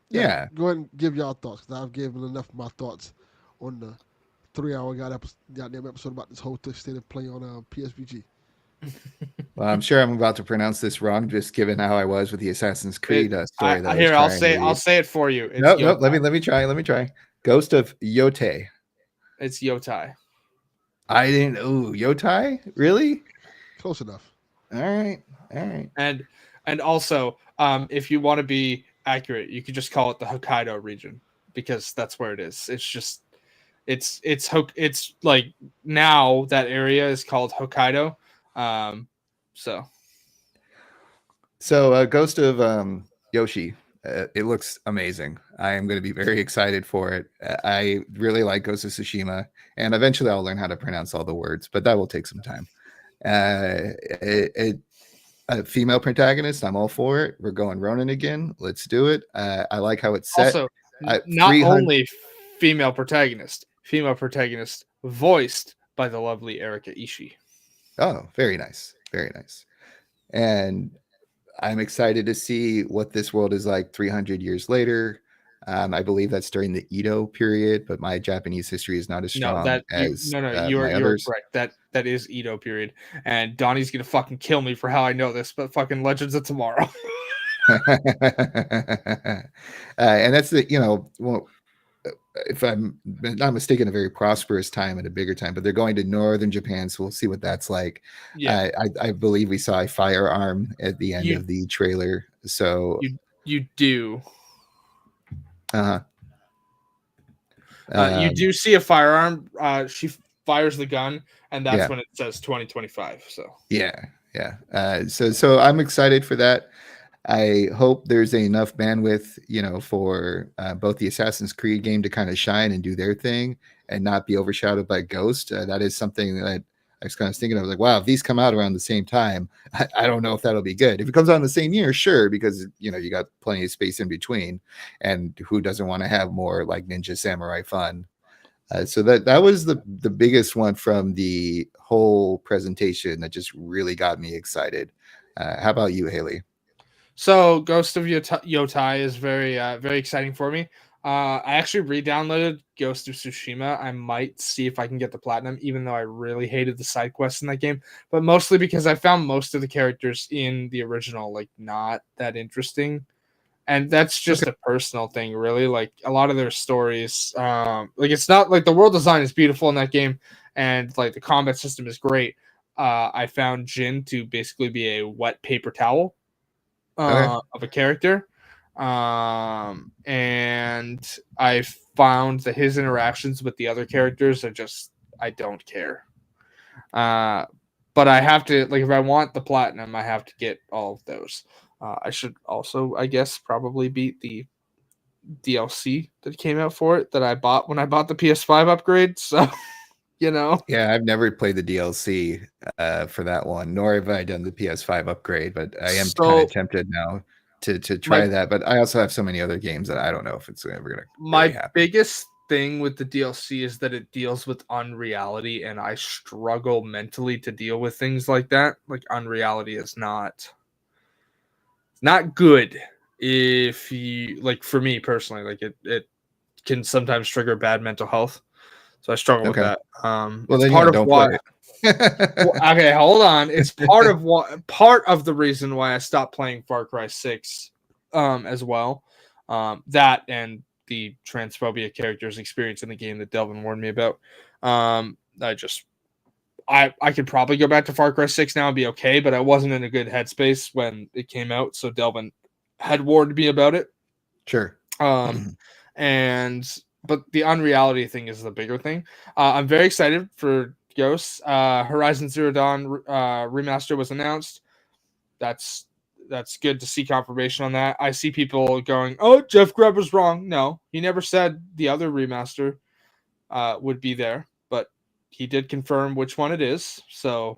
Yeah. Go ahead and give y'all thoughts, because I've given enough of my thoughts on the 3-hour goddamn episode about this whole state of play on PSVG. Well, I'm sure I'm about to pronounce this wrong, just given how I was with the Assassin's Creed story. I'll say it for you. Nope. Let me try. Ghost of Yotai. It's Yotai. I didn't. Ooh, Yotai? Really? Close enough. All right. And also, if you want to be accurate, you could just call it the Hokkaido region because that's where it is. It's just, it's like now that area is called Hokkaido. So Ghost of Yoshi. It looks amazing. I am going to be very excited for it. I really like Ghost of Tsushima, and eventually I'll learn how to pronounce all the words, but that will take some time. A female protagonist, I'm all for it. We're going Ronin again. Let's do it. I like how it's set. Also, not only female protagonist voiced by the lovely Erika Ishii. Oh, very nice. Very nice. And I'm excited to see what this world is like 300 years later. I believe that's during the Edo period, but my Japanese history is not as strong you're correct. That is Edo period. And Donnie's gonna fucking kill me for how I know this, but fucking Legends of Tomorrow. And that's if I'm not mistaken, a very prosperous time and a bigger time, but they're going to northern Japan, so we'll see what that's like. Yeah, I believe we saw a firearm at the end of the trailer. So you do. You do see a firearm. She fires the gun, and that's when it says 2025. So yeah. So I'm excited for that. I hope there's enough bandwidth, for both the Assassin's Creed game to kind of shine and do their thing and not be overshadowed by Ghost. That is something that I was kind of thinking of, like, wow, if these come out around the same time, I don't know if that'll be good. If it comes out in the same year, sure, because, you got plenty of space in between, and who doesn't want to have more like Ninja Samurai fun? So that was the biggest one from the whole presentation that just really got me excited. How about you, Haley? So Ghost of Yotai is very, very exciting for me. I actually re-downloaded Ghost of Tsushima. I might see if I can get the platinum, even though I really hated the side quests in that game, but mostly because I found most of the characters in the original like not that interesting. And that's just a personal thing, really. Like a lot of their stories, it's not like the world design is beautiful in that game, and like the combat system is great. I found Jin to basically be a wet paper towel of a character, and I found that his interactions with the other characters are just I don't care. But I have to, like, if I want the platinum, I have to get all of those. I should also, I guess, probably beat the DLC that came out for it that I bought when I bought the PS5 upgrade. So, Yeah, I've never played the DLC for that one, nor have I done the PS5 upgrade, but I am kind of tempted now to try that. But I also have so many other games that I don't know if it's ever going to My biggest thing with the DLC is that it deals with unreality, and I struggle mentally to deal with things like that. Like, unreality is not good if you, like, for me personally, like it can sometimes trigger bad mental health. So I struggle with that. Well, then part of why. Okay, hold on. It's part of the reason why I stopped playing Far Cry 6 as well. That and the transphobia characters experience in the game that Delvin warned me about. I could probably go back to Far Cry 6 now and be okay, but I wasn't in a good headspace when it came out, so Delvin had warned me about it. Sure. But the unreality thing is the bigger thing. I'm very excited for Ghosts. Horizon Zero Dawn remaster was announced. That's good to see confirmation on that. I see people going, "Oh, Jeff Grubb was wrong." No, he never said the other remaster would be there, but he did confirm which one it is. So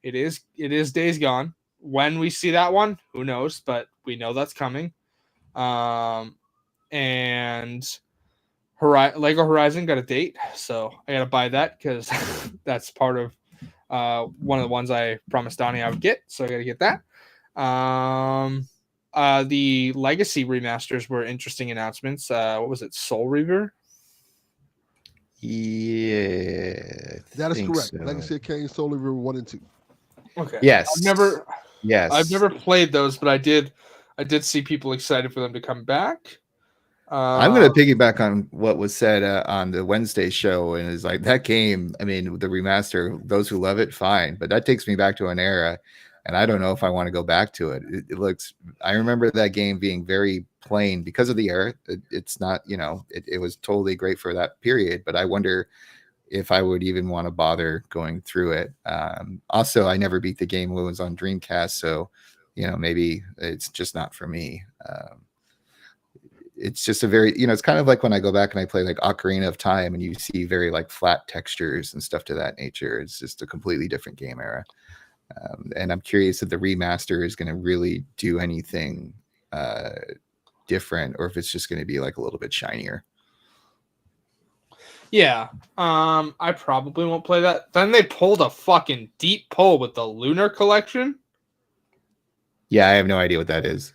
it is Days Gone. When we see that one, who knows? But we know that's coming. And Lego Horizon got a date, so I gotta buy that because that's part of one of the ones I promised Donnie I would get, so I gotta get that. The Legacy remasters were interesting announcements. What was it, Soul Reaver? Yeah, That is correct. so. Legacy of Kain, Soul Reaver 1 and 2. Okay. Yes. I've never played those, but I did see people excited for them to come back. I'm going to piggyback on what was said on the Wednesday show, and it's like that game. I mean, the remaster. Those who love it, fine, but that takes me back to an era, and I don't know if I want to go back to it. It looks. I remember that game being very plain because of the era. It's not, it was totally great for that period, but I wonder if I would even want to bother going through it. Also, I never beat the game when it was on Dreamcast, so maybe it's just not for me. It's just a very, it's kind of like when I go back and I play like Ocarina of Time and you see very like flat textures and stuff to that nature. It's just a completely different game era. And I'm curious if the remaster is going to really do anything different, or if it's just going to be like a little bit shinier. Yeah. I probably won't play that. Then they pulled a fucking deep pull with the Lunar Collection. Yeah, I have no idea what that is.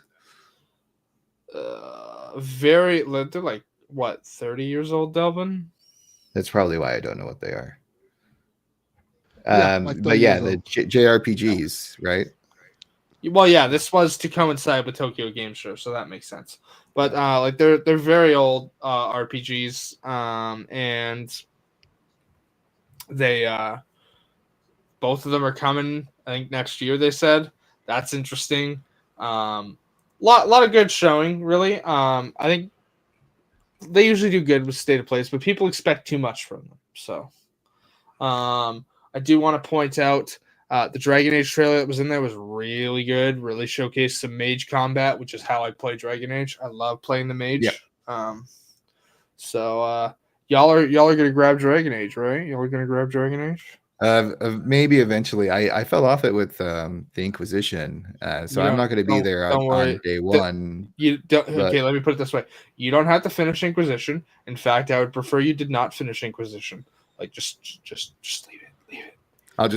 They're like what, 30 years old, Delvin? That's probably why I don't know what they are. Like but yeah, the JRPGs, right? Well, yeah, this was to coincide with Tokyo Game Show, so that makes sense. But like they're very old RPGs, and they both of them are coming, I think, next year. They said that's interesting. Lot of good showing, really. I think they usually do good with State of Plays, but people expect too much from them. So, I do want to point out the Dragon Age trailer that was in there was really good. Really showcased some mage combat, which is how I play Dragon Age. I love playing the mage. Yeah. So y'all are gonna grab Dragon Age, right? Y'all are gonna grab Dragon Age. Maybe eventually. I fell off it with the Inquisition, so I'm not going to be there on day one. Okay, let me put it this way: you don't have to finish Inquisition. In fact, I would prefer you did not finish Inquisition. Like, just leave it. I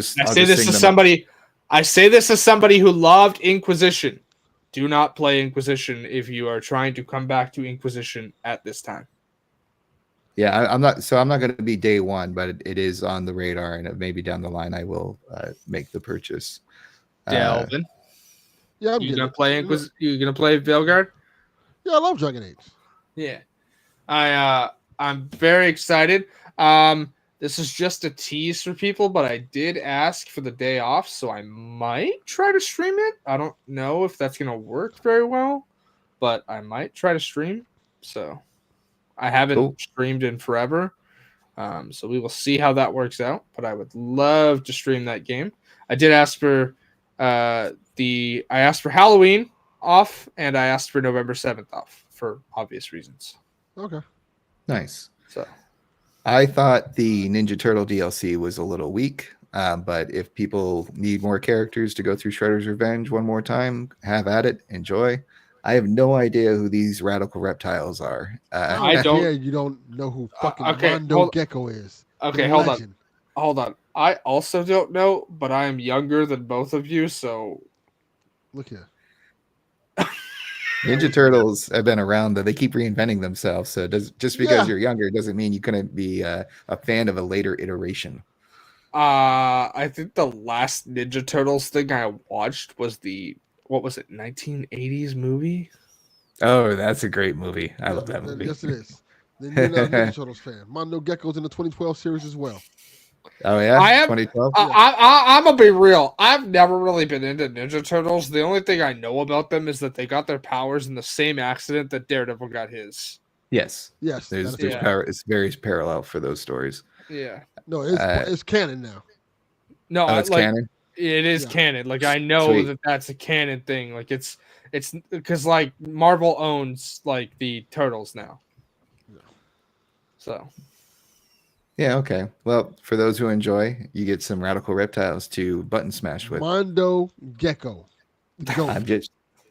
say this as somebody who loved Inquisition. Do not play Inquisition if you are trying to come back to Inquisition at this time. Yeah, I'm not going to be day one, but it is on the radar, and maybe down the line I will make the purchase. Delvin, yeah, you gonna play You gonna play Veilguard? Yeah, I love Dragon Age. Yeah, I'm very excited. This is just a tease for people, but I did ask for the day off, so I might try to stream it. I don't know if that's gonna work very well, but I might try to stream. So. I haven't streamed in forever, so we will see how that works out. But I would love to stream that game. I did ask for Halloween off, and I asked for November 7th off for obvious reasons. Okay, nice. So, I thought the Ninja Turtle DLC was a little weak, but if people need more characters to go through Shredder's Revenge one more time, have at it. Enjoy. I have no idea who these radical reptiles are. I don't. Yeah, you don't know who fucking Mondo Gecko is. Okay, hold on. I also don't know, but I am younger than both of you, so look here. Ninja Turtles have been around, though. They keep reinventing themselves. So just because you're younger doesn't mean you couldn't be a fan of a later iteration. I think the last Ninja Turtles thing I watched was what was it, 1980s movie? Oh, that's a great movie. I love that movie. Yes, it is. Then you're not a Ninja Turtles fan. Mondo Gecko's in the 2012 series as well. Oh, yeah? I am, 2012? I'm going to be real. I've never really been into Ninja Turtles. The only thing I know about them is that they got their powers in the same accident that Daredevil got his. Yes. There's it's very parallel for those stories. Yeah. No, it's canon now. No, it's canon? It is canon. Like, I know that's a canon thing. Like, it's because like Marvel owns like the Turtles now. So. Yeah. Okay. Well, for those who enjoy, you get some radical reptiles to button smash with. Mondo Gecko.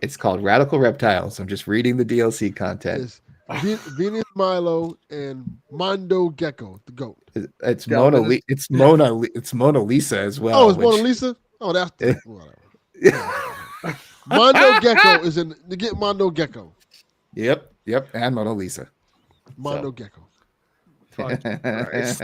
It's called Radical Reptiles. I'm just reading the DLC content. Venus Milo and Mondo Gecko, the goat. It's Mona Lisa as well. Oh, it's Mona Lisa? Oh, that's whatever. Mondo Gecko is in to get Mondo Gecko. Yep, and Mona Lisa. Mondo Gecko. Fucking Christ.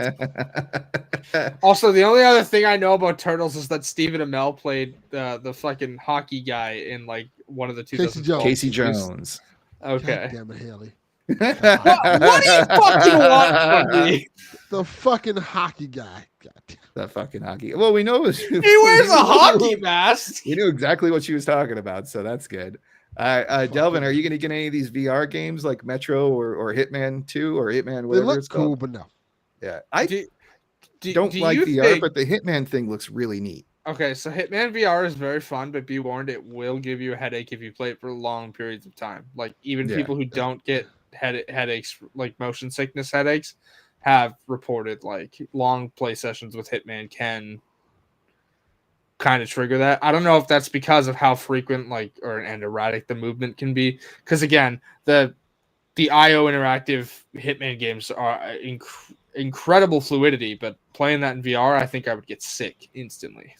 Also, the only other thing I know about Turtles is that Stephen Amell played the fucking hockey guy in like one of the 2012 Casey movies. Jones. Okay. God damn it, Haley. What do you fucking want from me? The fucking hockey guy. God damn. The fucking hockey. Well, we know He wears a hockey mask. We knew exactly what she was talking about, so that's good. Delvin, are you going to get any of these VR games like Metro or Hitman 2 or Hitman whatever They look it's called? cool, but no. Yeah, I Do don't like you VR, think... but the Hitman thing looks really neat. Okay, so Hitman VR is very fun, but be warned, it will give you a headache if you play it for long periods of time. Like, even people who don't get headaches, like motion sickness headaches, have reported like long play sessions with Hitman can kind of trigger that. I don't know if that's because of how frequent and erratic the movement can be. Because again, the IO interactive Hitman games are incredible fluidity, but playing that in VR, I think I would get sick instantly.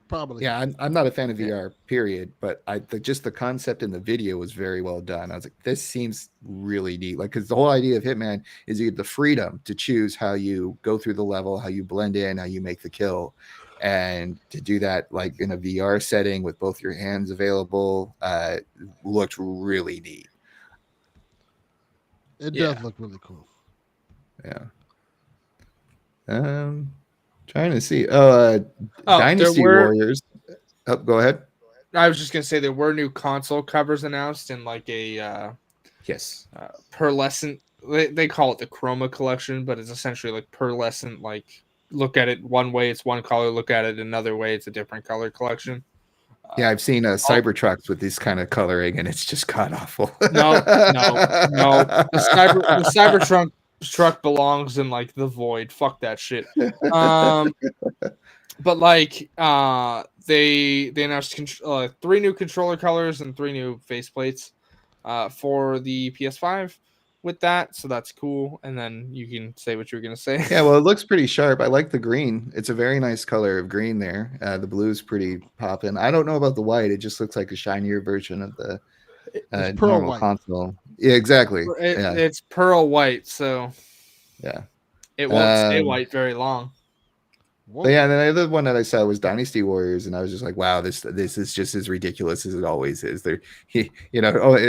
Probably. Yeah, I'm not a fan of VR, period. But just the concept in the video was very well done. I was like, this seems really neat. Like, because the whole idea of Hitman is you get the freedom to choose how you go through the level, how you blend in, how you make the kill. And to do that like in a VR setting with both your hands available looked really neat. It does look really cool. Yeah. Trying to see. Dynasty Warriors. Oh, go ahead. I was just gonna say there were new console covers announced in like a pearlescent. They call it the Chroma collection, but it's essentially like pearlescent. Like, look at it one way, it's one color. Look at it another way, it's a different color collection. Yeah, I've seen Cybertrucks with this kind of coloring, and it's just god awful. No. The Cybertruck belongs in like the void. Fuck that shit. But like they announced 3 new controller colors and 3 new faceplates for the PS5 with that, so that's cool. And then you can say what you're gonna say. Yeah, well, it looks pretty sharp. I like the green. It's a very nice color of green there. The blue's pretty popping. I don't know about the white. It just looks like a shinier version of the normal white console. Yeah, exactly. It's pearl white, so yeah, it won't stay white very long. But yeah, and then the other one that I saw was Dynasty Warriors, and I was just like, wow, this is just as ridiculous as it always is. It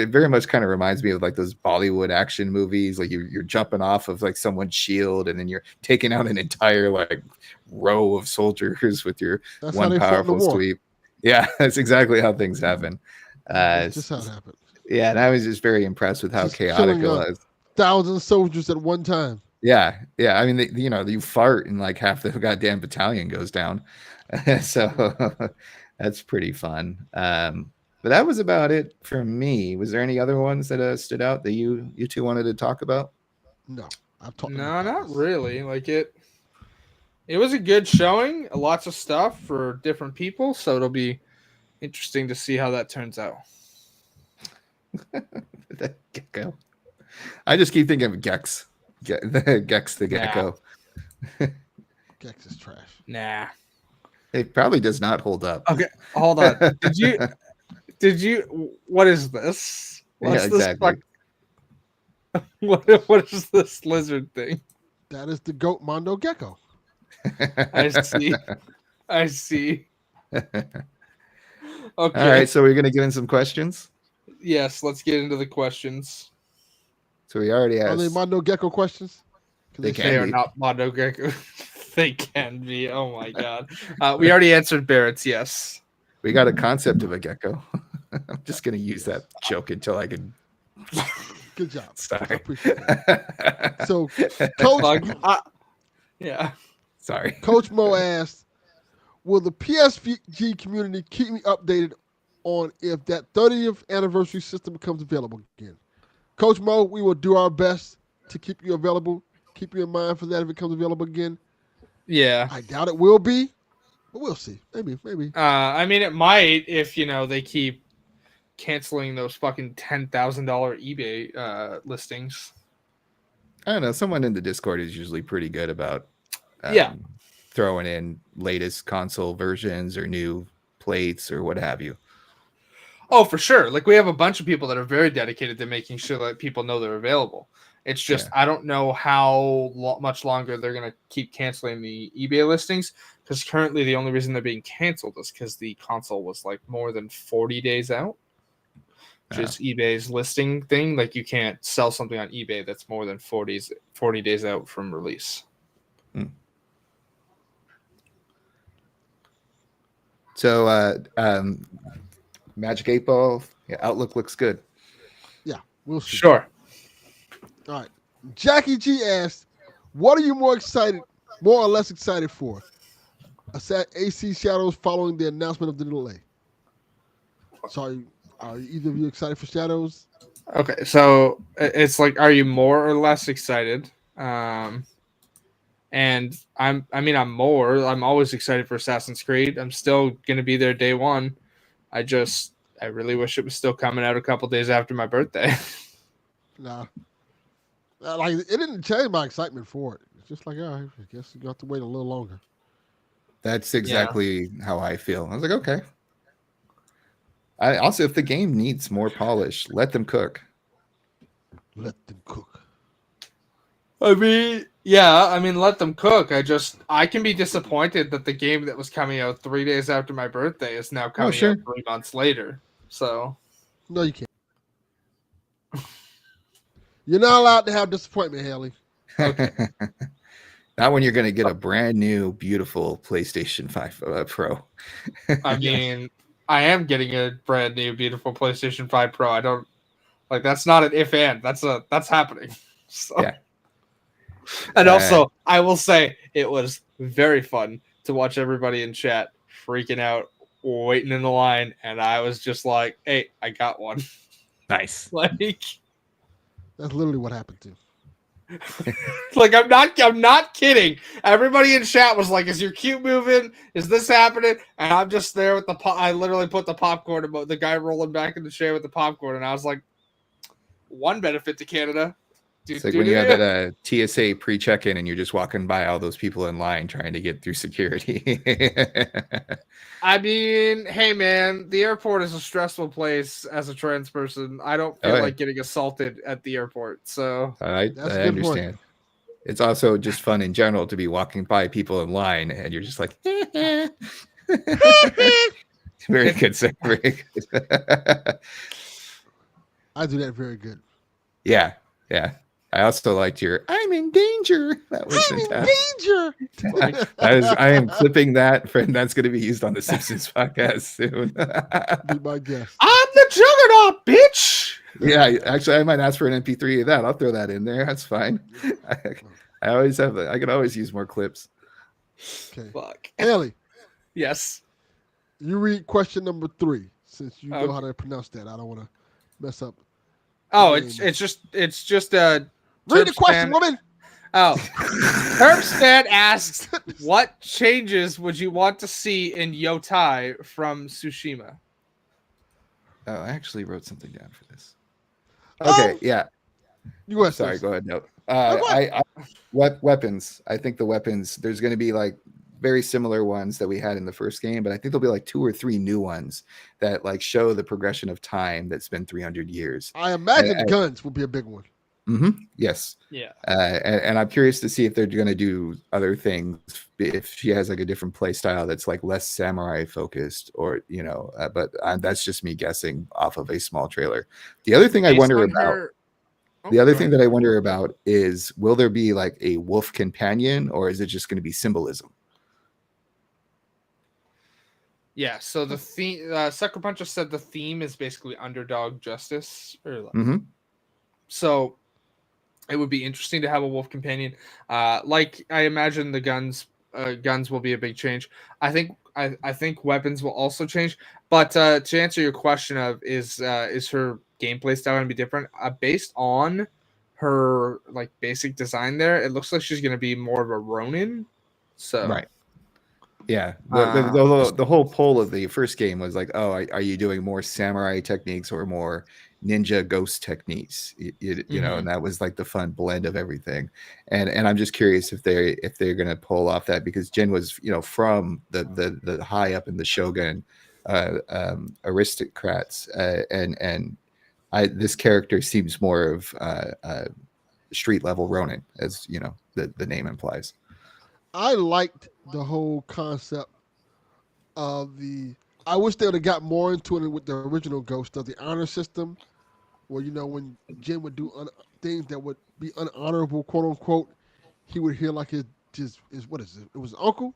very much kind of reminds me of like those Bollywood action movies, like you're jumping off of like someone's shield, and then you're taking out an entire like row of soldiers with your one powerful sweep. Yeah, that's exactly how things happen. That's just how it happened. Yeah, and I was just very impressed with how chaotic it was. 1,000 soldiers at one time. Yeah. I mean, you fart and like half the goddamn battalion goes down, so that's pretty fun. But that was about it for me. Was there any other ones that stood out that you two wanted to talk about? No, not really. Like it was a good showing. Lots of stuff for different people, so it'll be interesting to see how that turns out. That gecko. I just keep thinking of Gex. Gex the gecko. Gex is trash. Nah. It probably does not hold up. Okay, hold on. Did you what is this? What's exactly. What is this lizard thing? That is the goat Mondo gecko. I see. Okay. All right, so we're gonna get in some questions. Yes, let's get into the questions. So we already asked. Are they Mondo Gecko questions? They are not Mondo Gecko. They can be. Oh my god. We already answered Barrett's. Yes. We got a concept of a gecko. I'm just gonna use that joke until I can. Good job. Sorry. I appreciate that. So, Coach. Yeah. Sorry. Coach Mo asked, "Will the PSG community keep me updated on if that 30th anniversary system becomes available again?" Coach Mo, we will do our best to keep you available, keep you in mind for that if it comes available again. Yeah. I doubt it will be, but we'll see. Maybe. I mean, it might if, they keep canceling those fucking $10,000 eBay listings. I don't know. Someone in the Discord is usually pretty good about throwing in latest console versions or new plates or what have you. Oh, for sure. Like we have a bunch of people that are very dedicated to making sure that people know they're available. It's just I don't know how much longer they're going to keep canceling the eBay listings, because currently the only reason they're being canceled is because the console was like more than 40 days out, which is eBay's listing thing. Like you can't sell something on eBay that's more than 40 days out from release. So Magic 8 Ball, outlook looks good. Yeah, we'll see. Sure. All right. Jackie G asked, what are you more or less excited for? AC Shadows following the announcement of the delay. So are either of you excited for Shadows? Okay, so it's like, are you more or less excited? And I'm always excited for Assassin's Creed. I'm still gonna be there day one. I really wish it was still coming out a couple days after my birthday. Nah. Like it didn't change my excitement for it. It's just like, I guess you got to wait a little longer. That's exactly how I feel. I was like, okay. Also, if the game needs more polish, let them cook. Let them cook. Let them cook. I can be disappointed that the game that was coming out 3 days after my birthday is now coming out 3 months later. So, no, you can't. You're not allowed to have disappointment, Haley. Okay. Not when you're going to get a brand new, beautiful PlayStation 5 Pro. I mean, I am getting a brand new, beautiful PlayStation 5 Pro. I don't like that's not an if and that's happening. So. Yeah. And also, I will say it was very fun to watch everybody in chat freaking out, waiting in the line, and I was just like, "Hey, I got one." Nice. That's literally what happened too. Like I'm not kidding. Everybody in chat was like, "Is your cube moving? Is this happening?" And I'm just there with I literally put the popcorn about the guy rolling back in the chair with the popcorn, and I was like, "One benefit to Canada." It's like when you have that TSA pre-check-in and you're just walking by all those people in line trying to get through security. I mean, hey man, the airport is a stressful place as a trans person. I don't feel like getting assaulted at the airport. So I understand. It's also just fun in general to be walking by people in line and you're just like, very good, sir. Very good. I do that very good. Yeah. I also liked your "I'm in danger." That was fantastic. I am clipping that, friend. That's going to be used on the Simpsons podcast soon. Be my guest. I'm the Juggernaut, bitch. Yeah, actually, I might ask for an MP3 of that. I'll throw that in there. That's fine. I always have that. I can always use more clips. Okay. Fuck. Haley. Yes. You read question number 3, since you know how to pronounce that. I don't want to mess up. Oh, it's just read the question, woman. Oh, Terpspan asks, what changes would you want to see in Yotai from Tsushima? Oh, I actually wrote something down for this. Okay, yeah. Sorry, go ahead. No, weapons. I think the weapons. There's going to be like very similar ones that we had in the first game, but I think there'll be like 2 or 3 new ones that like show the progression of time that's been 300 years. I imagine guns will be a big one. Mm-hmm. Yes. Yeah. And I'm curious to see if they're going to do other things. If she has like a different play style that's like less samurai focused, or but that's just me guessing off of a small trailer. The other thing I wonder about. The other thing that I wonder about is, will there be like a wolf companion, or is it just going to be symbolism? Yeah, so the theme, Sucker Puncher said the theme is basically underdog justice. So it would be interesting to have a wolf companion. Like I imagine the guns will be a big change. I think weapons will also change. But to answer your question of is her gameplay style going to be different? Based on her like basic design there, it looks like she's going to be more of a Ronin. So right. Yeah, the whole poll of the first game was like, oh, are you doing more samurai techniques or more ninja ghost techniques? You know, and that was like the fun blend of everything. And I'm just curious if they're gonna pull off that, because Jin was from the high up in the Shogun aristocrats, and this character seems more of street level Ronin, as you know the name implies. I liked the whole concept of the. I wish they would have got more into it with the original Ghost of the honor system, where when Jin would do things that would be unhonorable, quote unquote, he would hear like his what is it? It was his uncle.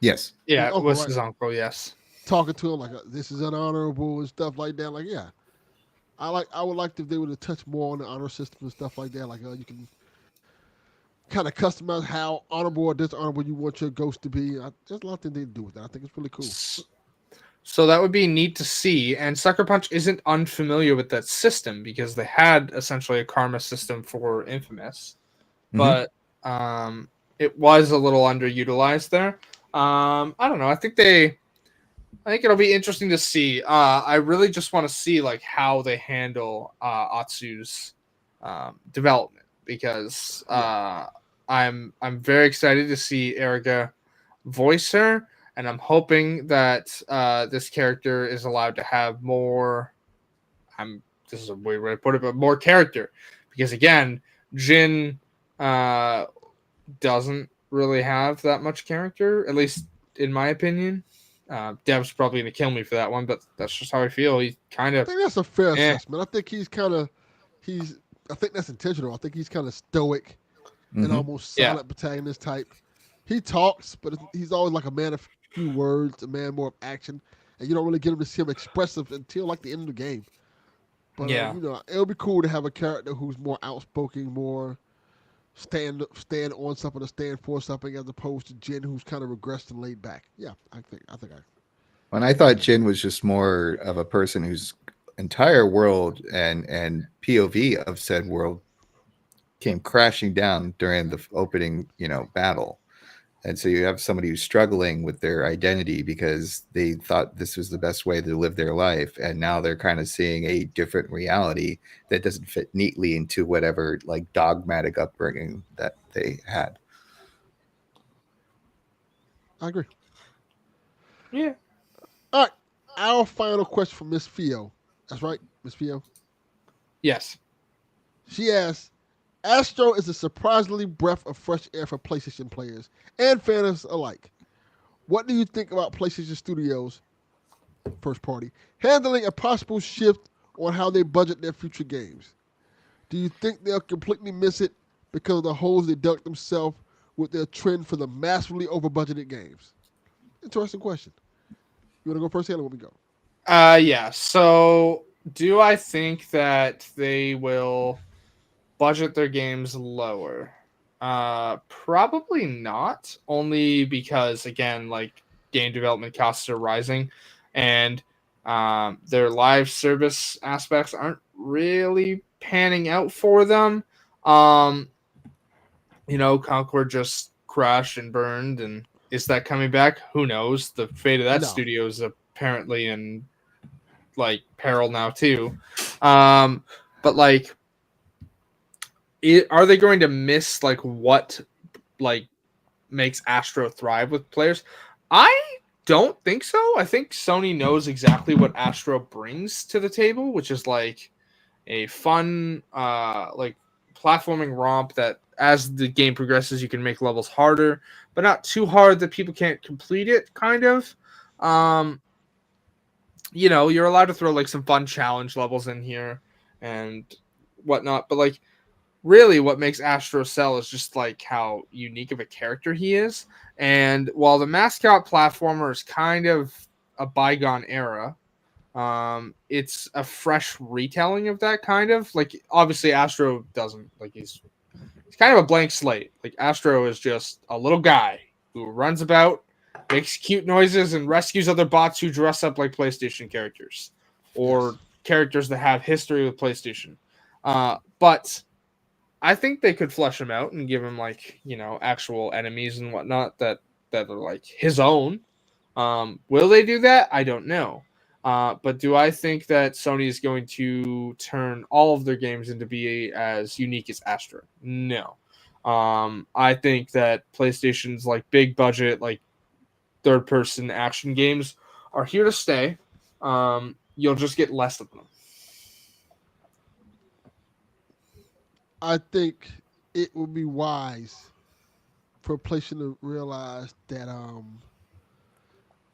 Yes. Yeah, uncle, it was right? his uncle. Yes. Talking to him like this is unhonorable and stuff like that. Like, yeah, I would like if they would have touched more on the honor system and stuff like that. Like, you can kind of customize how honorable or dishonorable you want your ghost to be. There's a lot of things they do with that. I think it's really cool. So that would be neat to see. And Sucker Punch isn't unfamiliar with that system because they had essentially a karma system for Infamous, but it was a little underutilized there. I don't know. I think it'll be interesting to see. I really just want to see like how they handle Atsu's development because I'm very excited to see Erica voice her, and I'm hoping that this character is allowed to have more. This is a weird way to put it, but more character, because again, Jin doesn't really have that much character, at least in my opinion. Dev's probably gonna kill me for that one, but that's just how I feel. He kind of. I think that's a fair assessment. I think I think that's intentional. I think he's kind of stoic and almost silent protagonist type. He talks, but he's always like a man of few words, a man more of action, and you don't really get him to see him expressive until like the end of the game. But it'll be cool to have a character who's more outspoken, more stand on something or stand for something, as opposed to Jin, who's kind of regressed and laid back. Yeah, I think. When I thought Jin was just more of a person whose entire world and POV of said world came crashing down during the opening, battle. And so you have somebody who's struggling with their identity because they thought this was the best way to live their life. And now they're kind of seeing a different reality that doesn't fit neatly into whatever like dogmatic upbringing that they had. I agree. Yeah. All right. Our final question from Miss Fio. That's right, Miss Fio? Yes. She asks, Astro is a surprisingly breath of fresh air for PlayStation players and fans alike. What do you think about PlayStation Studios, first party, handling a possible shift on how they budget their future games? Do you think they'll completely miss it because of the holes they dug themselves with their trend for the massively over-budgeted games? Interesting question. You want to go first, Hannah? Let me go. Yeah. So, do I think that they will budget their games lower? Probably not. Only because, again, like game development costs are rising, and their live service aspects aren't really panning out for them. Concord just crashed and burned, and is that coming back? Who knows? The fate of that studio is apparently in like peril now too. But like, are they going to miss like what like makes Astro thrive with players? I don't think so. I think Sony knows exactly what Astro brings to the table, which is like a fun like platforming romp that as the game progresses you can make levels harder, but not too hard that people can't complete it, kind of. You're allowed to throw like some fun challenge levels in here and whatnot, but like really what makes Astro sell is just like how unique of a character he is. And while the mascot platformer is kind of a bygone era, it's a fresh retelling of that kind of. Like, obviously Astro doesn't, like, he's kind of a blank slate. Like, Astro is just a little guy who runs about, makes cute noises, and rescues other bots who dress up like PlayStation characters or characters that have history with PlayStation. But I think they could flesh him out and give him like, actual enemies and whatnot that are like his own. Will they do that? I don't know. But do I think that Sony is going to turn all of their games into be as unique as Astro? No. I think that PlayStation's like big budget, like third person action games are here to stay. You'll just get less of them. I think it would be wise for PlayStation to realize that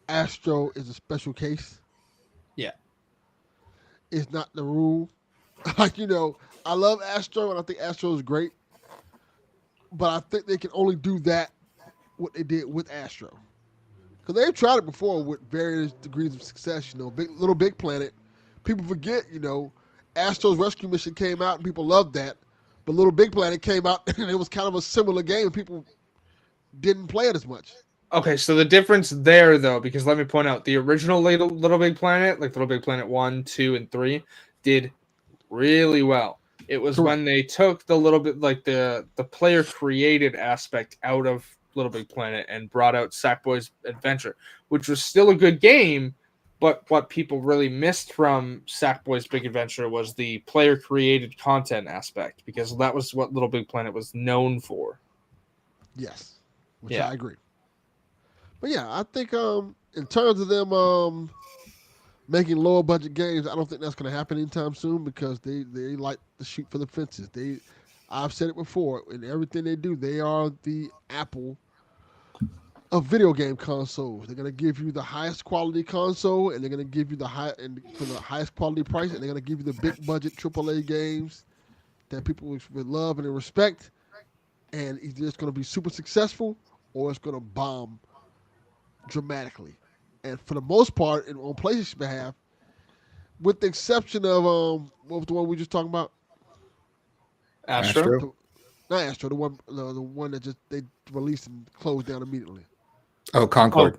Astro is a special case. Yeah. It's not the rule. Like, I love Astro and I think Astro is great. But I think they can only do that what they did with Astro. Because they've tried it before with various degrees of success. Little Big Planet. People forget, Astro's Rescue Mission came out and people loved that. But Little Big Planet came out and it was kind of a similar game and people didn't play it as much. Okay, so the difference there, though, because let me point out, the original Little Big Planet, like Little Big Planet 1, 2, and 3, did really well. It was Correct. when they took the little bit, like the player-created aspect out of Little Big Planet and brought out Sackboy's Adventure, which was still a good game, but what people really missed from Sackboy's Big Adventure was the player-created content aspect, because that was what Little Big Planet was known for. Yes, which I agree. But yeah, I think in terms of them making lower budget games, I don't think that's going to happen anytime soon because they like to shoot for the fences. I've said it before, in everything they do, they are the Apple of video game consoles. They're going to give you the highest quality console, and they're going to give you for the highest quality price, and they're going to give you the big budget AAA games that people would love and respect. And either it's going to be super successful or it's going to bomb dramatically. And for the most part, on PlayStation's behalf, with the exception of what was the one we just talking about? Astro? Not Astro, the one that just they released and closed down immediately. Oh, Concord.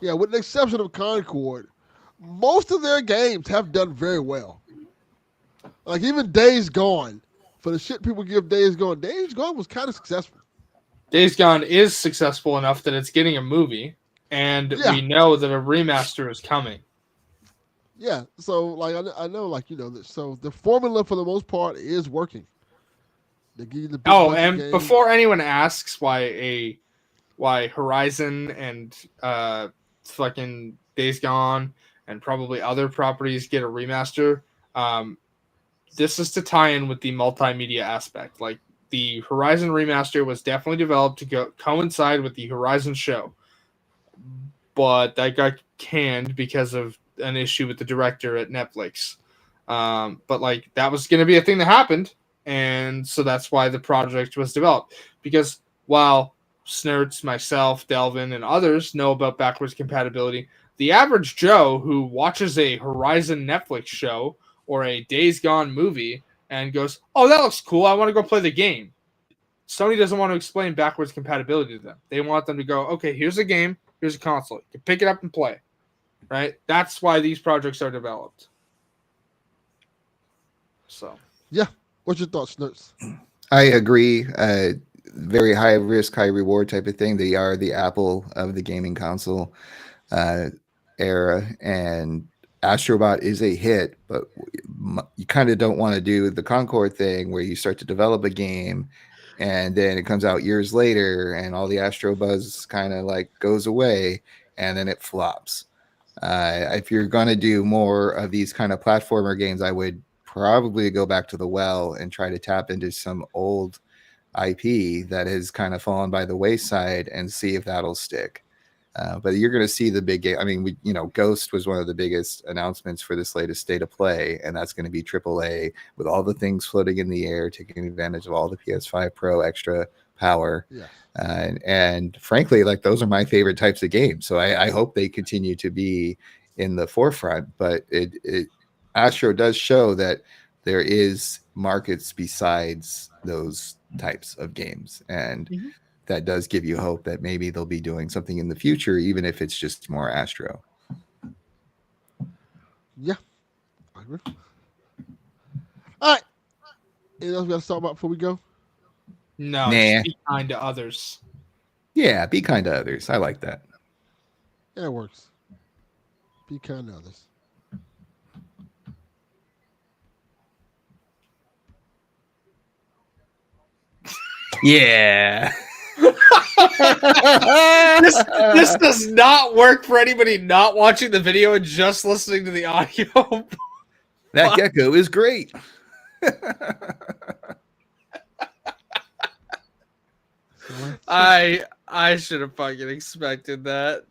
Yeah, with the exception of Concord, most of their games have done very well. Like even Days Gone, for the shit people give Days Gone was kind of successful. Days Gone is successful enough that it's getting a movie. And we know that a remaster is coming. Yeah, so like I know, so the formula for the most part is working. They give you the and before anyone asks why Horizon and fucking Days Gone and probably other properties get a remaster, this is to tie in with the multimedia aspect. Like the Horizon remaster was definitely developed to coincide with the Horizon show. But that got canned because of an issue with the director at Netflix. But like that was going to be a thing that happened, and so that's why the project was developed. Because while Snerts, myself, Delvin, and others know about backwards compatibility, the average Joe who watches a Horizon Netflix show or a Days Gone movie and goes, "Oh, that looks cool. I want to go play the game." Sony doesn't want to explain backwards compatibility to them. They want them to go, "Okay, here's a game. Here's a console. You can pick it up and play." Right? That's why these projects are developed. So. Yeah. What's your thoughts, Snerts? I agree. Very high risk, high reward type of thing. They are the Apple of the gaming console era. And Astrobot is a hit, but you kind of don't want to do the Concord thing where you start to develop a game and then it comes out years later and all the Astro buzz kind of like goes away and then it flops. If you're going to do more of these kind of platformer games, I would probably go back to the well and try to tap into some old IP that has kind of fallen by the wayside and see if that'll stick. But you're going to see the big game. I mean, Ghost was one of the biggest announcements for this latest State of Play, and that's going to be AAA with all the things floating in the air, taking advantage of all the PS5 Pro extra power. Yeah. And frankly, like those are my favorite types of games. So I hope they continue to be in the forefront. But Astro does show that there is markets besides those types of games, and that does give you hope that maybe they'll be doing something in the future, even if it's just more Astro. Yeah. I agree. All right. Anything else we got to talk about before we go? No, just be kind to others. Yeah, be kind to others. I like that. Yeah, it works. Be kind to others. Yeah. this does not work for anybody not watching the video and just listening to the audio. That gecko is great. I should have fucking expected that.